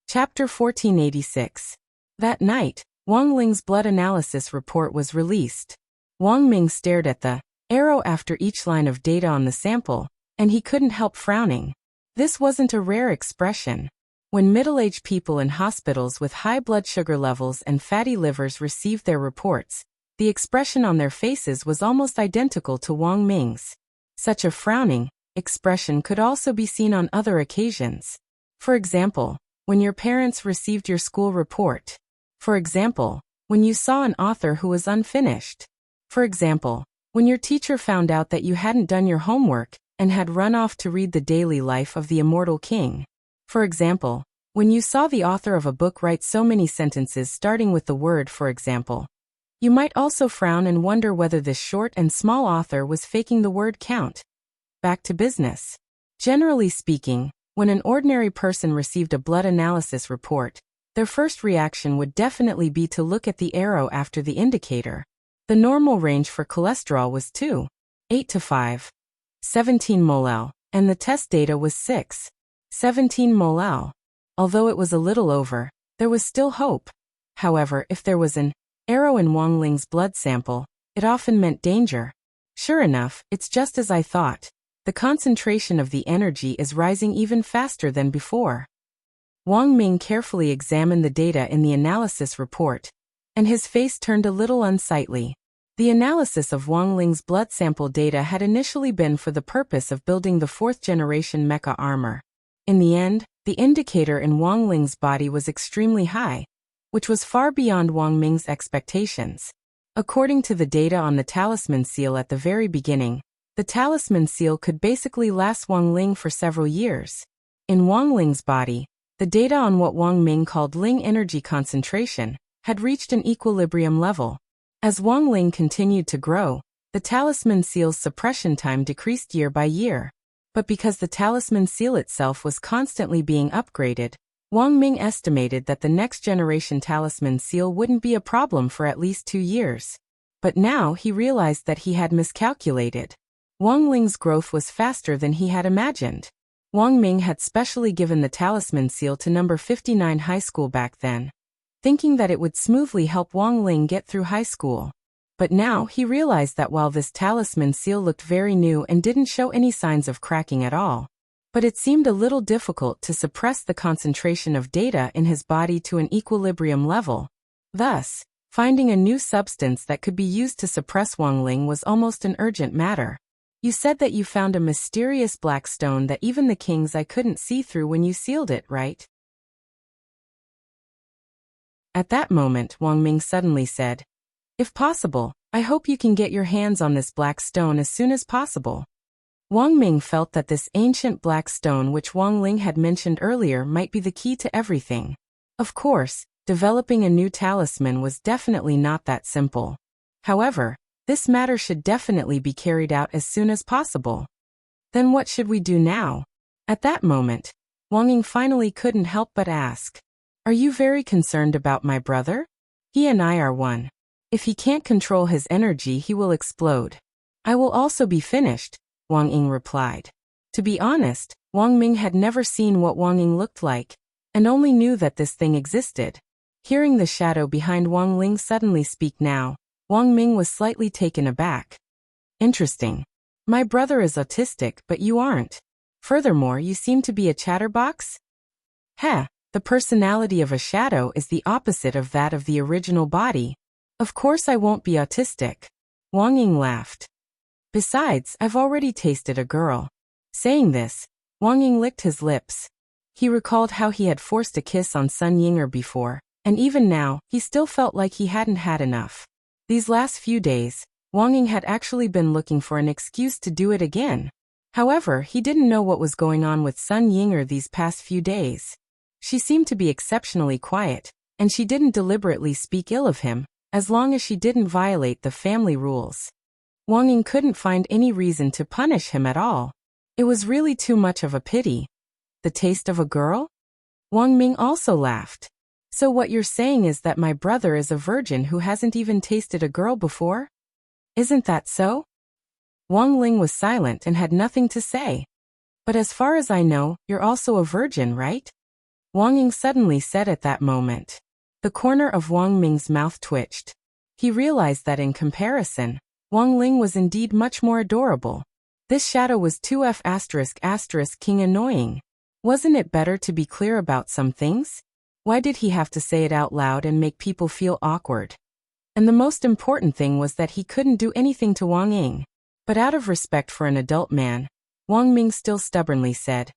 Chapter 1486. That night, Wang Ling's blood analysis report was released. Wang Ming stared at the arrow after each line of data on the sample, and he couldn't help frowning. This wasn't a rare expression. When middle-aged people in hospitals with high blood sugar levels and fatty livers received their reports, the expression on their faces was almost identical to Wang Ming's. Such a frowning expression could also be seen on other occasions. For example, when your parents received your school report. For example, when you saw an author who was unfinished. For example, when your teacher found out that you hadn't done your homework and had run off to read The Daily Life of the Immortal King. For example, when you saw the author of a book write so many sentences starting with the word for example. You might also frown and wonder whether this short and small author was faking the word count. Back to business. Generally speaking, when an ordinary person received a blood analysis report, their first reaction would definitely be to look at the arrow after the indicator. The normal range for cholesterol was 2.8 to 5.17 mol, and the test data was 6.17 mol. Although it was a little over, there was still hope. However, if there was an arrow in Wang Ling's blood sample, it often meant danger. Sure enough, it's just as I thought. The concentration of the energy is rising even faster than before. Wang Ming carefully examined the data in the analysis report, and his face turned a little unsightly. The analysis of Wang Ling's blood sample data had initially been for the purpose of building the 4th-generation mecha armor. In the end, the indicator in Wang Ling's body was extremely high, which was far beyond Wang Ming's expectations. According to the data on the talisman seal at the very beginning, the talisman seal could basically last Wang Ling for several years. In Wang Ling's body, the data on what Wang Ming called Ling energy concentration had reached an equilibrium level. As Wang Ling continued to grow, the talisman seal's suppression time decreased year by year. But because the talisman seal itself was constantly being upgraded, Wang Ming estimated that the next generation talisman seal wouldn't be a problem for at least 2 years. But now he realized that he had miscalculated. Wang Ling's growth was faster than he had imagined. Wang Ming had specially given the talisman seal to number 59 high school back then, thinking that it would smoothly help Wang Ling get through high school. But now he realized that while this talisman seal looked very new and didn't show any signs of cracking at all, but it seemed a little difficult to suppress the concentration of data in his body to an equilibrium level. Thus, finding a new substance that could be used to suppress Wang Ling was almost an urgent matter. You said that you found a mysterious black stone that even the king's eye couldn't see through when you sealed it, right? At that moment, Wang Ming suddenly said, "If possible, I hope you can get your hands on this black stone as soon as possible." Wang Ming felt that this ancient black stone which Wang Ling had mentioned earlier might be the key to everything. Of course, developing a new talisman was definitely not that simple. However, this matter should definitely be carried out as soon as possible. Then what should we do now? At that moment, Wang Ying finally couldn't help but ask, "Are you very concerned about my brother? He and I are one. If he can't control his energy, he will explode." "I will also be finished," Wang Ying replied. To be honest, Wang Ming had never seen what Wang Ying looked like, and only knew that this thing existed. Hearing the shadow behind Wang Ling suddenly speak now, Wang Ming was slightly taken aback. "Interesting. My brother is autistic, but you aren't. Furthermore, you seem to be a chatterbox?" "Heh, the personality of a shadow is the opposite of that of the original body. Of course I won't be autistic." Wang Ying laughed. "Besides, I've already tasted a girl." Saying this, Wang Ying licked his lips. He recalled how he had forced a kiss on Sun Yinger before, and even now, he still felt like he hadn't had enough. These last few days, Wang Ying had actually been looking for an excuse to do it again. However, he didn't know what was going on with Sun Yinger these past few days. She seemed to be exceptionally quiet, and she didn't deliberately speak ill of him, as long as she didn't violate the family rules. Wang Ying couldn't find any reason to punish him at all. It was really too much of a pity. The taste of a girl? Wang Ming also laughed. "So what you're saying is that my brother is a virgin who hasn't even tasted a girl before? Isn't that so?" Wang Ling was silent and had nothing to say. "But as far as I know, you're also a virgin, right?" Wang Ying suddenly said at that moment. The corner of Wang Ming's mouth twitched. He realized that in comparison, Wang Ling was indeed much more adorable. This shadow was too king annoying. Wasn't it better to be clear about some things? Why did he have to say it out loud and make people feel awkward? And the most important thing was that he couldn't do anything to Wang Ying. But out of respect for an adult man, Wang Ming still stubbornly said,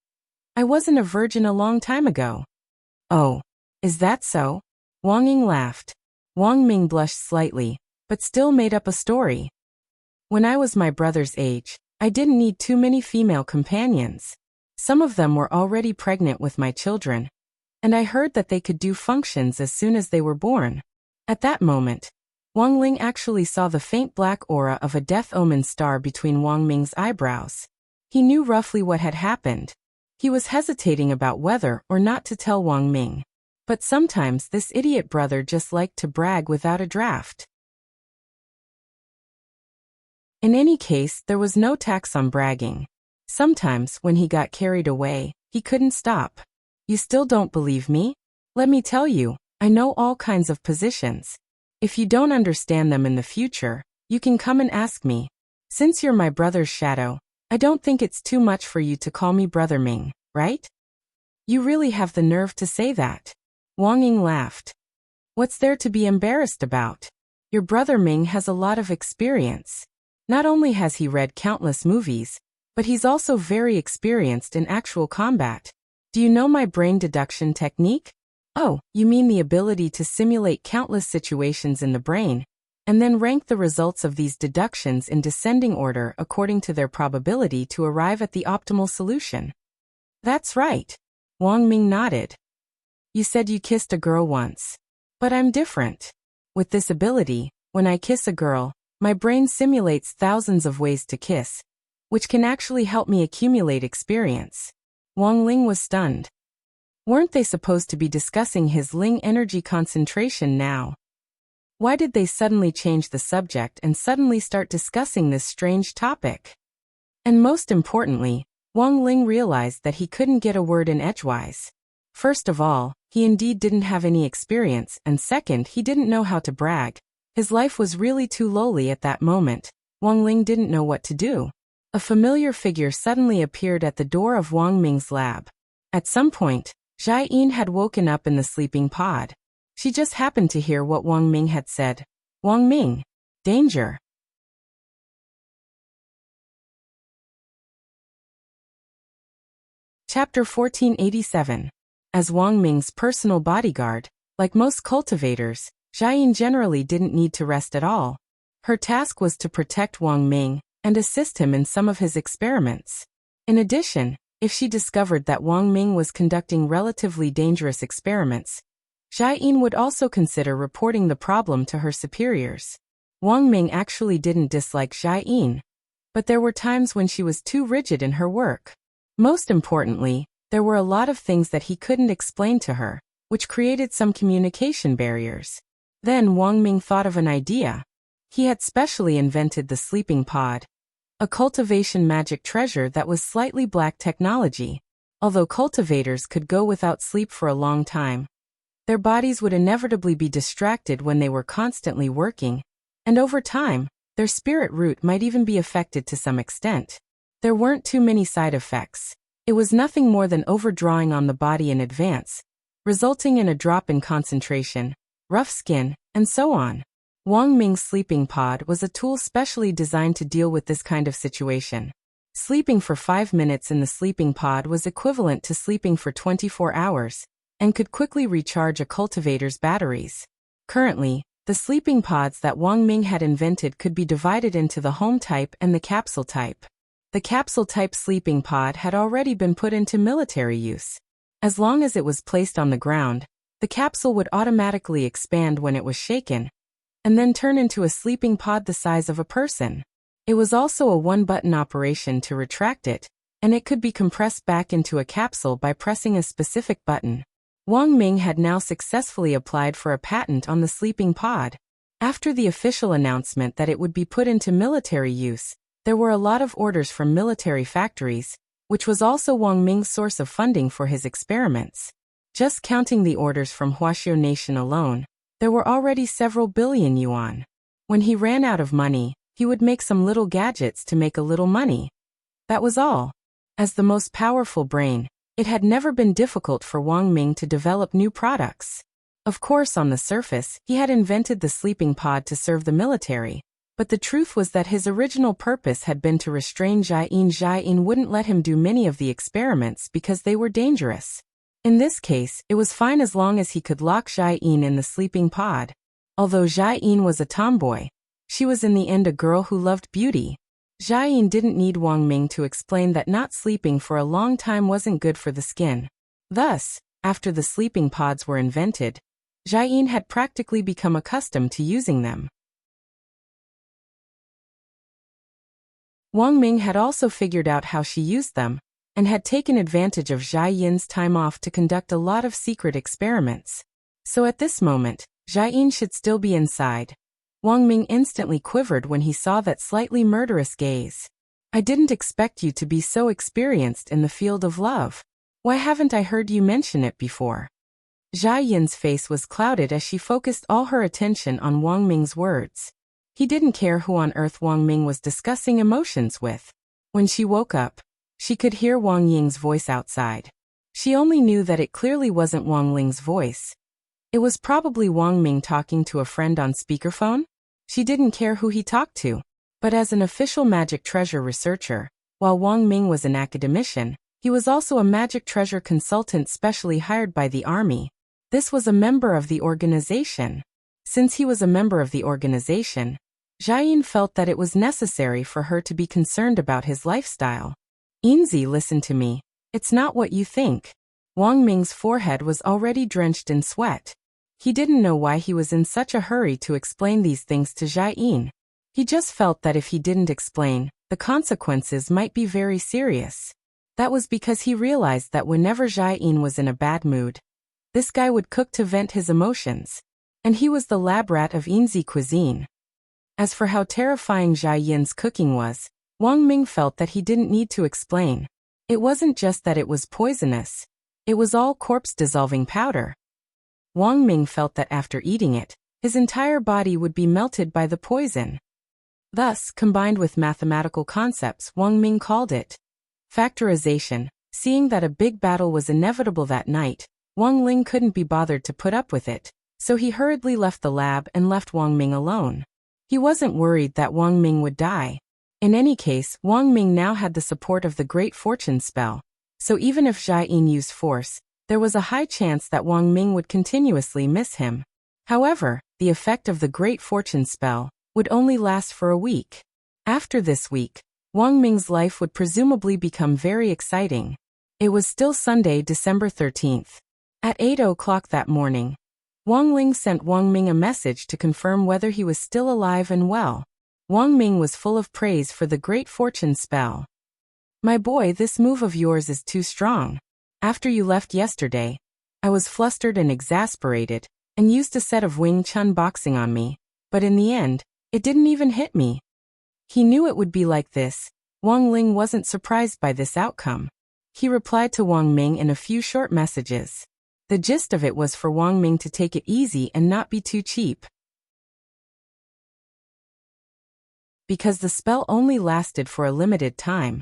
"I wasn't a virgin a long time ago." "Oh, is that so?" Wang Ying laughed. Wang Ming blushed slightly, but still made up a story. "When I was my brother's age, I didn't need too many female companions. Some of them were already pregnant with my children, and I heard that they could do functions as soon as they were born." At that moment, Wang Ling actually saw the faint black aura of a death omen star between Wang Ming's eyebrows. He knew roughly what had happened. He was hesitating about whether or not to tell Wang Ming. But sometimes this idiot brother just liked to brag without a draft. In any case, there was no tax on bragging. Sometimes, when he got carried away, he couldn't stop. "You still don't believe me? Let me tell you, I know all kinds of positions. If you don't understand them in the future, you can come and ask me. Since you're my brother's shadow, I don't think it's too much for you to call me Brother Ming, right?" "You really have the nerve to say that." Wang Ying laughed. "What's there to be embarrassed about? Your brother Ming has a lot of experience. Not only has he read countless movies, but he's also very experienced in actual combat. Do you know my brain deduction technique? Oh, you mean the ability to simulate countless situations in the brain, and then rank the results of these deductions in descending order according to their probability to arrive at the optimal solution. That's right. Wang Ming nodded. You said you kissed a girl once. But I'm different. With this ability, when I kiss a girl, my brain simulates thousands of ways to kiss, which can actually help me accumulate experience. Wang Ling was stunned. Weren't they supposed to be discussing his Ling energy concentration now? Why did they suddenly change the subject and suddenly start discussing this strange topic? And most importantly, Wang Ling realized that he couldn't get a word in edgewise. First of all, he indeed didn't have any experience, and second, he didn't know how to brag. His life was really too lowly at that moment. Wang Ling didn't know what to do. A familiar figure suddenly appeared at the door of Wang Ming's lab. At some point, Jai Yin had woken up in the sleeping pod. She just happened to hear what Wang Ming had said. Wang Ming. Danger. Chapter 1487. As Wang Ming's personal bodyguard, like most cultivators, Jai Yin generally didn't need to rest at all. Her task was to protect Wang Ming and assist him in some of his experiments. In addition, if she discovered that Wang Ming was conducting relatively dangerous experiments, Jai Yin would also consider reporting the problem to her superiors. Wang Ming actually didn't dislike Jai Yin, but there were times when she was too rigid in her work. Most importantly, there were a lot of things that he couldn't explain to her, which created some communication barriers. Then Wang Ming thought of an idea. He had specially invented the sleeping pod, a cultivation magic treasure that was slightly black technology. Although cultivators could go without sleep for a long time, their bodies would inevitably be distracted when they were constantly working, and over time, their spirit root might even be affected to some extent. There weren't too many side effects. It was nothing more than overdrawing on the body in advance, resulting in a drop in concentration, rough skin, and so on. Wang Ming's sleeping pod was a tool specially designed to deal with this kind of situation. Sleeping for 5 minutes in the sleeping pod was equivalent to sleeping for 24 hours, and could quickly recharge a cultivator's batteries. Currently, the sleeping pods that Wang Ming had invented could be divided into the home type and the capsule type. The capsule type sleeping pod had already been put into military use. As long as it was placed on the ground, the capsule would automatically expand when it was shaken, and then turn into a sleeping pod the size of a person. It was also a one-button operation to retract it, and it could be compressed back into a capsule by pressing a specific button. Wang Ming had now successfully applied for a patent on the sleeping pod. After the official announcement that it would be put into military use, there were a lot of orders from military factories, which was also Wang Ming's source of funding for his experiments. Just counting the orders from Huaxiao Nation alone, there were already several billion yuan. When he ran out of money, he would make some little gadgets to make a little money. That was all. As the most powerful brain, it had never been difficult for Wang Ming to develop new products. Of course, on the surface, he had invented the sleeping pod to serve the military, but the truth was that his original purpose had been to restrain Jai Yin. Jai Yin wouldn't let him do many of the experiments because they were dangerous. In this case, it was fine as long as he could lock Jai Yin in the sleeping pod. Although Jai Yin was a tomboy, she was in the end a girl who loved beauty. Jai Yin didn't need Wang Ming to explain that not sleeping for a long time wasn't good for the skin. Thus, after the sleeping pods were invented, Jai Yin had practically become accustomed to using them. Wang Ming had also figured out how she used them, and had taken advantage of Jai Yin's time off to conduct a lot of secret experiments. So at this moment, Jai Yin should still be inside. Wang Ming instantly quivered when he saw that slightly murderous gaze. I didn't expect you to be so experienced in the field of love. Why haven't I heard you mention it before? Jai Yin's face was clouded as she focused all her attention on Wang Ming's words. He didn't care who on earth Wang Ming was discussing emotions with. When she woke up, she could hear Wang Ying's voice outside. She only knew that it clearly wasn't Wang Ling's voice. It was probably Wang Ming talking to a friend on speakerphone. She didn't care who he talked to. But as an official magic treasure researcher, while Wang Ming was an academician, He was also a magic treasure consultant specially hired by the army. This was a member of the organization. Since he was a member of the organization, Jiayin felt that it was necessary for her to be concerned about his lifestyle. Inzi, listen to me. It's not what you think. Wang Ming's forehead was already drenched in sweat. He didn't know why he was in such a hurry to explain these things to Jiayin. He just felt that if he didn't explain, the consequences might be very serious. That was because he realized that whenever Jiayin was in a bad mood, this guy would cook to vent his emotions. And he was the lab rat of Inzi cuisine. As for how terrifying Jiayin's cooking was, Wang Ming felt that he didn't need to explain. It wasn't just that it was poisonous. It was all corpse-dissolving powder. Wang Ming felt that after eating it, his entire body would be melted by the poison. Thus, combined with mathematical concepts, Wang Ming called it factorization. Seeing that a big battle was inevitable that night, Wang Ling couldn't be bothered to put up with it, so he hurriedly left the lab and left Wang Ming alone. He wasn't worried that Wang Ming would die. In any case, Wang Ming now had the support of the Great Fortune spell, so even if Jiayin used force, there was a high chance that Wang Ming would continuously miss him. However, the effect of the Great Fortune spell would only last for a week. After this week, Wang Ming's life would presumably become very exciting. It was still Sunday, December 13th. At 8 o'clock that morning, Wang Ling sent Wang Ming a message to confirm whether he was still alive and well. Wang Ming was full of praise for the Great Fortune spell. My boy, this move of yours is too strong. After you left yesterday, I was flustered and exasperated, and used a set of Wing Chun boxing on me, but in the end, it didn't even hit me. He knew it would be like this. Wang Ling wasn't surprised by this outcome. He replied to Wang Ming in a few short messages. The gist of it was for Wang Ming to take it easy and not be too cheap. Because the spell only lasted for a limited time.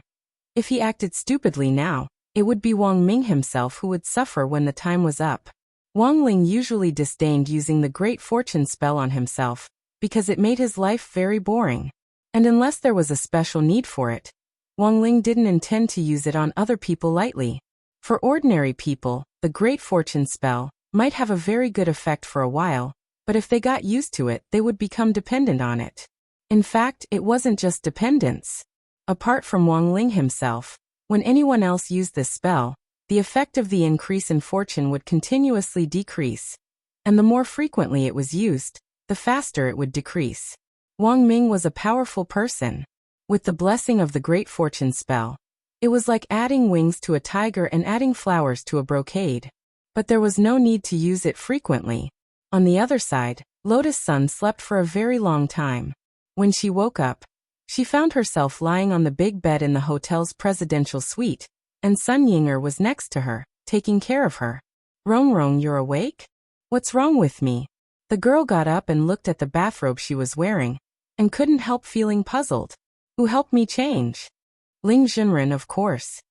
If he acted stupidly now, it would be Wang Ming himself who would suffer when the time was up. Wang Ling usually disdained using the Great Fortune spell on himself, because it made his life very boring. And unless there was a special need for it, Wang Ling didn't intend to use it on other people lightly. For ordinary people, the Great Fortune spell might have a very good effect for a while, but if they got used to it, they would become dependent on it. In fact, it wasn't just dependence. Apart from Wang Ling himself, when anyone else used this spell, the effect of the increase in fortune would continuously decrease. And the more frequently it was used, the faster it would decrease. Wang Ming was a powerful person. With the blessing of the Great Fortune spell, it was like adding wings to a tiger and adding flowers to a brocade. But there was no need to use it frequently. On the other side, Lotus Sun slept for a very long time. When she woke up, she found herself lying on the big bed in the hotel's presidential suite, and Sun Yinger was next to her, taking care of her. Rong Rong, you're awake? What's wrong with me? The girl got up and looked at the bathrobe she was wearing, and couldn't help feeling puzzled. Who helped me change? Ling Junren, of course.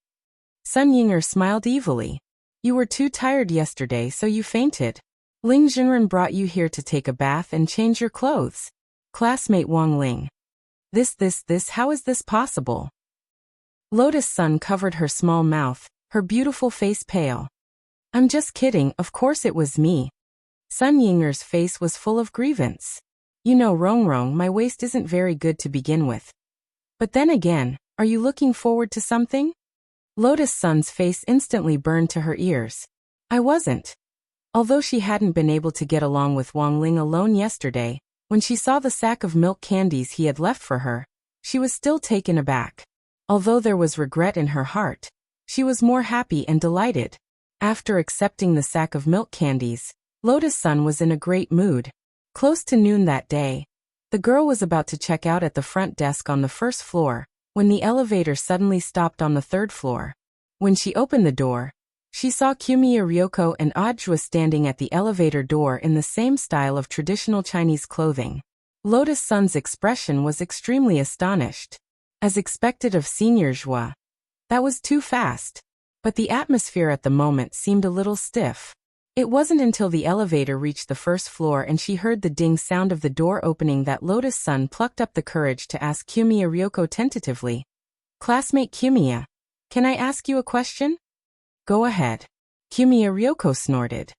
Sun Yinger smiled evilly. You were too tired yesterday, so you fainted. Ling Junren brought you here to take a bath and change your clothes. Classmate Wang Ling. This, how is this possible? Lotus Sun covered her small mouth, her beautiful face pale. I'm just kidding, of course it was me. Sun Yinger's face was full of grievance. You know, Rong Rong, my waist isn't very good to begin with. But then again, are you looking forward to something? Lotus Sun's face instantly burned to her ears. I wasn't. Although she hadn't been able to get along with Wang Ling alone yesterday, when she saw the sack of milk candies he had left for her, she was still taken aback. Although there was regret in her heart, she was more happy and delighted. After accepting the sack of milk candies, Lotus Sun was in a great mood. Close to noon that day, the girl was about to check out at the front desk on the first floor, when the elevator suddenly stopped on the third floor. When she opened the door, she saw Kumiya Ryoko and Audjua standing at the elevator door in the same style of traditional Chinese clothing. Lotus Sun's expression was extremely astonished. As expected of Senior Jua. That was too fast. But the atmosphere at the moment seemed a little stiff. It wasn't until the elevator reached the first floor and she heard the ding sound of the door opening that Lotus Sun plucked up the courage to ask Kumiya Ryoko tentatively. Classmate Kumiya, Can I ask you a question? Go ahead. Kiyomiya Ryoko snorted.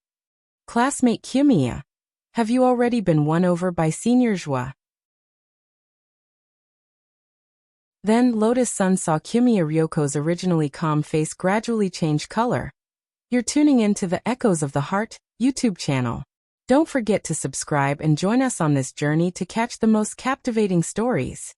Classmate Kiyomiya, have you already been won over by Senior Joie? Then Lotus-sun saw Kiyomiya Ryoko's originally calm face gradually change color. You're tuning in to the Echoes of the Heart YouTube channel. Don't forget to subscribe and join us on this journey to catch the most captivating stories.